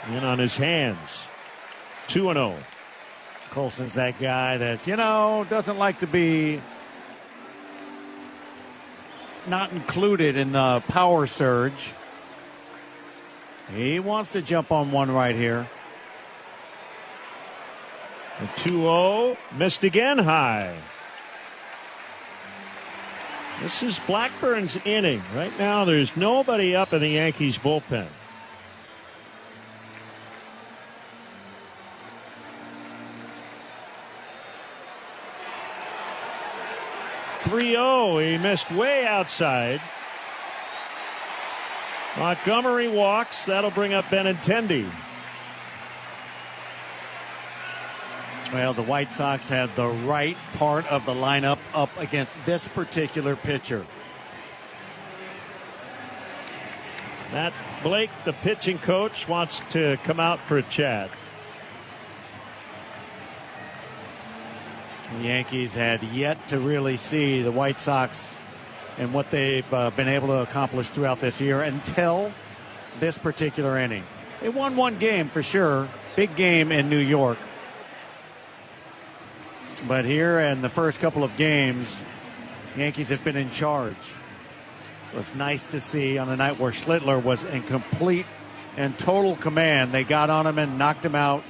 In on his hands. 2-0. Colson's that guy that, doesn't like to be not included in the power surge. He wants to jump on one right here. A 2-0. Missed again high. This is Blackburn's inning. Right now, there's nobody up in the Yankees bullpen. He missed way outside. Montgomery walks. That'll bring up Benintendi. Well, the White Sox had the right part of the lineup up against this particular pitcher. Matt Blake, the pitching coach, wants to come out for a chat. The Yankees had yet to really see the White Sox and what they've been able to accomplish throughout this year until this particular inning. They won one game for sure, big game in New York. But here in the first couple of games, Yankees have been in charge. It was nice to see on a night where Schlittler was in complete and total command. They got on him and knocked him out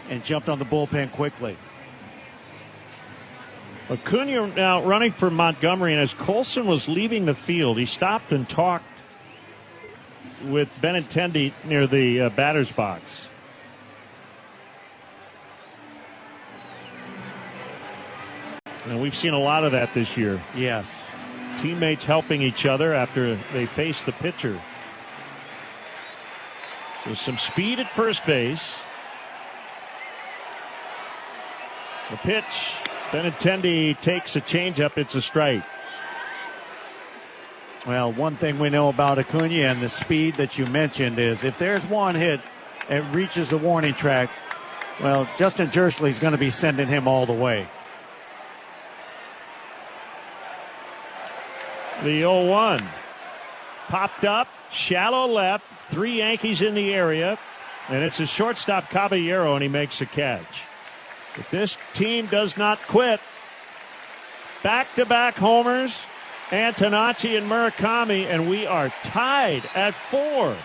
and jumped on the bullpen quickly. Acuna now running for Montgomery, and as Colson was leaving the field, he stopped and talked with Benintendi near the batter's box. And we've seen a lot of that this year. Yes. Teammates helping each other after they face the pitcher. There's some speed at first base. The pitch. Benintendi takes a changeup. It's a strike. Well, one thing we know about Acuna and the speed that you mentioned is if there's one hit and reaches the warning track, well, Justin Jersley's going to be sending him all the way. The 0-1. Popped up, shallow left, 3 Yankees in the area, and it's a shortstop Caballero, and he makes a catch. But this team does not quit. Back-to-back homers, Antonacci and Murakami, and we are tied at 4.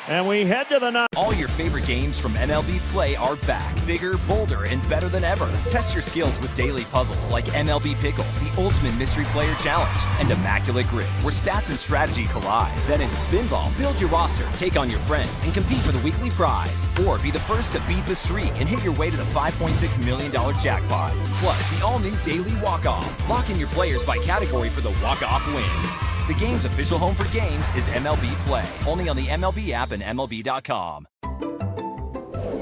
And we head to the 9th. All your favorite games from MLB Play are back. Bigger, bolder, and better than ever. Test your skills with daily puzzles like MLB Pickle, the Ultimate Mystery Player Challenge, and Immaculate Grip, where stats and strategy collide. Then in Spinball, build your roster, take on your friends, and compete for the weekly prize. Or be the first to beat the streak and hit your way to the $5.6 million jackpot. Plus, the all-new Daily Walk-Off. Lock in your players by category for the walk-off win. The game's official home for games is MLB Play. Only on the MLB app and MLB.com.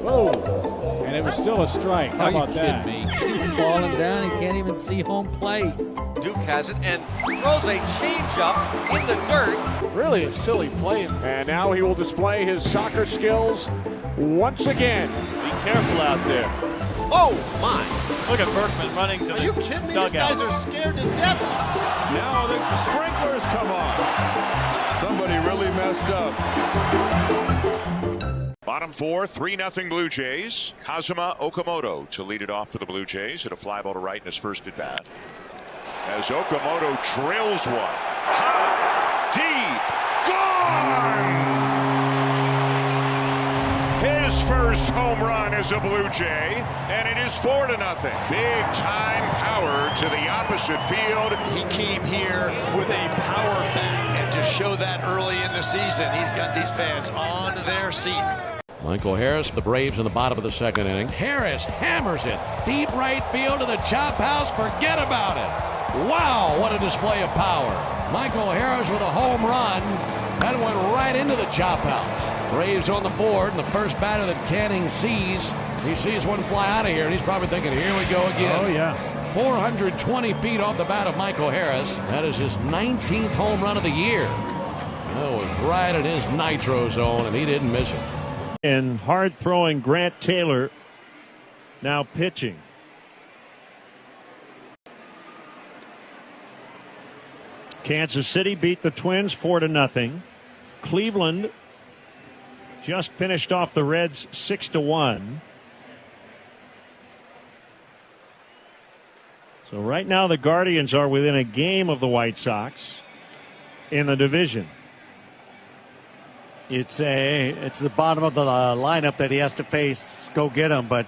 Whoa! And it was still a strike. How about that? Me? He's falling down. He can't even see home plate. Duke has it and throws a changeup in the dirt. Really a silly play. And now he will display his soccer skills once again. Be careful out there. Oh, my. Look at Berkman running to the dugout. Are you kidding me? These guys are scared to death. Now the sprinklers come on. Somebody really messed up. Bottom four, 3-0 Blue Jays. Kazuma Okamoto to lead it off for the Blue Jays at a fly ball to right in his first at bat. As Okamoto drills one. High, deep, gone! His first home run as a Blue Jay, and it is 4-0. Big time power to the opposite field. He came here with a power bat, and to show that early in the season, he's got these fans on their seats. Michael Harris, the Braves in the bottom of the second inning. Harris hammers it deep right field to the chop house. Forget about it. Wow, what a display of power. Michael Harris with a home run. That went right into the chop house. Braves on the board, and the first batter that Canning sees, he sees one fly out of here, and he's probably thinking, here we go again. Oh, yeah. 420 feet off the bat of Michael Harris. That is his 19th home run of the year. That was right in his nitro zone, and he didn't miss it. And hard-throwing Grant Taylor now pitching. Kansas City beat the Twins 4-0. Cleveland just finished off the Reds 6-1. So right now the Guardians are within a game of the White Sox in the division. It's the bottom of the lineup that he has to face. Go get him, but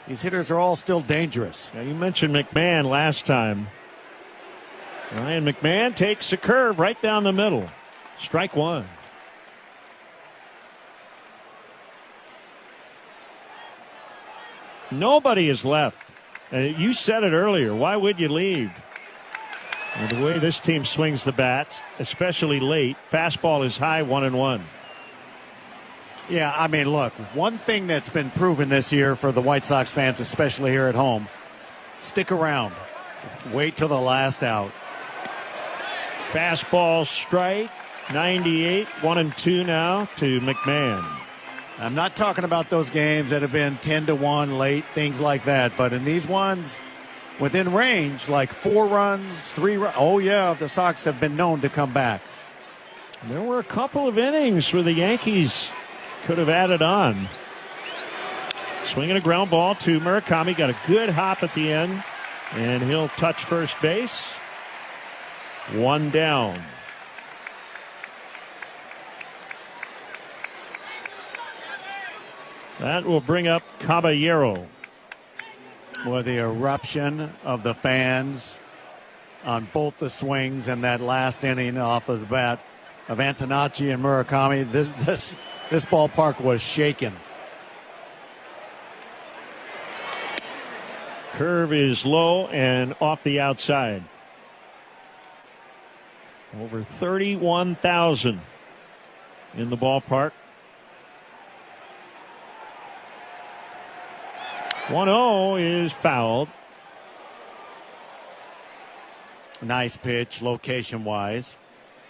these hitters are all still dangerous. Now, you mentioned McMahon last time. Ryan McMahon takes a curve right down the middle. Strike one. Nobody is left. You said it earlier. Why would you leave? And the way this team swings the bats, especially late, fastball is high, 1-1. Yeah, I mean, look, one thing that's been proven this year for the White Sox fans, especially here at home, stick around. Wait till the last out. Fastball strike, 98, 1-2 now to McMahon. I'm not talking about those games that have been 10-1 late, things like that. But in these ones within range, like 4 runs, 3 runs. Oh, yeah, the Sox have been known to come back. There were a couple of innings where the Yankees could have added on. Swinging a ground ball to Murakami. Got a good hop at the end. And he'll touch first base. 1 down. That will bring up Caballero. Boy, the eruption of the fans on both the swings and that last inning off of the bat of Antonacci and Murakami. This ballpark was shaken. Curve is low and off the outside. Over 31,000 in the ballpark. 1-0 is fouled. Nice pitch, location-wise.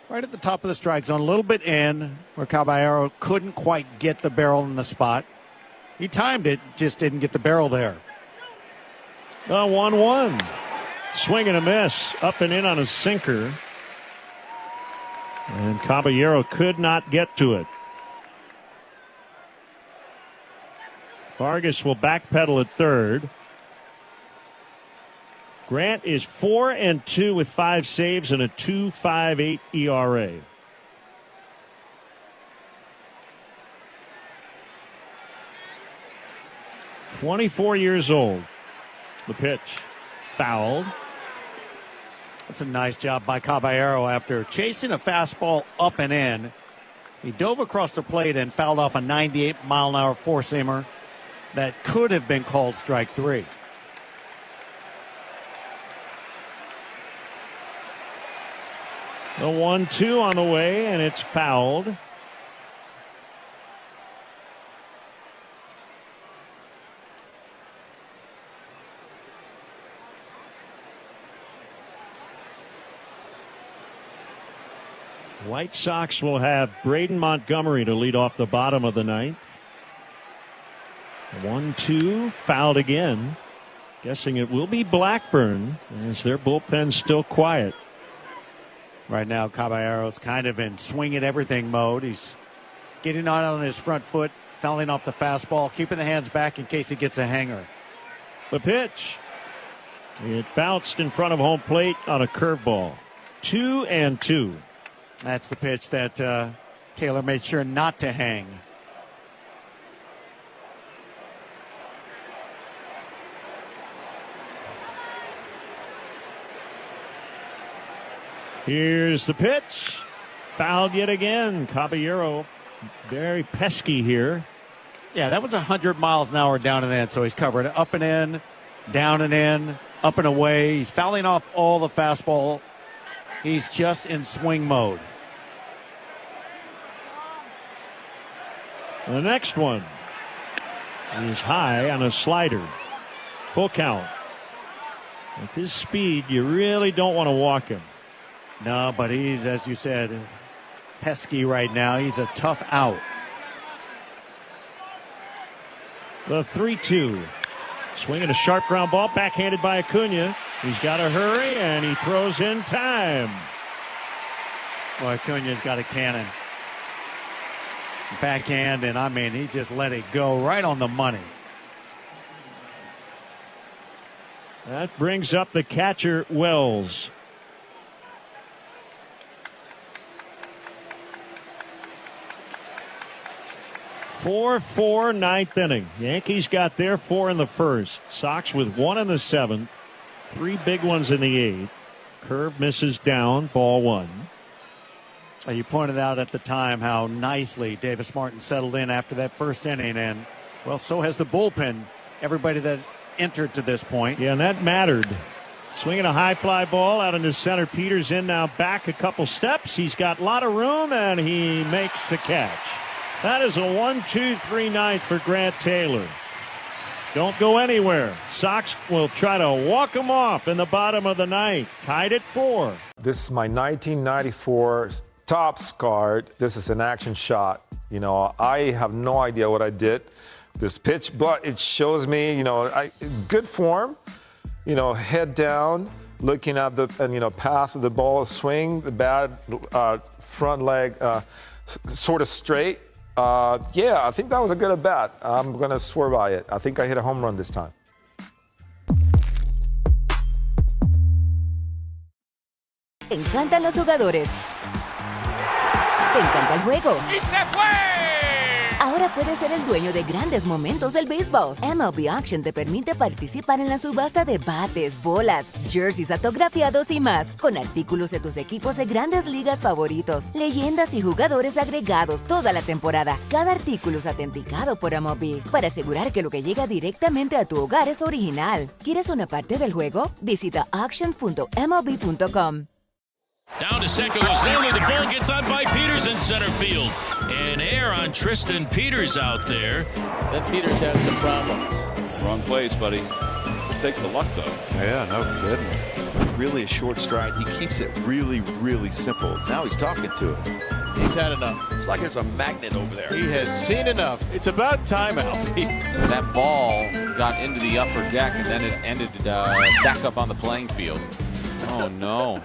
Right at the top of the strike zone, a little bit in, where Caballero couldn't quite get the barrel in the spot. He timed it, just didn't get the barrel there. 1-1. Swing and a miss. Up and in on a sinker. And Caballero could not get to it. Vargas will backpedal at third. Grant is 4-2 with 5 saves and a 2.58 ERA. "24 years old. The pitch fouled. That's a nice job by Caballero after chasing a fastball up and in. He dove across the plate and fouled off a 98-mile-an-hour four-seamer that could have been called strike 3. The 1-2 on the way, and it's fouled. White Sox will have Braden Montgomery to lead off the bottom of the ninth. 1-2, fouled again. Guessing it will be Blackburn as their bullpen's still quiet. Right now, Caballero's kind of in swing at everything mode. He's getting on his front foot, fouling off the fastball, keeping the hands back in case he gets a hanger. The pitch. It bounced in front of home plate on a curveball. 2-2. That's the pitch that Taylor made sure not to hang. Here's the pitch. Fouled yet again. Caballero very pesky here. Yeah, that was 100 miles an hour down and in, so he's covered up and in, down and in, up and away. He's fouling off all the fastball. He's just in swing mode. The next one is high on a slider. Full count. With his speed, you really don't want to walk him. No, but he's, as you said, pesky right now. He's a tough out. The 3-2. Swinging a sharp ground ball, backhanded by Acuna. He's got to hurry, and he throws in time. Well, Acuna's got a cannon. Backhand, and I mean, he just let it go right on the money. That brings up the catcher, Wells. 4-4, ninth inning. Yankees got their 4 in the first. Sox with 1 in the 7th. 3 big ones in the 8th. Curve misses down, ball 1. You pointed out at the time how nicely Davis Martin settled in after that first inning, and, well, so has the bullpen, everybody that's entered to this point. Yeah, and that mattered. Swinging a high fly ball out into center. Peters in now back a couple steps. He's got a lot of room, and he makes the catch. That is a 1-2-3 ninth for Grant Taylor. Don't go anywhere. Sox will try to walk him off in the bottom of the ninth. Tied at 4. This is my 1994 Topps card. This is an action shot. You know, I have no idea what I did this pitch, but it shows me, good form, head down, looking at the, path of the ball, swing, the bad front leg sort of straight. I think that was a good at bat. I'm going to swear by it. I think I hit a home run this time. Te encantan los jugadores. Te encanta el juego. ¡Y se fue! Ahora puedes ser el dueño de grandes momentos del béisbol. MLB Auction te permite participar en la subasta de bates, bolas, jerseys autografiados y más, con artículos de tus equipos de grandes ligas favoritos, leyendas y jugadores agregados toda la temporada. Cada artículo es autenticado por MLB para asegurar que lo que llega directamente a tu hogar es original. ¿Quieres una parte del juego? Visita auctions.mlb.com. Down to second was Naylor. The ball gets on by Peters in center field. And air on Tristan Peters out there. Then Peters has some problems. Wrong place, buddy. Take the luck, though. Yeah, no kidding. Really a short stride. He keeps it really, really simple. Now he's talking to him. He's had enough. It's like there's a magnet over there. He has seen enough. It's about time, Alfie. That ball got into the upper deck, and then it ended back up on the playing field. Oh, no.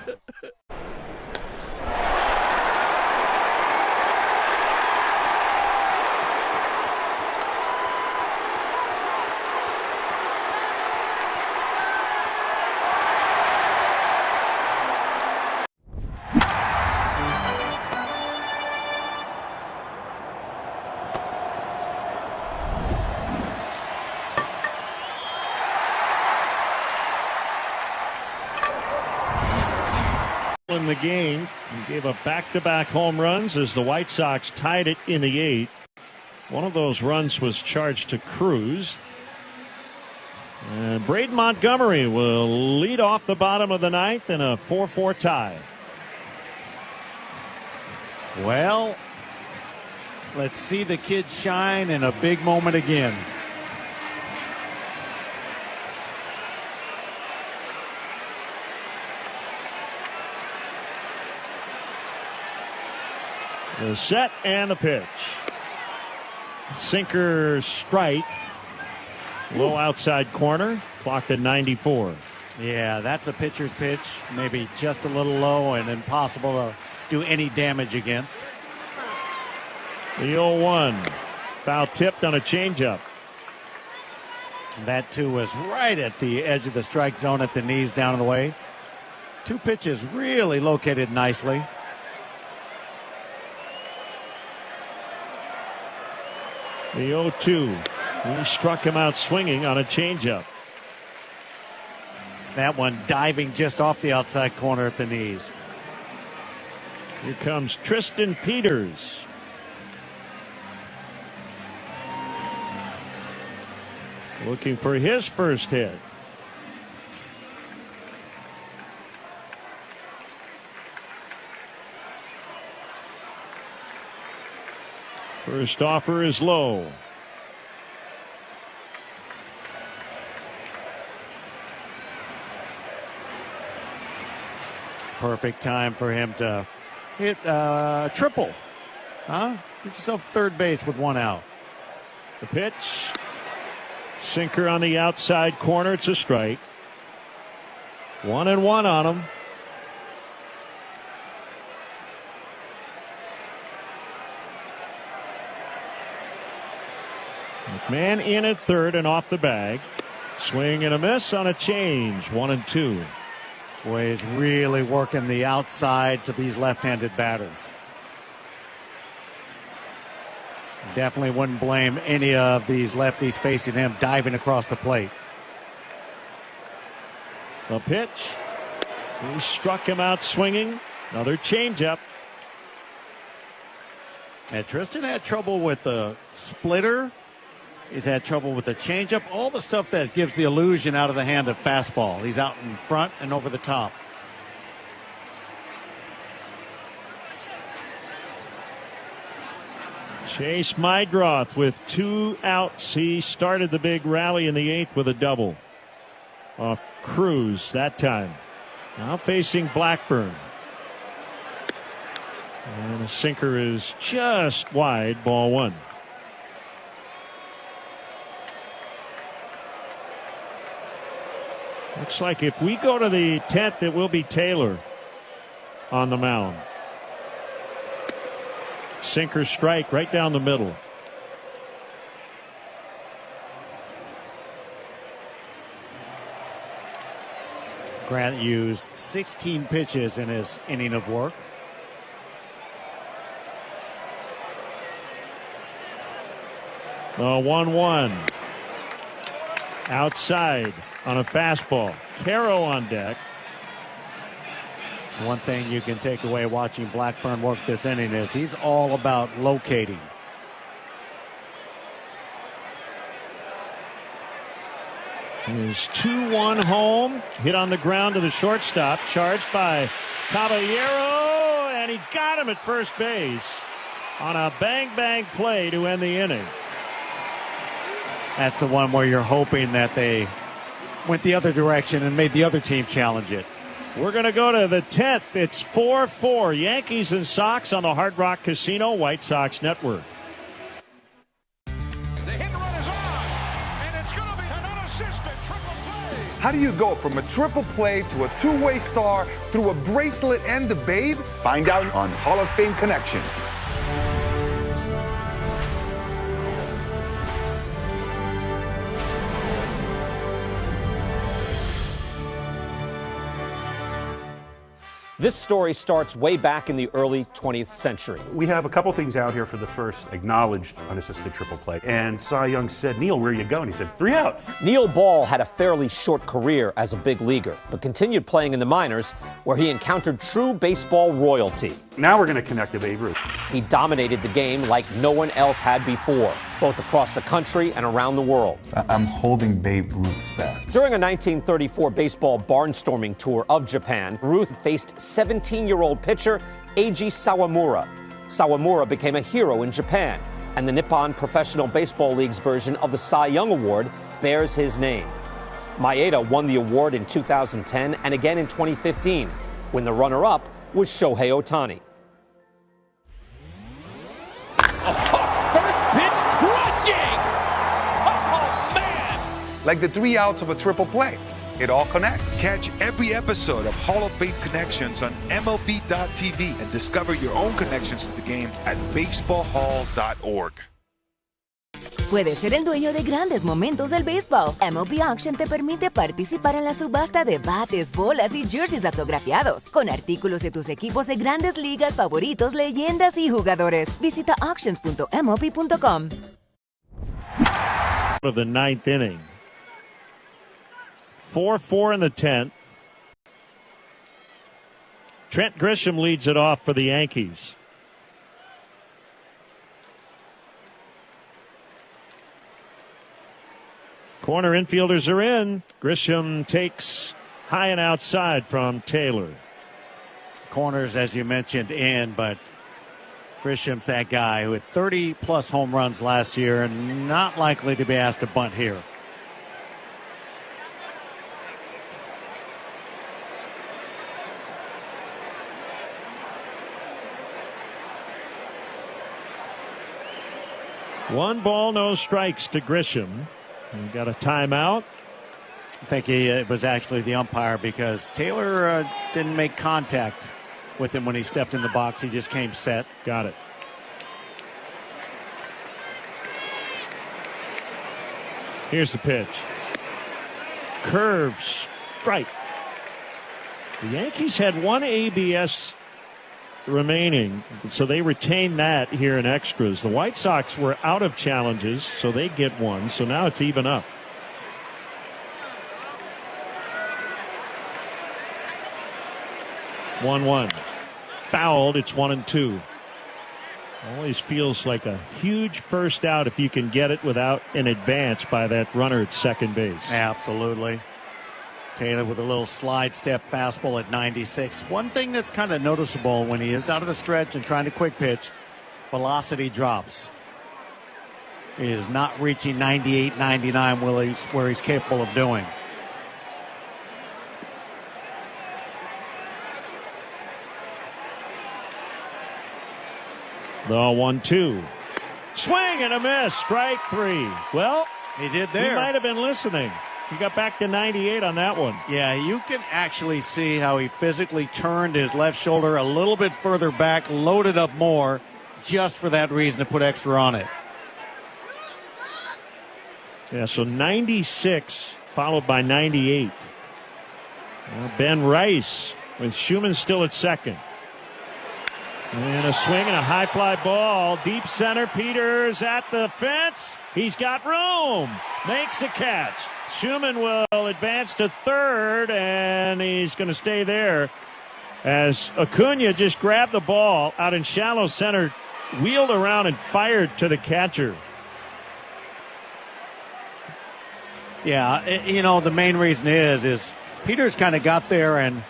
In the game, he gave up back-to-back home runs as the White Sox tied it in the 8th. One of those runs was charged to Cruz. And Braden Montgomery will lead off the bottom of the 9th in a 4-4 tie. Well, let's see the kid shine in a big moment again. The set and the pitch. Sinker strike. Low outside corner, clocked at 94. Yeah, that's a pitcher's pitch. Maybe just a little low and impossible to do any damage against. The 0-1. Foul tipped on a changeup. That, too, was right at the edge of the strike zone at the knees down and away. Two pitches really located nicely. The 0-2. He struck him out swinging on a changeup. That one diving just off the outside corner at the knees. Here comes Tristan Peters. Looking for his first hit. First offer is low. Perfect time for him to hit triple. Get yourself third base with one out. The pitch. Sinker on the outside corner. It's a strike. 1-1 on him. McMahon in at third and off the bag. Swing and a miss on a change. 1-2. Boy, he's really working the outside to these left-handed batters. Definitely wouldn't blame any of these lefties facing him diving across the plate. The pitch. He struck him out swinging. Another changeup. And Tristan had trouble with the splitter. He's had trouble with the changeup. All the stuff that gives the illusion out of the hand of fastball. He's out in front and over the top. Chase Mydroth with 2 outs. He started the big rally in the 8th with a double off Cruz that time. Now facing Blackburn. And a sinker is just wide. Ball 1. Looks like if we go to the 10th, it will be Taylor on the mound. Sinker strike right down the middle. Grant used 16 pitches in his inning of work. The 1-1. Outside on a fastball. Caro on deck. One thing you can take away watching Blackburn work this inning is he's all about locating. His 2-1 home. Hit on the ground to the shortstop. Charged by Caballero. And he got him at first base on a bang-bang play to end the inning. That's the one where you're hoping that they went the other direction and made the other team challenge it. We're going to go to the 10th. It's 4-4. Yankees and Sox on the Hard Rock Casino White Sox Network. The hit and run is on, and it's going to be an unassisted triple play. How do you go from a triple play to a two-way star through a bracelet and the babe? Find out on Hall of Fame Connections. This story starts way back in the early 20th century. We have a couple things out here for the first acknowledged unassisted triple play. And Cy Young said, Neil, where are you going? He said, 3 outs. Neil Ball had a fairly short career as a big leaguer, but continued playing in the minors where he encountered true baseball royalty. Now we're going to connect to Babe Ruth. He dominated the game like no one else had before, both across the country and around the world. I'm holding Babe Ruth's back. During a 1934 baseball barnstorming tour of Japan, Ruth faced 17-year-old pitcher Eiji Sawamura. Sawamura became a hero in Japan, and the Nippon Professional Baseball League's version of the Cy Young Award bears his name. Maeda won the award in 2010 and again in 2015, when the runner-up was Shohei Ohtani. First pitch crushing! Oh, man! like the 3 outs of a triple play. It all connects. Catch every episode of Hall of Fame Connections on MLB.tv and discover your own connections to the game at baseballhall.org. Puedes ser el dueño de grandes momentos del béisbol. MLB Auction te permite participar en la subasta de bates, bolas y jerseys autografiados, con artículos de tus equipos de grandes ligas favoritos, leyendas y jugadores. Visita auctions.mlb.com. Of the ninth inning. 4-4 in the 10th. Trent Grisham leads it off for the Yankees. Corner infielders are in. Grisham takes high and outside from Taylor. Corners, as you mentioned, in, but Grisham's that guy who had 30-plus home runs last year and not likely to be asked to bunt here. One ball, no strikes to Grisham. He got a timeout. I think it was actually the umpire because Taylor didn't make contact with him when he stepped in the box. He just came set. Got it. Here's the pitch. Curve, strike. The Yankees had one ABS remaining, so they retain that here in extras. The White Sox were out of challenges, so they get one. So now it's even up. One. Fouled. It's 1-2. Always feels like a huge first out if you can get it without an advance by that runner at second base. Absolutely. Taylor with a little slide step fastball at 96. One thing that's kind of noticeable when he is out of the stretch and trying to quick pitch, velocity drops. He is not reaching 98, 99 where he's capable of doing. The 1-2. Swing and a miss. Strike three. Well, he did there. He might have been listening. He got back to 98 on that one. Yeah, you can actually see how he physically turned his left shoulder a little bit further back, loaded up more, just for that reason to put extra on it. Yeah, so 96 followed by 98. Well, Ben Rice with Schumann still at second. And a swing and a high fly ball. Deep center. Peters at the fence. He's got room. Makes a catch. Schumann will advance to third, and he's going to stay there as Acuna just grabbed the ball out in shallow center, wheeled around and fired to the catcher. Yeah, you know, the main reason is Peters kind of got there and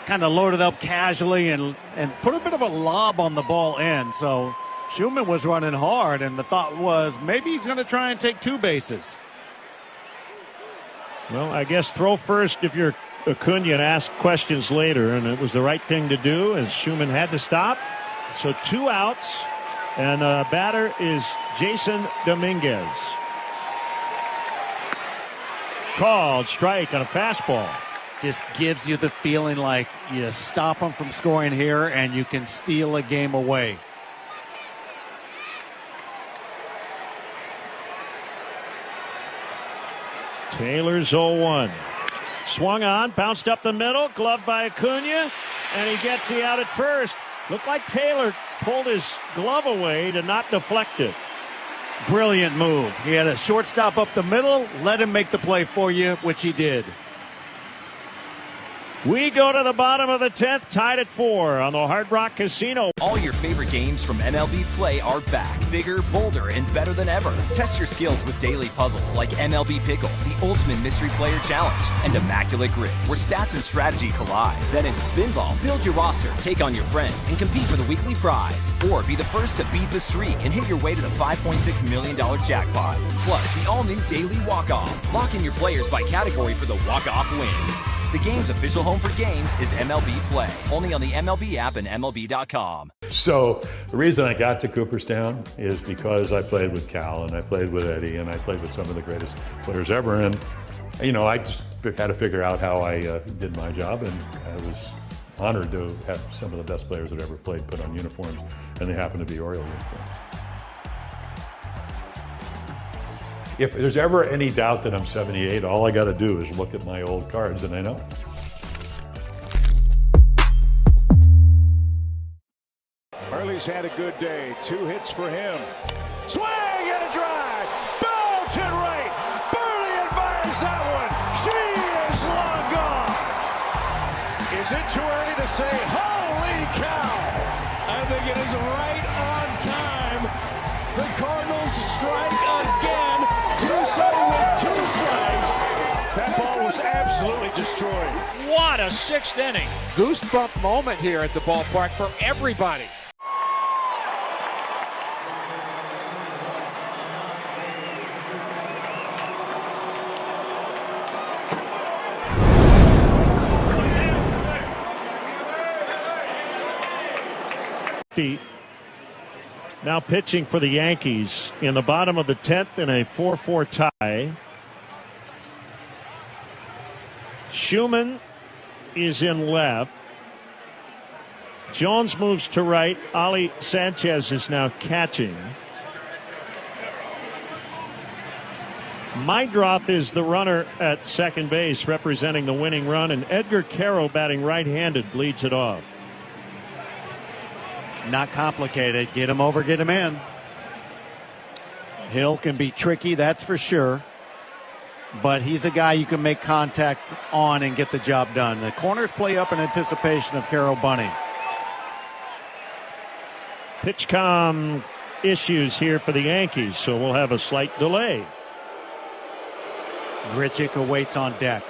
kind of loaded up casually and put a bit of a lob on the ball in. So Schumann was running hard, and the thought was maybe he's going to try and take two bases. Well, I guess throw first if you're Acuna and ask questions later, and it was the right thing to do as Schumann had to stop. So 2 outs, and the batter is Jason Dominguez. Called strike on a fastball. Just gives you the feeling like you stop them from scoring here and you can steal a game away. Taylor's 0-1. Swung on, bounced up the middle, gloved by Acuna, and he gets the out at first. Looked like Taylor pulled his glove away to not deflect it. Brilliant move. He had a shortstop up the middle, let him make the play for you, which he did. We go to the bottom of the 10th, tied at 4 on the Hard Rock Casino. All your favorite games from MLB Play are back, bigger, bolder, and better than ever. Test your skills with daily puzzles like MLB Pickle, the Ultimate Mystery Player Challenge, and Immaculate Grip, where stats and strategy collide. Then in Spinball, build your roster, take on your friends, and compete for the weekly prize. Or be the first to beat the streak and hit your way to the $5.6 million jackpot. Plus, the all-new Daily Walk-Off. Lock in your players by category for the walk-off win. The game's official home for games is MLB Play. Only on the MLB app and MLB.com. So the reason I got to Cooperstown is because I played with Cal and I played with Eddie and I played with some of the greatest players ever. And, I just had to figure out how I did my job, and I was honored to have some of the best players that ever played put on uniforms, and they happen to be Oriole uniforms. If there's ever any doubt that I'm 78, all I got to do is look at my old cards, and I know. Hurley's had a good day. 2 hits for him. Swing and a drive. Belted right. Burley admires that one. She is long gone. Is it too early to say, holy cow? I think it is right on time. The Cardinals strike again. Tucson with 2 strikes. That ball was absolutely destroyed. What a 6th inning. Goosebump moment here at the ballpark for everybody. Now pitching for the Yankees in the bottom of the 10th in a 4-4 tie. Schumann is in left. Jones moves to right. Ali Sanchez is now catching. Meidroth is the runner at second base representing the winning run, and Edgar Caro, batting right-handed, leads it off. Not complicated. Get him over, get him in. Hill can be tricky, that's for sure. But he's a guy you can make contact on and get the job done. The corners play up in anticipation of Caro bunting. PitchCom issues here for the Yankees, so we'll have a slight delay. Grichuk awaits on deck.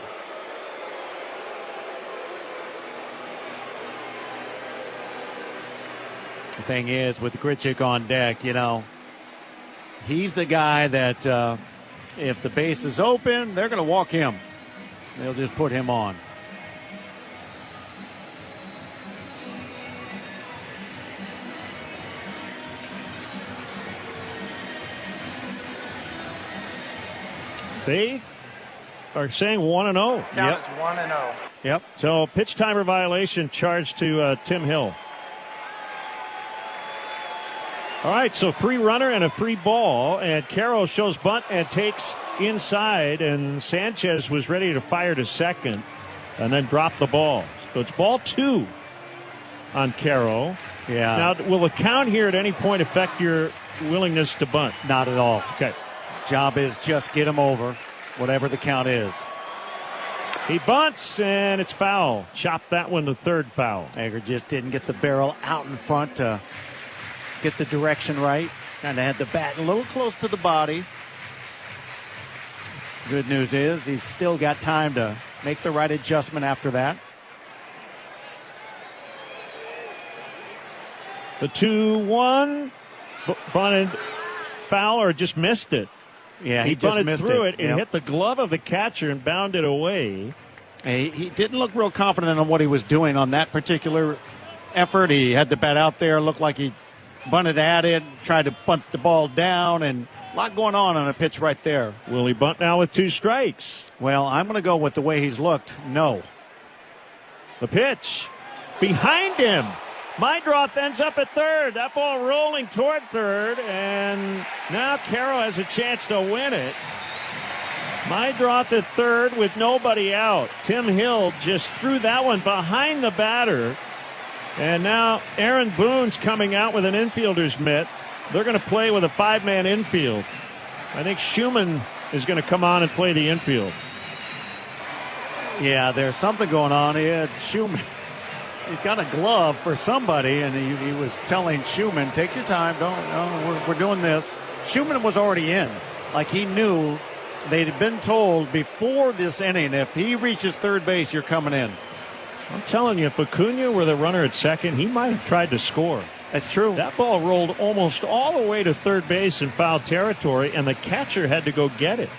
The thing is, with Grichuk on deck, he's the guy that if the base is open, they're going to walk him. They'll just put him on. They are saying 1-0. Yep. 1-0. Yep. So pitch timer violation charged to Tim Hill. All right, so free runner and a free ball, and Caro shows bunt and takes inside, and Sanchez was ready to fire to second and then drop the ball. So it's ball 2 on Caro. Yeah. Now, will the count here at any point affect your willingness to bunt? Not at all. Okay. Job is just get him over, whatever the count is. He bunts, and it's foul. Chopped that one to third, foul. Egger just didn't get the barrel out in front to get the direction right. Kind of had the bat a little close to the body. Good news is he's still got time to make the right adjustment after that. The 2-1 bunted foul, or just missed it. Yeah, he just bunted missed through it. it and hit the glove of the catcher and bounded away. He didn't look real confident on what he was doing on that particular effort. He had the bat out there, looked like he bunted at it, tried to bunt the ball down, and a lot going on a pitch right there. Will he bunt now with 2 strikes? Well, I'm going to go with the way he's looked. No. The pitch behind him. Meidroth ends up at third. That ball rolling toward third, and now Caro has a chance to win it. Meidroth at third with nobody out. Tim Hill just threw that one behind the batter. And now Aaron Boone's coming out with an infielder's mitt. They're going to play with a 5-man infield. I think Schumann is going to come on and play the infield. Yeah, there's something going on here. Schumann, he's got a glove for somebody, and he was telling Schumann, take your time, we're doing this. Schumann was already in. Like, he knew they'd been told before this inning, if he reaches third base, you're coming in. I'm telling you, if Acuna were the runner at second, he might have tried to score. That's true. That ball rolled almost all the way to third base in foul territory, and the catcher had to go get it.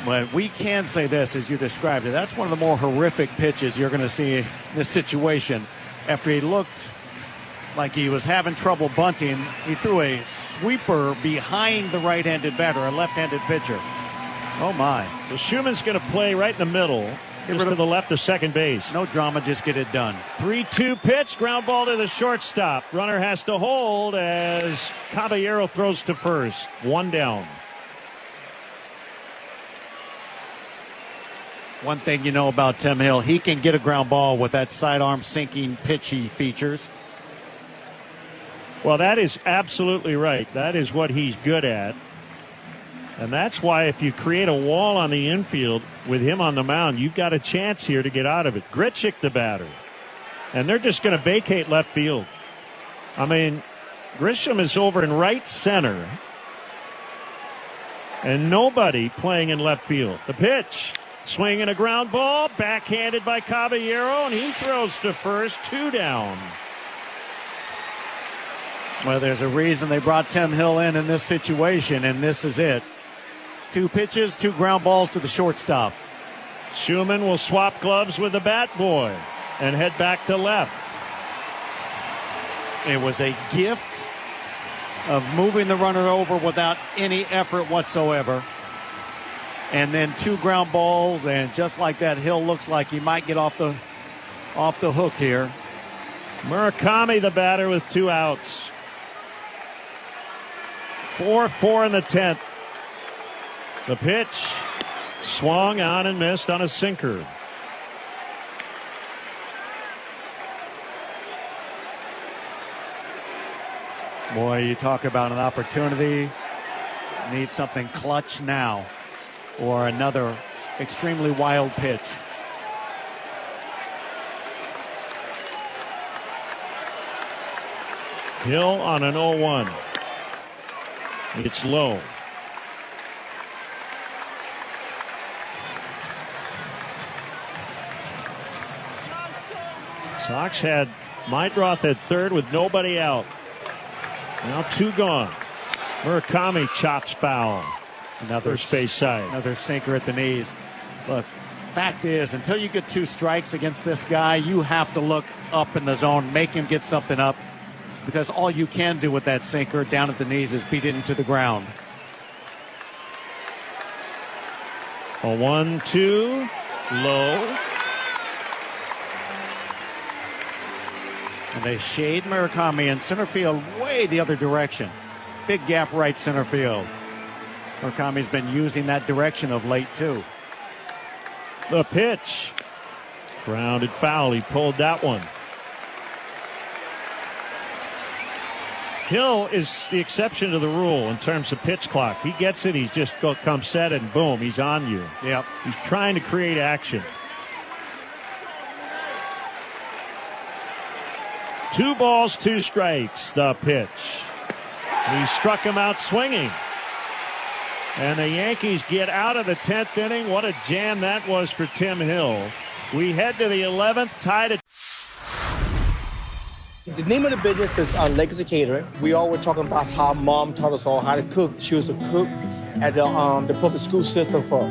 But we can say this, as you described it, that's one of the more horrific pitches you're going to see in this situation. After he looked like he was having trouble bunting. He threw a sweeper behind the right-handed batter, a left-handed pitcher. Oh, my. So Schuman's going to play right in the middle, just to the left of second base. No drama, just get it done. 3-2 pitch, ground ball to the shortstop. Runner has to hold as Caballero throws to first. 1 down. One thing you know about Tim Hill, he can get a ground ball with that sidearm sinking pitch he features. Well, that is absolutely right. That is what he's good at. And that's why if you create a wall on the infield with him on the mound, you've got a chance here to get out of it. Grichuk the batter. And they're just going to vacate left field. I mean, Grisham is over in right center. And nobody playing in left field. The pitch. Swinging a ground ball. Backhanded by Caballero. And he throws to first. 2 down. Well, there's a reason they brought Tim Hill in this situation, and this is it. 2 pitches, 2 ground balls to the shortstop. Schuman will swap gloves with the bat boy and head back to left. It was a gift of moving the runner over without any effort whatsoever. And then 2 ground balls, and just like that, Hill looks like he might get off the hook here. Murakami the batter with 2 outs. 4-4 in the 10th. The pitch swung on and missed on a sinker. Boy, you talk about an opportunity. Need something clutch now, or another extremely wild pitch. Hill on an 0-1. It's low. Sox had Meidroth at third with nobody out. Now 2 gone. Murakami chops foul. It's another first base side. Another sinker at the knees. Look, fact is, until you get 2 strikes against this guy, you have to look up in the zone, make him get something up, because all you can do with that sinker down at the knees is beat it into the ground. A 1-2 low. And they shade Murakami in center field way the other direction. Big gap right center field. Murakami's been using that direction of late too. The pitch. Grounded foul. He pulled that one. Hill is the exception to the rule in terms of pitch clock. He gets it. He's just come set and boom, he's on you. Yep. He's trying to create action. 2 balls, 2 strikes. The pitch. He struck him out swinging. And the Yankees get out of the 10th inning. What a jam that was for Tim Hill. We head to the 11th, tied at. The name of the business is Legacy Catering. We all were talking about how Mom taught us all how to cook. She was a cook at the public school system for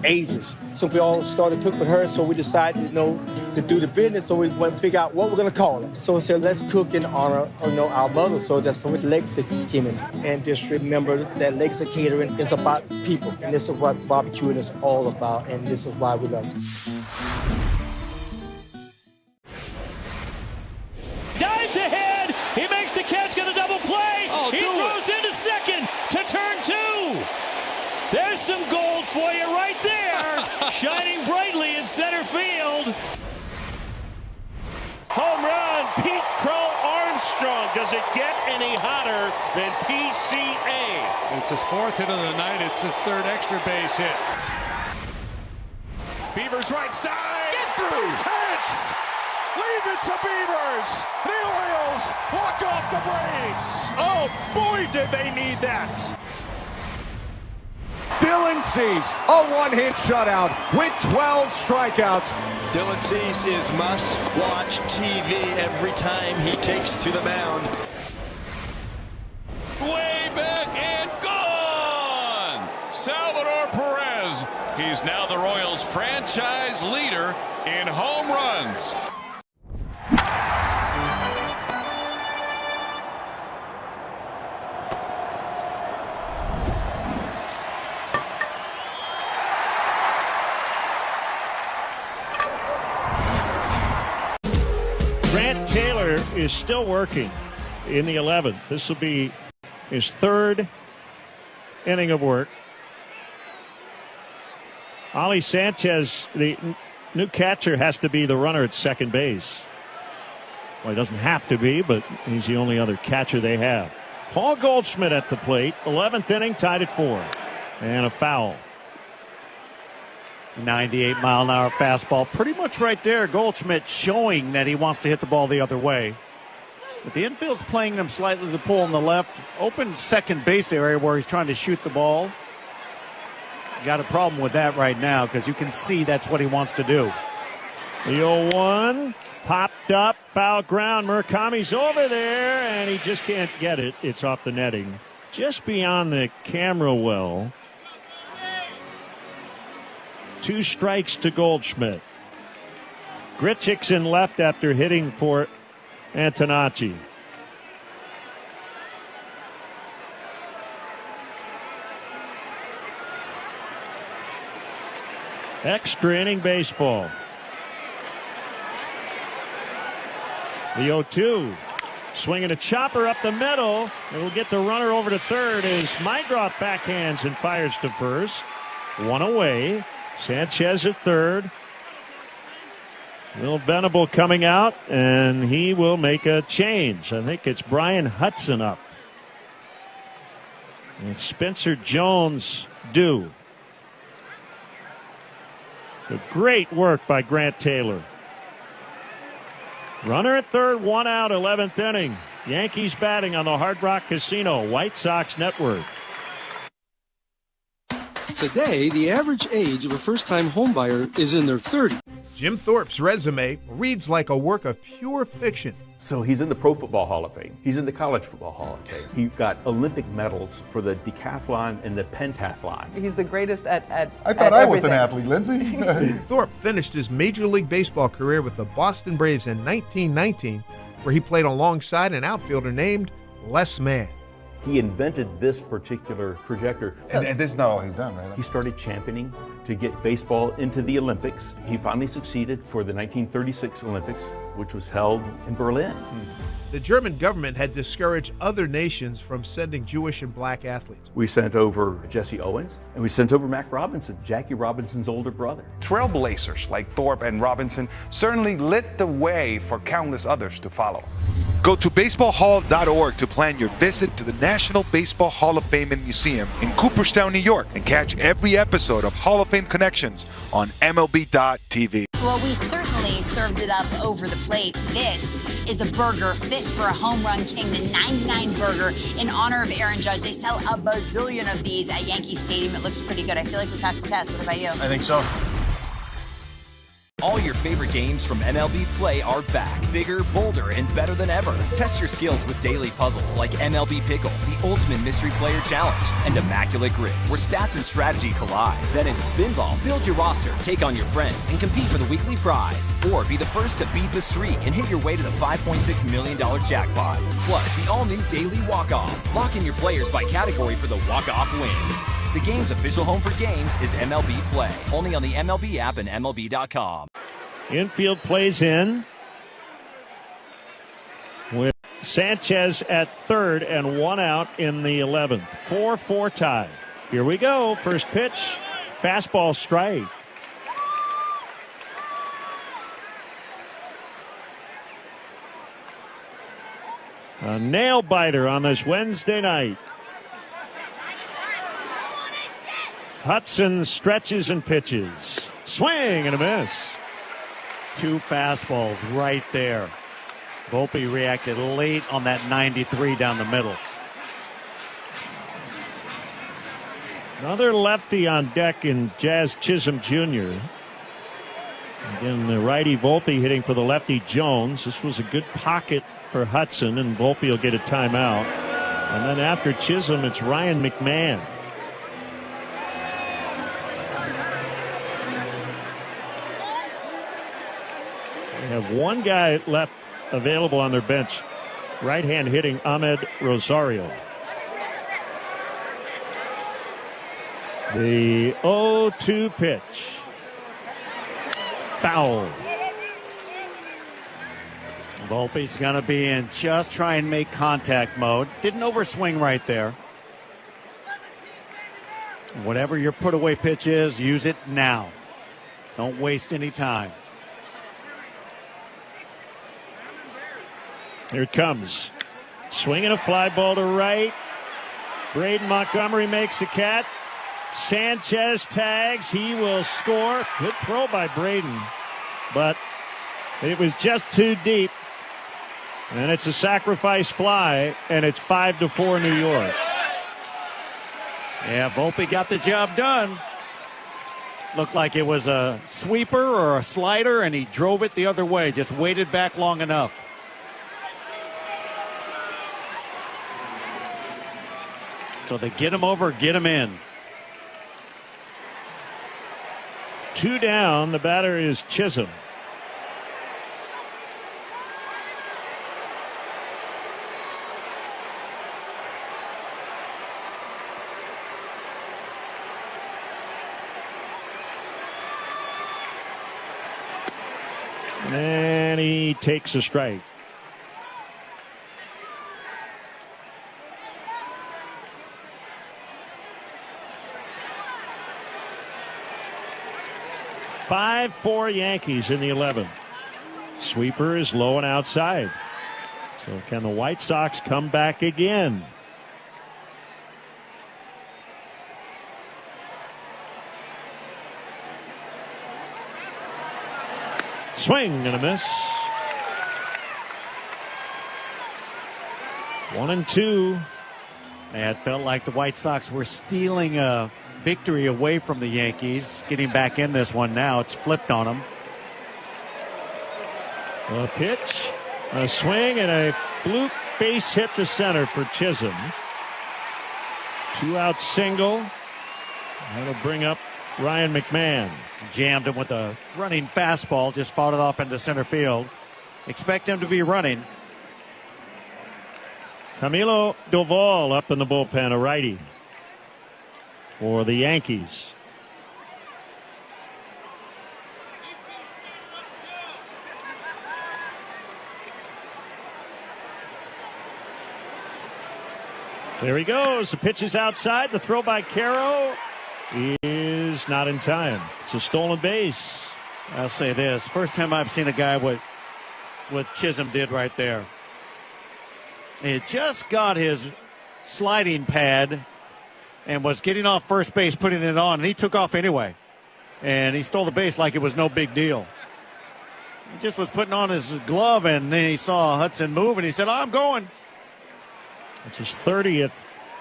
ages. So we all started cooking with her, so we decided, to do the business, so we went to figure out what we're going to call it. So we said, let's cook in honor of, our mother. So that's what Legacy came in. And just remember that Legacy Catering is about people, and this is what barbecuing is all about, and this is why we love it. Dives ahead. He makes the catch, got a double play. He throws into second to turn 2. There's some gold for you right there. Shining brightly in center field. Home run, Pete Crow Armstrong. Does it get any hotter than PCA? It's his 4th hit of the night. It's his 3rd extra base hit. Beavers right side. Get through. Base hits. Leave it to Beavers. The Orioles walk off the Braves. Oh, boy, did they need that. Dylan Cease, a 1-hit shutout with 12 strikeouts. Dylan Cease is must-watch TV every time he takes to the mound. Way back and gone. Salvador Perez. He's now the Royals' franchise leader in home runs. Grant Taylor is still working in the 11th. This will be his third inning of work. Ali Sanchez, the new catcher, has to be the runner at second base. Well, he doesn't have to be, but he's the only other catcher they have. Paul Goldschmidt at the plate. 11th inning, tied at 4. And a foul. 98-mile-an-hour fastball. Pretty much right there. Goldschmidt showing that he wants to hit the ball the other way. But the infield's playing him slightly to pull on the left. Open second base area where he's trying to shoot the ball. Got a problem with that right now because you can see that's what he wants to do. The 0-1 popped up, foul ground. Murakami's over there, and he just can't get it. It's off the netting. Just beyond the camera well. 2 strikes to Goldschmidt. Grichuk's in left after hitting for Antonacci. Extra inning baseball. The 0-2. Swinging a chopper up the middle. It will get the runner over to third as Mydroth backhands and fires to first. 1 away. Sanchez at third. Will Venable coming out, and he will make a change. I think it's Brian Hudson up. And Spencer Jones due. A great work by Grant Taylor. Runner at third, 1 out, 11th inning. Yankees batting on the Hard Rock Casino White Sox Network. Today, the average age of a first-time homebuyer is in their 30s. Jim Thorpe's resume reads like a work of pure fiction. So he's in the Pro Football Hall of Fame. He's in the College Football Hall of Fame. He got Olympic medals for the decathlon and the pentathlon. He's the greatest at I thought I was an athlete, Lindsay. Thorpe finished his Major League Baseball career with the Boston Braves in 1919, where he played alongside an outfielder named Les Mann. He invented this particular projector. And this is not all he's done, right? He started championing to get baseball into the Olympics. He finally succeeded for the 1936 Olympics, which was held in Berlin. The German government had discouraged other nations from sending Jewish and black athletes. We sent over Jesse Owens, and we sent over Mac Robinson, Jackie Robinson's older brother. Trailblazers like Thorpe and Robinson certainly lit the way for countless others to follow. Go to baseballhall.org to plan your visit to the National Baseball Hall of Fame and Museum in Cooperstown, New York, and catch every episode of Hall of Fame Connections on MLB.tv. Well, we certainly served it up over the plate. This is a burger fit for a home run king, the 99 burger in honor of Aaron Judge. They sell a bazillion of these at Yankee Stadium. It looks pretty good. I feel like we passed the test. What about you? I think so. All your favorite games from MLB Play are back, bigger, bolder, and better than ever. Test your skills with daily puzzles like MLB Pickle, the Ultimate Mystery Player Challenge, and Immaculate Grip, where stats and strategy collide. Then in Spinball, build your roster, take on your friends, and compete for the weekly prize. Or be the first to beat the streak and hit your way to the $5.6 million jackpot. Plus, the all-new Daily Walk-Off. Lock in your players by category for the walk-off win. The game's official home for games is MLB Play. Only on the MLB app and MLB.com. Infield plays in with Sanchez at third and 1 out in the 11th. 4-4 tie. Here we go. First pitch. Fastball strike. A nail biter on this Wednesday night. Hudson stretches and pitches. Swing and a miss. 2 fastballs right there. Volpe reacted late on that 93 down the middle. Another lefty on deck in Jazz Chisholm Jr. Again, the righty Volpe hitting for the lefty Jones. This was a good pocket for Hudson, and Volpe will get a timeout. And then after Chisholm, it's Ryan McMahon. They have one guy left available on their bench. Right-hand hitting Ahmed Rosario. The 0-2 pitch. Foul. Volpe's going to be in just try and make contact mode. Didn't overswing right there. Whatever your put away pitch is, use it now. Don't waste any time. Here it comes. Swinging a fly ball to right. Braden Montgomery makes the catch. Sanchez tags. He will score. Good throw by Braden. But it was just too deep. And it's a sacrifice fly. And it's 5-4 New York. Yeah, Volpe got the job done. Looked like it was a sweeper or a slider, and he drove it the other way. Just waited back long enough. So they get him over, get him in. 2 down. The batter is Chisholm. And he takes a strike. Five-4 Yankees in the 11th. Sweeper is low and outside. So can the White Sox come back again? Swing and a miss. 1-2. It felt like the White Sox were stealing a victory away from the Yankees. Getting back in this one now. It's flipped on them. A pitch, a swing, and a bloop base hit to center for Chisholm. 2-out single. That'll bring up Ryan McMahon. Jammed him with a running fastball. Just fought it off into center field. Expect him to be running. Camilo Doval up in the bullpen, a righty for the Yankees. There he goes. The pitch is outside. The throw by Caro is not in time. It's a stolen base. I'll say this. First time I've seen a guy what Chisholm did right there. He just got his sliding pad and was getting off first base, putting it on, and he took off anyway. And he stole the base like it was no big deal. He just was putting on his glove, and then he saw Hudson move, and he said, I'm going. It's his 30th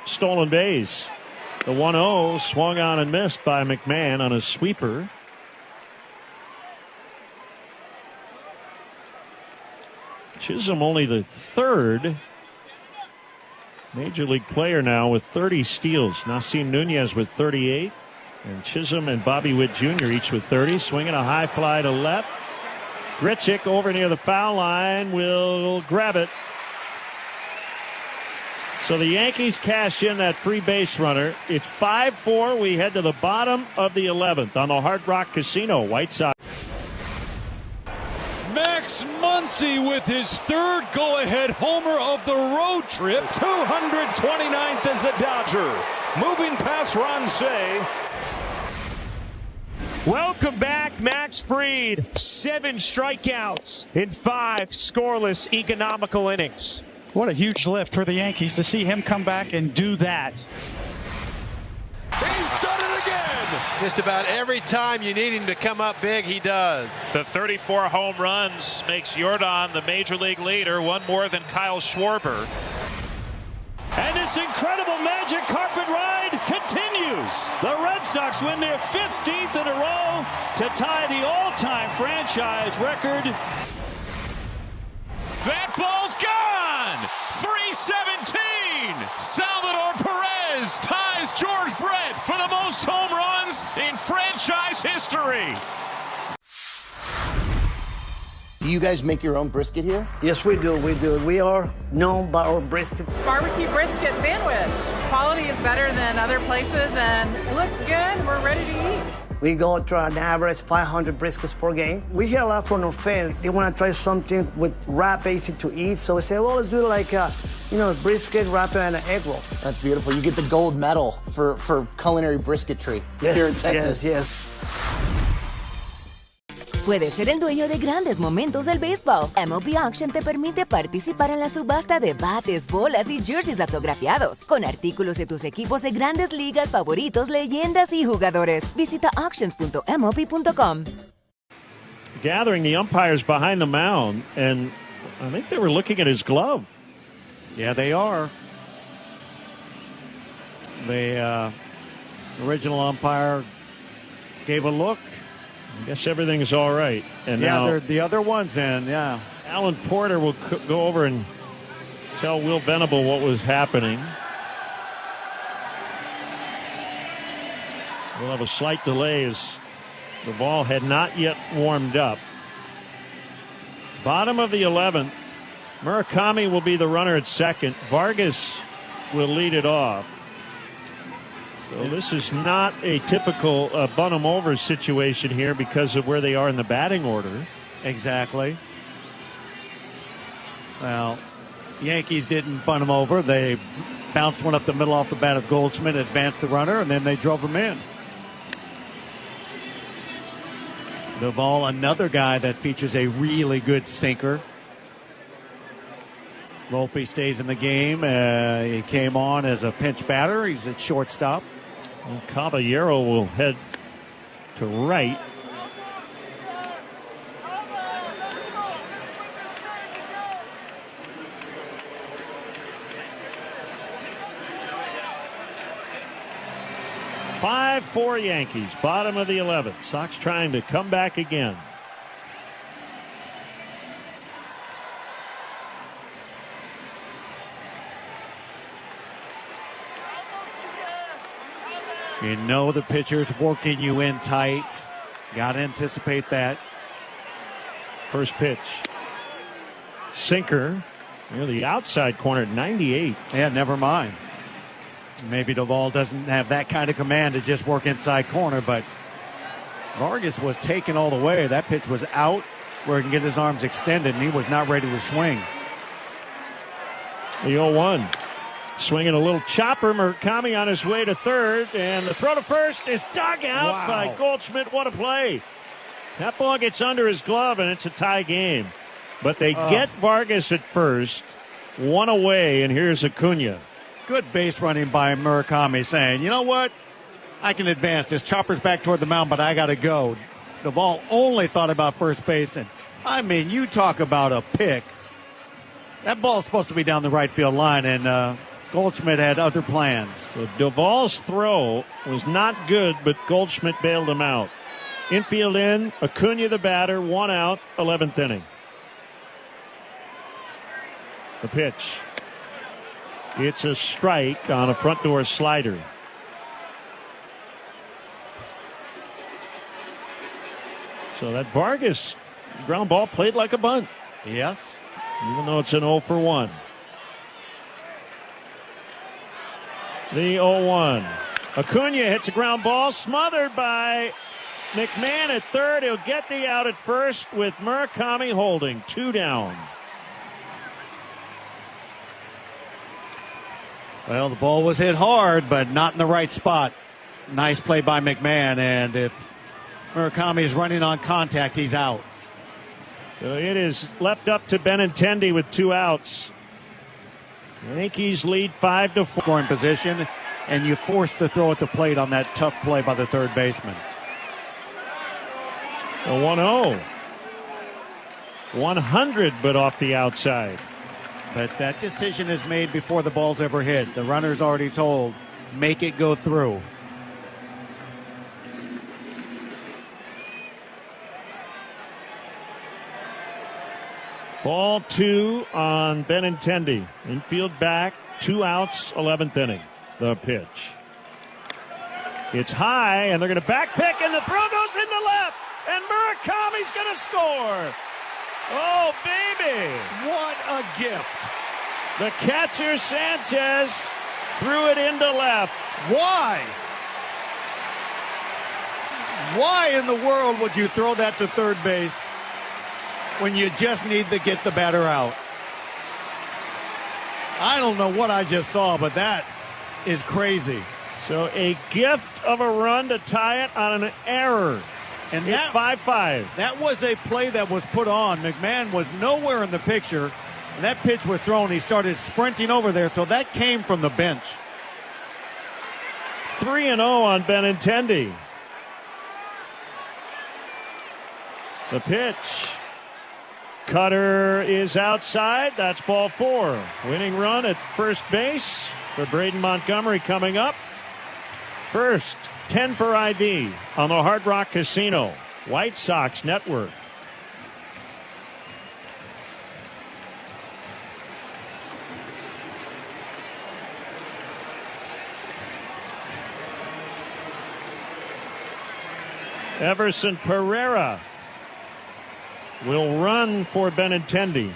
stolen base. The 1-0 swung on and missed by McMahon on a sweeper. Chisholm only the third Major League player now with 30 steals. Nasim Nunez with 38. And Chisholm and Bobby Witt Jr. each with 30. Swinging a high fly to left. Grichuk over near the foul line will grab it. So the Yankees cash in that free base runner. It's 5-4. We head to the bottom of the 11th on the Hard Rock Casino. White Sox. Max Muncy with his third go-ahead homer of the road trip. 229th as a Dodger. Moving past Ronce. Welcome back, Max Fried. 7 strikeouts in 5 scoreless economical innings. What a huge lift for the Yankees to see him come back and do that. He's done it again! Just about every time you need him to come up big, he does. The 34 home runs makes Jordan the Major League leader, one more than Kyle Schwarber. And this incredible magic carpet ride continues. The Red Sox win their 15th in a row to tie the all-time franchise record. That ball's gone! 317! Salvador Perez ties George Brett for the most home runs in franchise history. Do you guys make your own brisket here? Yes, we do. We do. We are known by our brisket. Barbecue brisket sandwich. Quality is better than other places, and it looks good. We're ready to eat. We go to an average 500 briskets per game. We hear a lot from our fans. They want to try something with wrap, easy to eat. So we say, well, let's do like brisket, wrap, and an egg roll. That's beautiful. You get the gold medal for culinary brisketry here in Texas. Yes. Puedes ser el dueño de grandes momentos del béisbol. MLB Auction te permite participar en la subasta de bates, bolas y jerseys autografiados, con artículos de tus equipos de grandes ligas favoritos, leyendas y jugadores. Visita auctions.mlb.com. Gathering the umpires behind the mound, and I think they were looking at his glove. Yeah, they are. The original umpire gave a look. I guess everything's all right. And yeah, now the other one's in, yeah. Alan Porter will go over and tell Will Venable what was happening. We'll have a slight delay as the ball had not yet warmed up. Bottom of the 11th. Murakami will be the runner at second. Vargas will lead it off. So this is not a typical bunt 'em over situation here because of where they are in the batting order. Exactly. Well, Yankees didn't bunt him over. They bounced one up the middle off the bat of Goldschmidt, advanced the runner, and then they drove him in. Duvall, another guy that features a really good sinker. Volpe stays in the game. He came on as a pinch batter. He's at shortstop. Well, Caballero will head to right. Five, 4 Yankees, bottom of the 11th. Sox trying to come back again. You know the pitcher's working you in tight. Got to anticipate that. First pitch. Sinker near the outside corner at 98. Yeah, never mind. Maybe Duvall doesn't have that kind of command to just work inside corner, but Vargas was taken all the way. That pitch was out where he can get his arms extended, and he was not ready to swing. The 0-1. Swinging a little chopper. Murakami on his way to third, and the throw to first is dug out by Goldschmidt. What a play. That ball gets under his glove, and it's a tie game. But they get Vargas at first, one away, and here's Acuna. Good base running by Murakami, saying, you know what? I can advance. This chopper's back toward the mound, but I got to go. Duvall only thought about first base, and I mean, you talk about a pick. That ball's supposed to be down the right field line, and Goldschmidt had other plans. So Duvall's throw was not good, but Goldschmidt bailed him out. Infield in, Acuna the batter, 1 out, 11th inning. The pitch. It's a strike on a front door slider. So that Vargas ground ball played like a bunt. Yes. Even though it's an 0 for 1. The 0-1. Acuna hits a ground ball, smothered by McMahon at third. He'll get the out at first with Murakami holding. 2 down. Well, the ball was hit hard, but not in the right spot. Nice play by McMahon, and if Murakami is running on contact, he's out. So it is left up to Benintendi with 2 outs. Yankees lead 5-4. Scoring position, and you force the throw at the plate on that tough play by the third baseman. A 1-0. 100, but off the outside. But that decision is made before the ball's ever hit. The runner's already told, make it go through. Ball 2 on Benintendi. Infield back, 2 outs, 11th inning. The pitch. It's high, and they're going to back pick, and the throw goes into left, and Murakami's going to score. Oh, baby. What a gift. The catcher, Sanchez, threw it into left. Why? Why in the world would you throw that to third base when you just need to get the batter out? I don't know what I just saw, but that is crazy. So a gift of a run to tie it on an error. And it's that 5-5. That was a play that was put on. McMahon was nowhere in the picture. And that pitch was thrown. He started sprinting over there, so that came from the bench. 3-0 on Benintendi. The pitch. Cutter is outside. That's ball 4. Winning run at first base for Braden Montgomery coming up. First, 10 for ID on the Hard Rock Casino White Sox Network. Everson Pereira will run for Benintendi.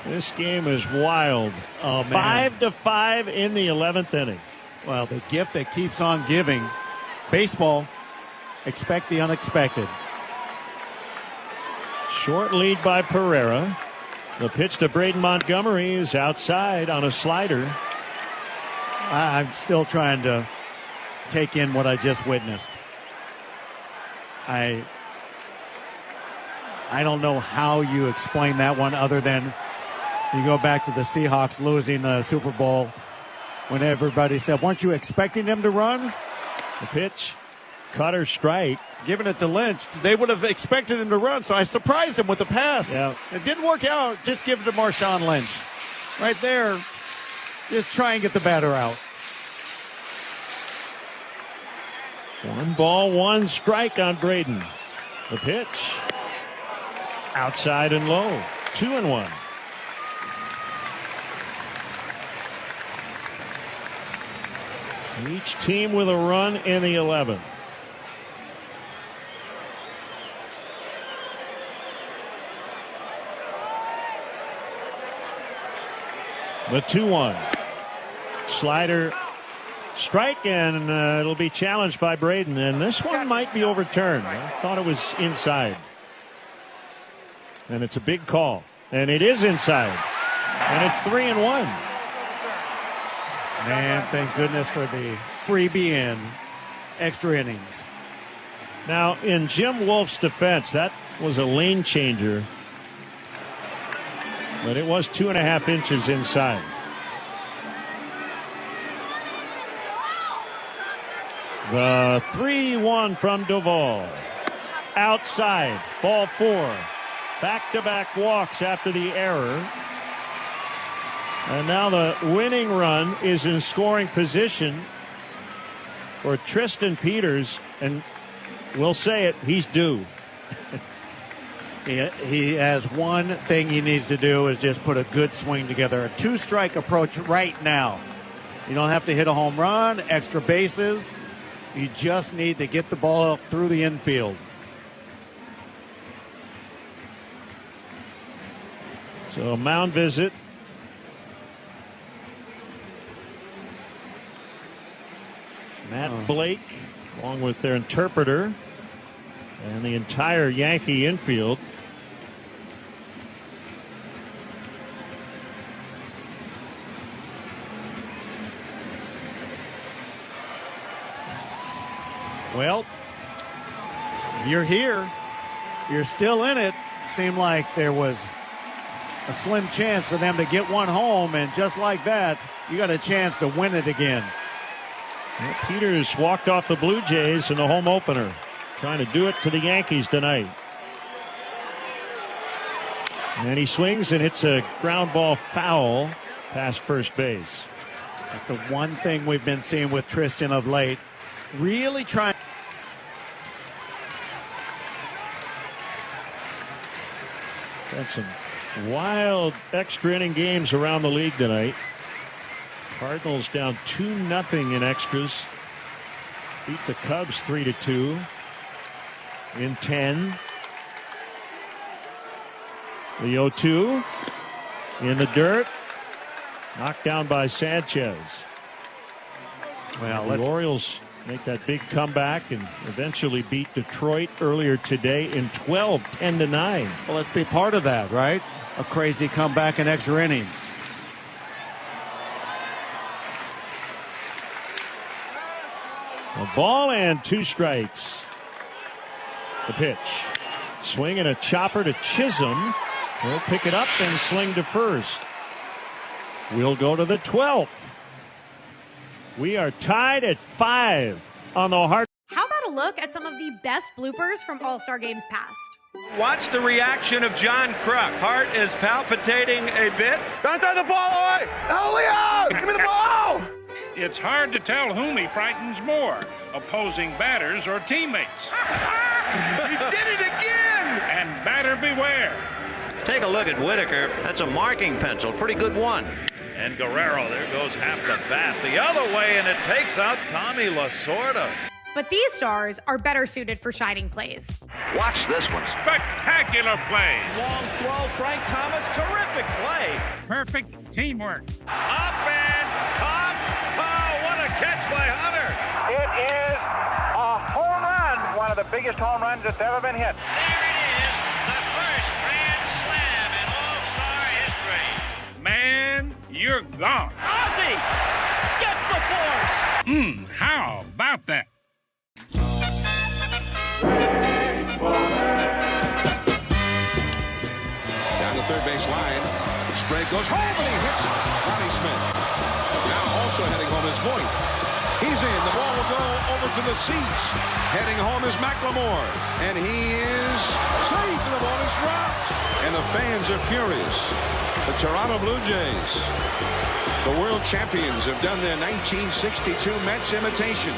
This game is wild. Oh, man. 5-5 in the 11th inning. Well, the gift that keeps on giving. Baseball, expect the unexpected. Short lead by Pereira. The pitch to Braden Montgomery is outside on a slider. I'm still trying to take in what I just witnessed. I don't know how you explain that one other than you go back to the Seahawks losing the Super Bowl when everybody said, weren't you expecting them to run? The pitch, cutter strike. Giving it to Lynch. They would have expected him to run, so I surprised him with the pass. Yeah. It didn't work out. Just give it to Marshawn Lynch. Right there, just try and get the batter out. 1 ball, 1 strike on Braden. The pitch. Outside and low. 2-1. Each team with a run in the 11th. The 2-1. Slider. Strike, and it'll be challenged by Braden, and this one might be overturned. I thought it was inside. And it's a big call, and it is inside. And it's 3-1. Man, thank goodness for the freebie in extra innings. Now, in Jim Wolf's defense, that was a lane changer, but it was 2.5 inches inside. The 3-1 from Duvall. Outside, ball 4. Back-to-back walks after the error. And now the winning run is in scoring position for Tristan Peters. And we'll say it, he's due. He has one thing he needs to do is just put a good swing together. A 2-strike approach right now. You don't have to hit a home run, extra bases. You just need to get the ball through the infield. So a mound visit. Matt Blake, along with their interpreter and the entire Yankee infield. Well, you're here. You're still in it. Seemed like there was a slim chance for them to get one home, and just like that, you got a chance to win it again. Well, Peters walked off the Blue Jays in the home opener, trying to do it to the Yankees tonight. And he swings and hits a ground ball foul past first base. That's the one thing we've been seeing with Tristan of late. Really trying. Got some wild extra inning games around the league tonight. Cardinals down 2-0 in extras. Beat the Cubs 3-2 in 10. The 0-2 in the dirt. Knocked down by Sanchez. Well, the Orioles make that big comeback and eventually beat Detroit earlier today in 12, 10-9. Well, let's be part of that, right? A crazy comeback in extra innings. A ball and 2 strikes. The pitch. Swing and a chopper to Chisholm. He'll pick it up and sling to first. We'll go to the 12th. We are tied at 5 on the Hart. How about a look at some of the best bloopers from All-Star games past? Watch the reaction of John Kruk. Heart is palpitating a bit. Don't throw the ball away! Oh, Leo! Give me the ball! It's hard to tell whom he frightens more, opposing batters or teammates. He did it again! And batter beware. Take a look at Whitaker. That's a marking pencil. Pretty good one. And Guerrero, there goes half the bat the other way, and it takes out Tommy Lasorda. But these stars are better suited for shining plays. Watch this one. Spectacular play. Long throw, Frank Thomas, terrific play. Perfect teamwork. Up and caught. Oh, what a catch by Hunter. It is a home run. One of the biggest home runs that's ever been hit. There it is, the first grand slam in All-Star history. Man, you're gone. Ozzie gets the force. How about that? Down the third base line. Sprague goes home and he hits it. Ronnie Smith. Now also heading home is Voit. He's in. The ball will go over to the seats. Heading home is McLemore. And he is safe. And the ball is dropped. And the fans are furious. The Toronto Blue Jays, the world champions, have done their 1962 Mets imitation.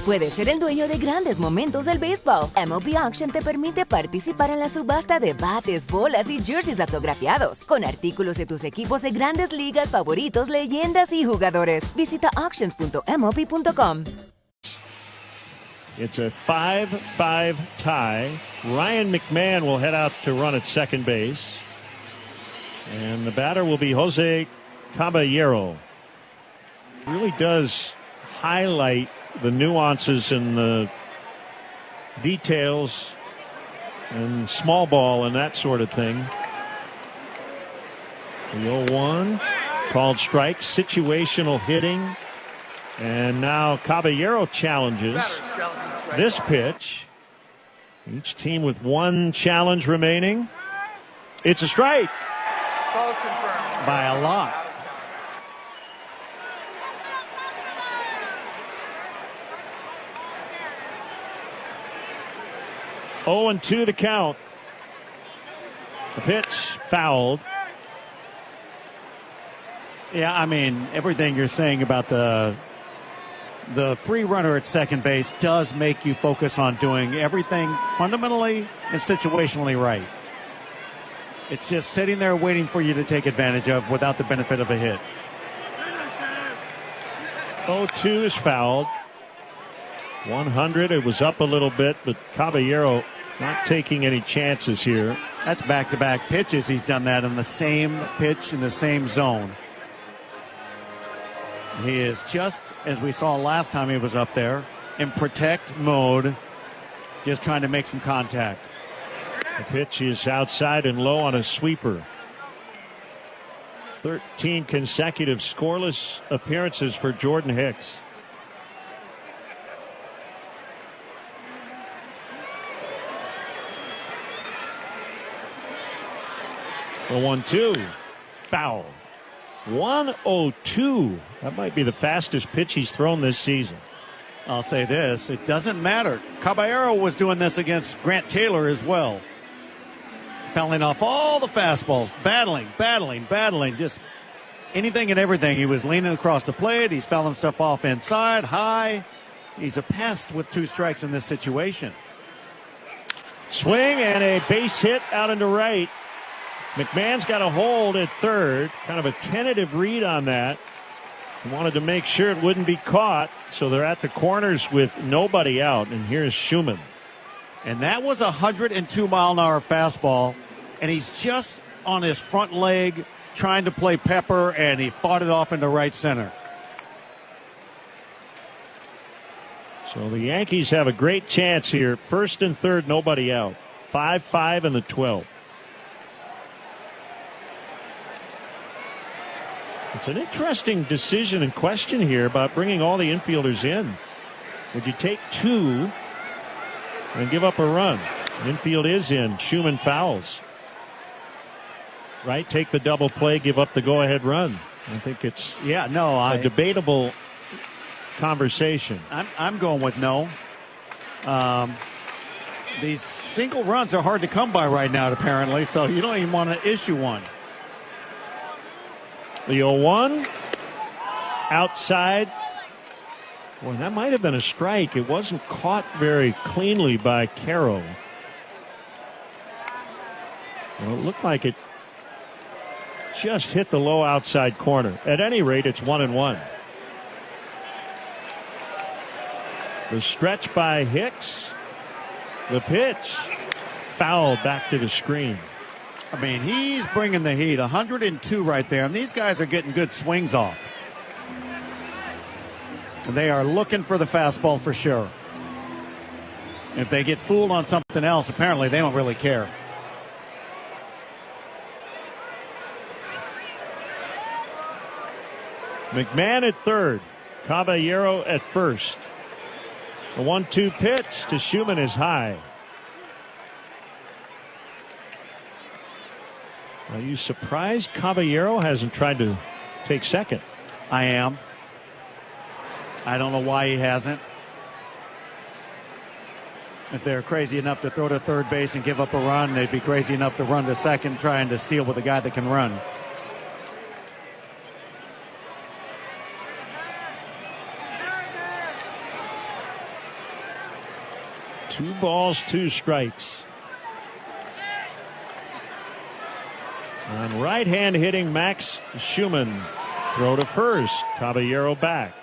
Puedes ser el dueño de grandes momentos del béisbol. MLB Auction te permite participar en la subasta de bates, bolas y jerseys autografiados, con artículos de tus equipos de grandes ligas favoritos, leyendas y jugadores. Visita auctions.mlb.com. It's a 5-5 tie. Ryan McMahon will head out to run at second base. And the batter will be Jose Caballero. Really does highlight the nuances and the details and small ball and that sort of thing. The 0-1 called strike, situational hitting. And now Caballero challenges this pitch. Each team with one challenge remaining. It's a strike. By a lot. Oh, and 2 the count. The pitch fouled. Yeah, I mean, everything you're saying about the free runner at second base does make you focus on doing everything fundamentally and situationally right. It's just sitting there waiting for you to take advantage of without the benefit of a hit. 0-2 is fouled. 100, it was up a little bit, but Caballero not taking any chances here. That's back-to-back pitches. He's done that in the same pitch in the same zone. He is just, as we saw last time he was up there, in protect mode, just trying to make some contact. The pitch is outside and low on a sweeper. 13 consecutive scoreless appearances for Jordan Hicks. The 1-2 foul. 102. That might be the fastest pitch he's thrown this season. I'll say this, it doesn't matter. Caballero was doing this against Grant Taylor as well. Fouling off all the fastballs, battling, just anything and everything. He was leaning across the plate. He's fouling stuff off inside, high. He's a pest with 2 strikes in this situation. Swing and a base hit out into right. McMahon's got a hold at third. Kind of a tentative read on that. He wanted to make sure it wouldn't be caught. So they're at the corners with nobody out. And here's Schumann. And that was a 102-mile-an-hour fastball. And he's just on his front leg trying to play pepper, and he fought it off into right center. So the Yankees have a great chance here. First and third, nobody out. 5-5 in the 12th. It's an interesting decision and question here about bringing all the infielders in. Would you take two and give up a run? Infield is in. Schumann fouls. Right? Take the double play, give up the go-ahead run. I think it's a debatable conversation. I'm going with no. These single runs are hard to come by right now, apparently, so you don't even want to issue one. The 0-1 outside. Well, that might have been a strike. It wasn't caught very cleanly by Carroll. Well, it looked like it just hit the low outside corner. At any rate, it's 1-1. The stretch by Hicks. The pitch. Foul back to the screen. I mean, he's bringing the heat. 102 right there. And these guys are getting good swings off. They are looking for the fastball for sure. If they get fooled on something else, apparently they don't really care. McMahon at third. Caballero at first. The 1-2 pitch to Schumann is high. Are you surprised Caballero hasn't tried to take second? I am. I don't know why he hasn't. If they're crazy enough to throw to third base and give up a run, they'd be crazy enough to run to second trying to steal with a guy that can run. Two balls, two strikes. On right hand hitting Max Schumann. Throw to first. Caballero back.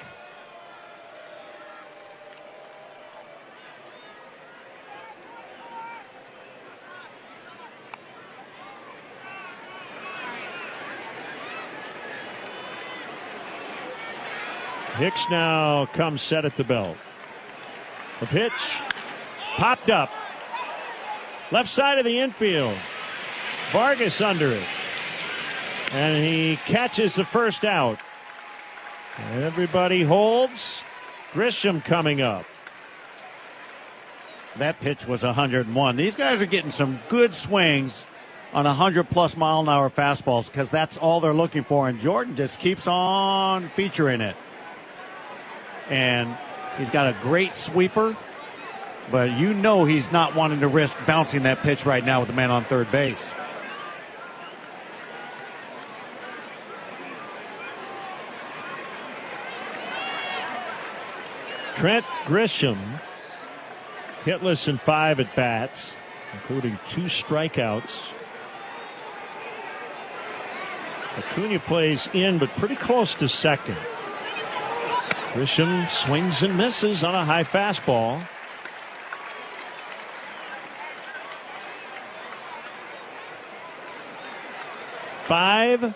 Hicks now comes set at the belt. The pitch popped up. Left side of the infield. Vargas under it. And he catches the first out. Everybody holds. Grisham coming up. That pitch was 101. These guys are getting some good swings on 100+ mile-an-hour fastballs because that's all they're looking for. And Jordan just keeps on featuring it. And he's got a great sweeper. But you know he's not wanting to risk bouncing that pitch right now with the man on third base. Trent Grisham, hitless in 5 at bats, including 2 strikeouts. Acuna plays in, but pretty close to second. Grisham swings and misses on a high fastball. Five,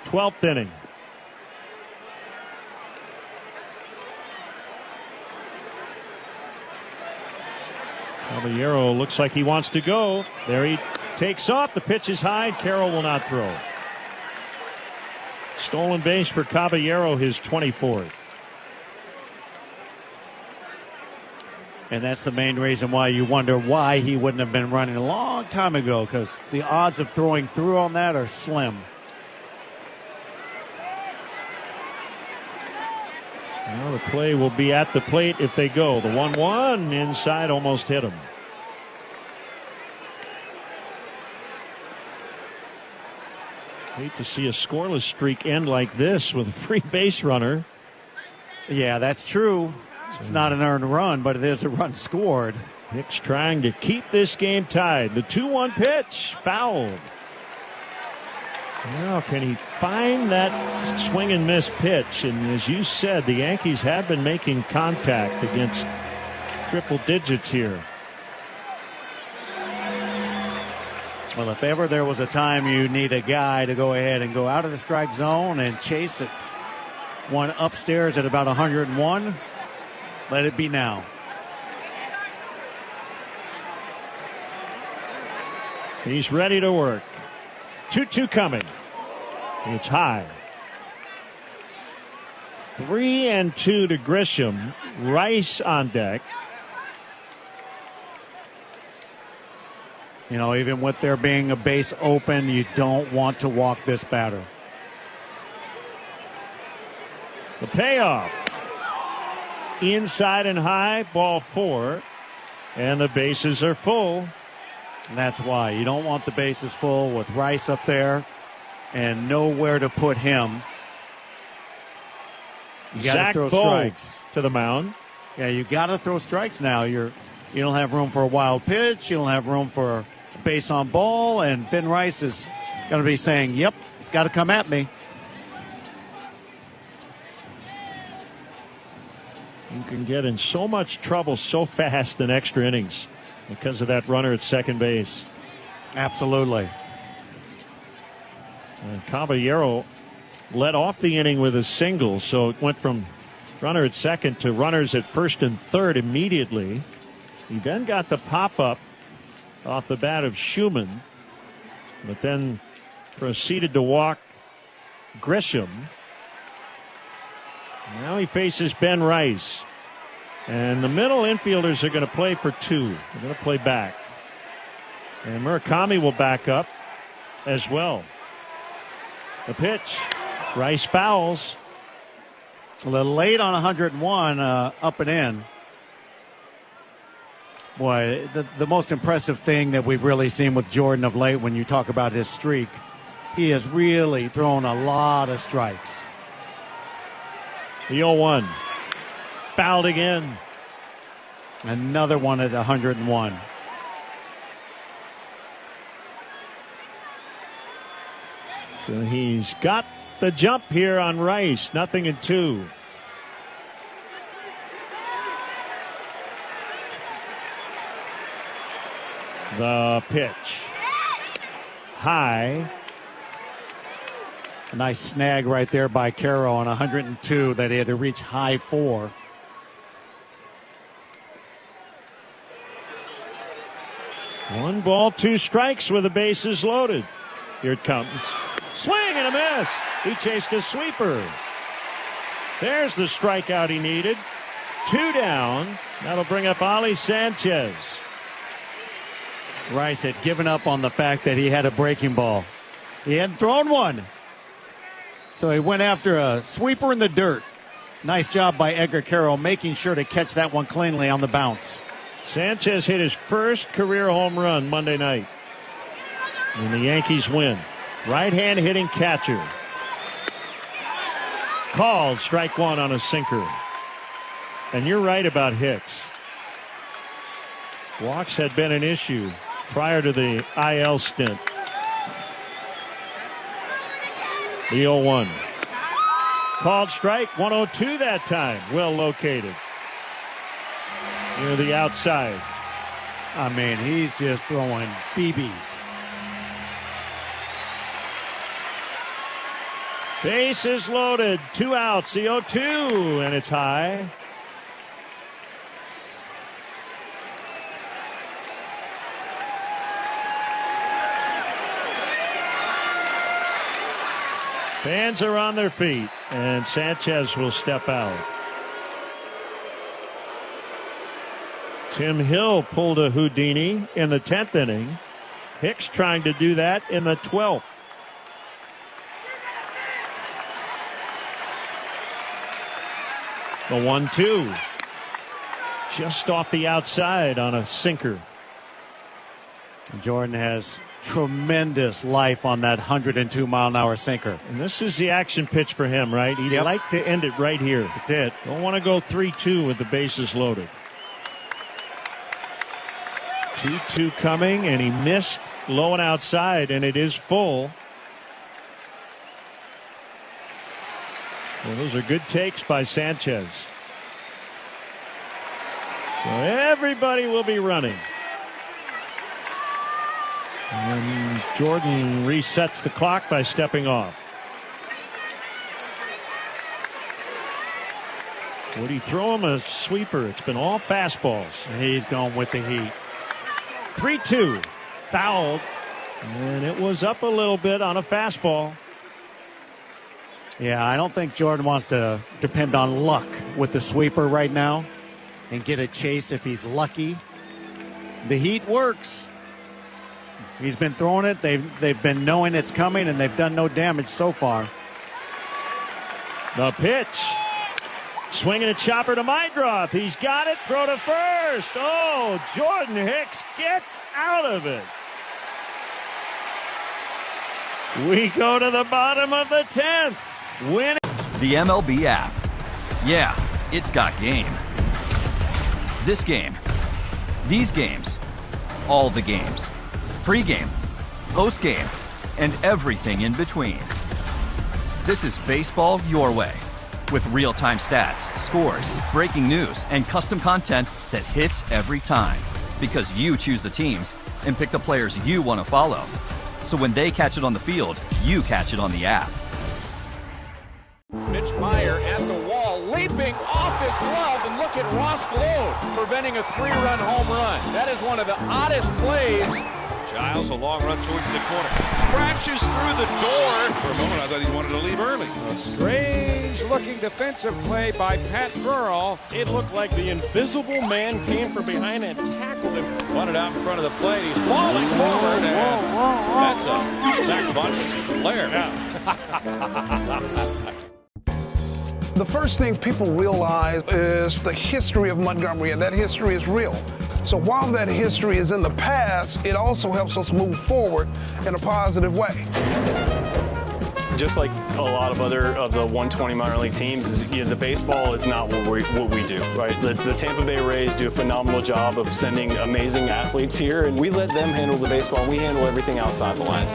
12th inning. Caballero looks like he wants to go. There he takes off. The pitch is high. Carroll will not throw. Stolen base for Caballero, his 24th. And that's the main reason why you wonder why he wouldn't have been running a long time ago, because the odds of throwing through on that are slim. Well, the play will be at the plate if they go. The 1-1 inside almost hit him. Hate to see a scoreless streak end like this with a free base runner. Yeah, that's true. It's not an earned run, but it is a run scored. Hicks trying to keep this game tied. The 2-1 pitch fouled. Now, can he find that swing and miss pitch? And as you said, the Yankees have been making contact against triple digits here. Well, if ever there was a time you need a guy to go ahead and go out of the strike zone and chase it one upstairs at about 101, Let it be now. He's ready to work. 2-2 coming. It's high. 3-2 to Grisham. Rice on deck. You know, even with there being a base open, you don't want to walk this batter. The payoff. Inside and high, ball 4. And the bases are full. And that's why you don't want the bases full with Rice up there and nowhere to put him. You got to throw strikes to the mound. Yeah, you got to throw strikes now. You don't have room for a wild pitch. You don't have room for a base on ball. And Ben Rice is going to be saying, "Yep, it's got to come at me." You can get in so much trouble so fast in extra innings because of that runner at second base. Absolutely. And Caballero led off the inning with a single, so it went from runner at second to runners at first and third immediately. He then got the pop-up off the bat of Schumann, but then proceeded to walk Grisham. Now he faces Ben Rice. And the middle infielders are going to play for 2. They're going to play back. And Murakami will back up as well. The pitch. Rice fouls. A little late on 101, up and in. Boy, the most impressive thing that we've really seen with Jordan of late, when you talk about his streak, he has really thrown a lot of strikes. The 0-1. Fouled again. Another one at 101. So he's got the jump here on Rice. 0-2. The pitch. High. A nice snag right there by Caro on 102 that he had to reach high 4. One ball, 2 strikes with the bases loaded. Here it comes. Swing and a miss. He chased a sweeper. There's the strikeout he needed. 2 down. That'll bring up Ali Sanchez. Rice had given up on the fact that he had a breaking ball. He hadn't thrown one. So he went after a sweeper in the dirt. Nice job by Edgar Caro making sure to catch that one cleanly on the bounce. Sanchez hit his first career home run Monday night. And the Yankees win. Right-hand hitting catcher. Called strike 1 on a sinker. And you're right about Hicks. Walks had been an issue prior to the IL stint. The 0-1. Called strike, 102 that time. Well located. Near the outside. I mean, he's just throwing BBs. Bases loaded. 2 outs. The 0-2. And it's high. Fans are on their feet, and Sanchez will step out. Tim Hill pulled a Houdini in the 10th inning. Hicks trying to do that in the 12th. The 1-2. Just off the outside on a sinker. Jordan has tremendous life on that 102-mile-an-hour sinker. And this is the action pitch for him, right? He'd like to end it right here. That's it. Don't want to go 3-2 with the bases loaded. 2-2 coming, and he missed low and outside, and it is full. Well, those are good takes by Sanchez. So everybody will be running. And Jordan resets the clock by stepping off. Would he throw him a sweeper? It's been all fastballs. He's going with the heat. 3-2. Fouled. And it was up a little bit on a fastball. Yeah, I don't think Jordan wants to depend on luck with the sweeper right now and get a chase if he's lucky. The heat works. He's been throwing it. They've been knowing it's coming, and they've done no damage so far. The pitch. Swinging a chopper to Meidroth. He's got it. Throw to first. Oh, Jordan Hicks gets out of it. We go to the bottom of the 10th. Win. The MLB app. Yeah, it's got game. This game. These games. All the games. Pre-game. Post-game. And everything in between. This is baseball your way. With real-time stats, scores, breaking news, and custom content that hits every time. Because you choose the teams and pick the players you want to follow. So when they catch it on the field, you catch it on the app. Mitch Meyer at the wall, leaping off his glove, and look at Ross Glow preventing a 3-run home run. That is one of the oddest plays. Giles, a long run towards the corner. Crashes through the door. For a moment, I thought he wanted to leave early. A strange-looking defensive play by Pat Burrell. It looked like the invisible man came from behind and tackled him. Wanted out in front of the plate. He's falling forward. That's a Zach Bunkus flare. The first thing people realize is the history of Montgomery, and that history is real. So while that history is in the past, it also helps us move forward in a positive way. Just like a lot of other of the 120 minor league teams, the baseball is not what we do, right? The Tampa Bay Rays do a phenomenal job of sending amazing athletes here, and we let them handle the baseball, and we handle everything outside the line.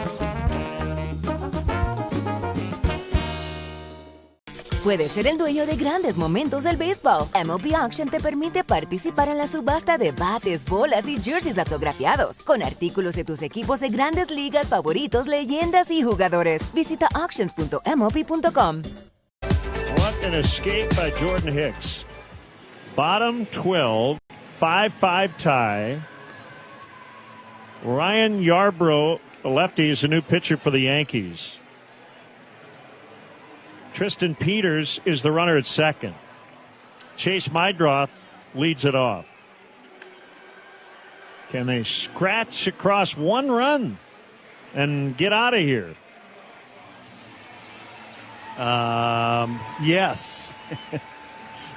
Puedes ser el dueño de grandes momentos del béisbol. MLB Auction te permite participar en la subasta de bates, bolas y jerseys autografiados, con artículos de tus equipos de grandes ligas favoritos, leyendas y jugadores. Visita auctions.mlb.com. What an escape by Jordan Hicks. Bottom 12, 5-5 tie. Ryan Yarbrough, a lefty, is a new pitcher for the Yankees. Tristan Peters is the runner at second. Chase Meidroth leads it off. Can they scratch across one run and get out of here? Yes.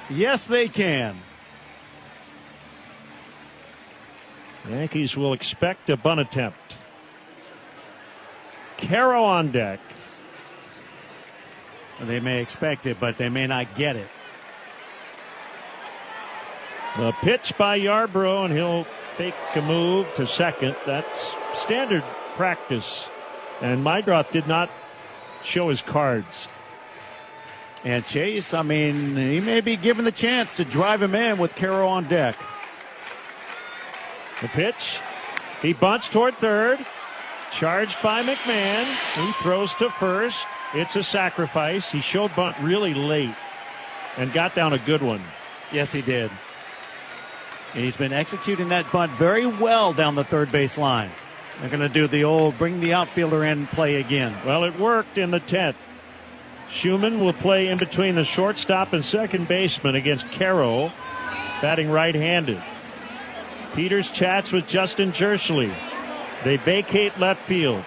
Yes, they can. Yankees will expect a bunt attempt. Caro on deck. They may expect it, but they may not get it. The pitch by Yarbrough, and he'll fake a move to second. That's standard practice. And Meidroth did not show his cards. And Chase, I mean, he may be given the chance to drive him in with Caro on deck. The pitch. He bunts toward third. Charged by McMahon. He throws to first. It's a sacrifice. He showed bunt really late and got down a good one. Yes, he did. And he's been executing that bunt very well down the third base line. They're going to do the old bring the outfielder in play again. Well, it worked in the 10th. Schumann will play in between the shortstop and second baseman against Caro, batting right-handed. Peters chats with Justin Jersley. They vacate left field.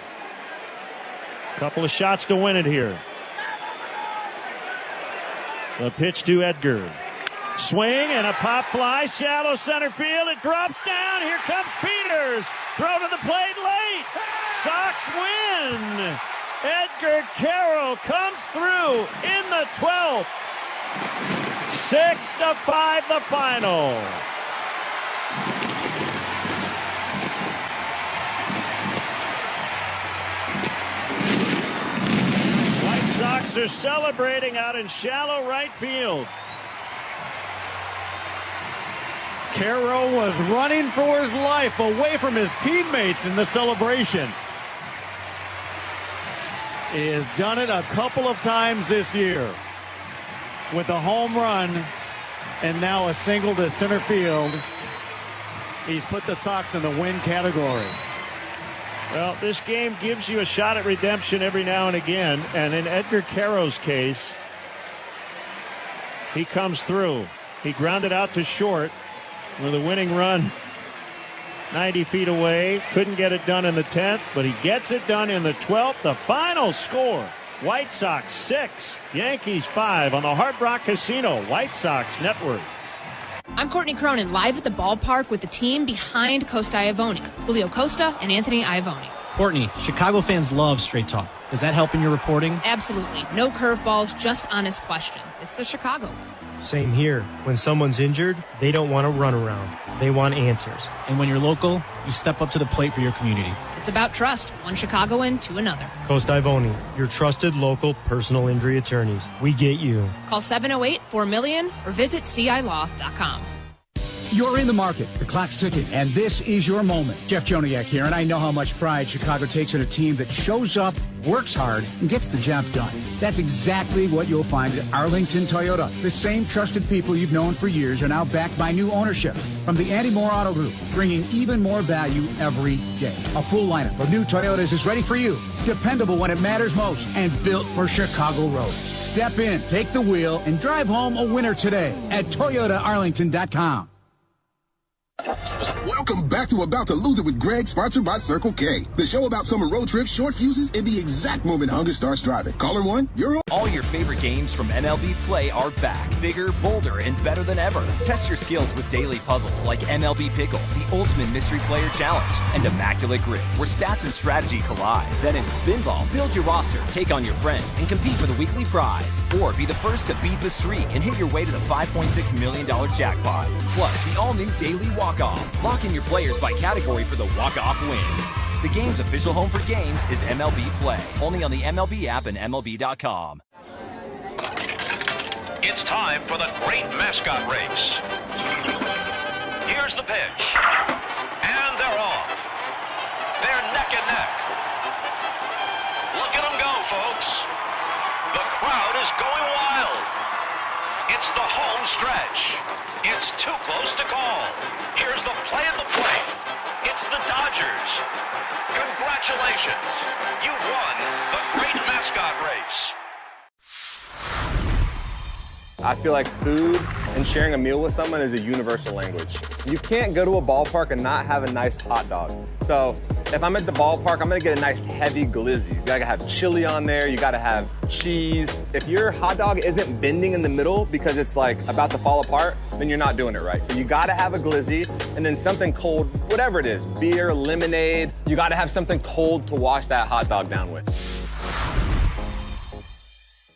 Couple of shots to win it here. The pitch to Edgar. Swing and a pop fly, shallow center field. It drops down. Here comes Peters. Throw to the plate late. Sox win. Edgar Caro comes through in the 12th. 6-5 the final. Sox are celebrating out in shallow right field. Caro was running for his life away from his teammates in the celebration. He has done it a couple of times this year with a home run and now a single to center field. He's put the Sox in the win category. Well, this game gives you a shot at redemption every now and again, and in Edgar Caro's case, he comes through. He grounded out to short with a winning run 90 feet away. Couldn't get it done in the 10th, but he gets it done in the 12th. The final score, White Sox 6, Yankees 5 on the Hard Rock Casino White Sox Network. I'm Courtney Cronin, live at the ballpark with the team behind Costa Iavoni, Julio Costa and Anthony Iavoni. Courtney, Chicago fans love straight talk. Does that help in your reporting? Absolutely. No curveballs, just honest questions. It's the Chicago. Same here. When someone's injured, they don't want to run around. They want answers. And when you're local, you step up to the plate for your community. It's about trust, one Chicagoan to another. Costa Iavoni, your trusted local personal injury attorneys. We get you. Call 708-4MILLION or visit CILaw.com. You're in the market. The clock's ticking, and this is your moment. Jeff Joniak here, and I know how much pride Chicago takes in a team that shows up, works hard, and gets the job done. That's exactly what you'll find at Arlington Toyota. The same trusted people you've known for years are now backed by new ownership. From the Andy Moore Auto Group, bringing even more value every day. A full lineup of new Toyotas is ready for you. Dependable when it matters most, and built for Chicago roads. Step in, take the wheel, and drive home a winner today at ToyotaArlington.com. Welcome back to About to Lose It with Greg, sponsored by Circle K. The show about summer road trips, short fuses, and the exact moment hunger starts driving. Caller 1, you're on. All your favorite games from MLB Play are back. Bigger, bolder, and better than ever. Test your skills with daily puzzles like MLB Pickle, the Ultimate Mystery Player Challenge, and Immaculate Grip, where stats and strategy collide. Then in Spinball, build your roster, take on your friends, and compete for the weekly prize. Or be the first to beat the streak and hit your way to the $5.6 million jackpot. Plus, the all-new Daily Walk-Off. Lock in your players by category for the walk-off win. The game's official home for games is MLB Play. Only on the MLB app and MLB.com. It's time for the great mascot race. Here's the pitch. And they're off. They're neck and neck. Look at them go, folks. The crowd is going wild. It's the home stretch. It's too close to call. Here's the play at the plate. It's the Dodgers. Congratulations. You won the great mascot race. I feel like food and sharing a meal with someone is a universal language. You can't go to a ballpark and not have a nice hot dog. So if I'm at the ballpark, I'm gonna get a nice heavy glizzy. You gotta have chili on there, you gotta have cheese. If your hot dog isn't bending in the middle because it's like about to fall apart, then you're not doing it right. So you gotta have a glizzy and then something cold, whatever it is, beer, lemonade. You gotta have something cold to wash that hot dog down with.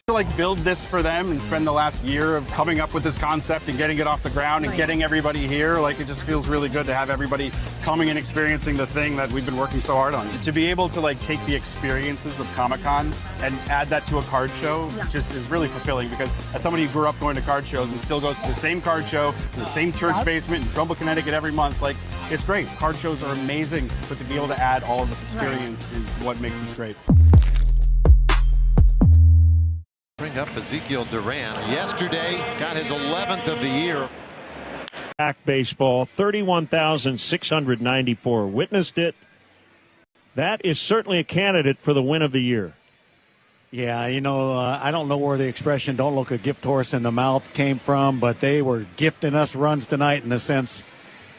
To like build this for them and spend the last year of coming up with this concept and getting it off the ground and getting everybody here, like it just feels really good to have everybody coming and experiencing the thing that we've been working so hard on. To be able to like take the experiences of Comic-Con and add that to a card show just is really fulfilling, because as somebody who grew up going to card shows and still goes to the same card show in the same church basement in Trumbull, Connecticut every month, like it's great. Card shows are amazing, but to be able to add all of this experience is what makes this great. Bring up Ezekiel Duran. Yesterday got his 11th of the year. Back baseball, 31,694 witnessed it. That is certainly a candidate for the win of the year. Yeah, you know, I don't know where the expression "don't look a gift horse in the mouth" came from, but they were gifting us runs tonight in the sense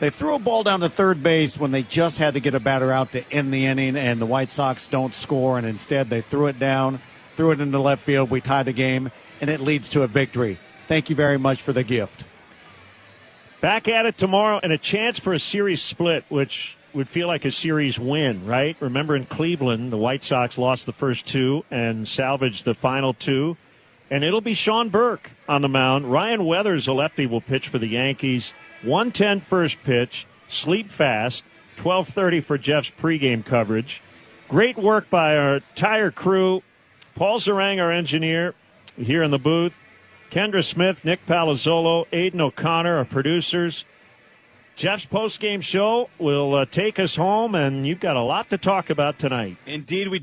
they threw a ball down to third base when they just had to get a batter out to end the inning, and the White Sox don't score, and instead they threw it down, threw it into left field. We tie the game, and it leads to a victory. Thank you very much for the gift. Back at it tomorrow, and a chance for a series split, which would feel like a series win, right? Remember in Cleveland, the White Sox lost the first two and salvaged the final two. And it'll be Sean Burke on the mound. Ryan Weathers, a lefty, will pitch for the Yankees. 1:10 first pitch, sleep fast, 12:30 for Jeff's pregame coverage. Great work by our entire crew. Paul Zarang, our engineer, here in the booth. Kendra Smith, Nick Palazzolo, Aiden O'Connor, our producers. Jeff's postgame show will take us home, and you've got a lot to talk about tonight. Indeed we do.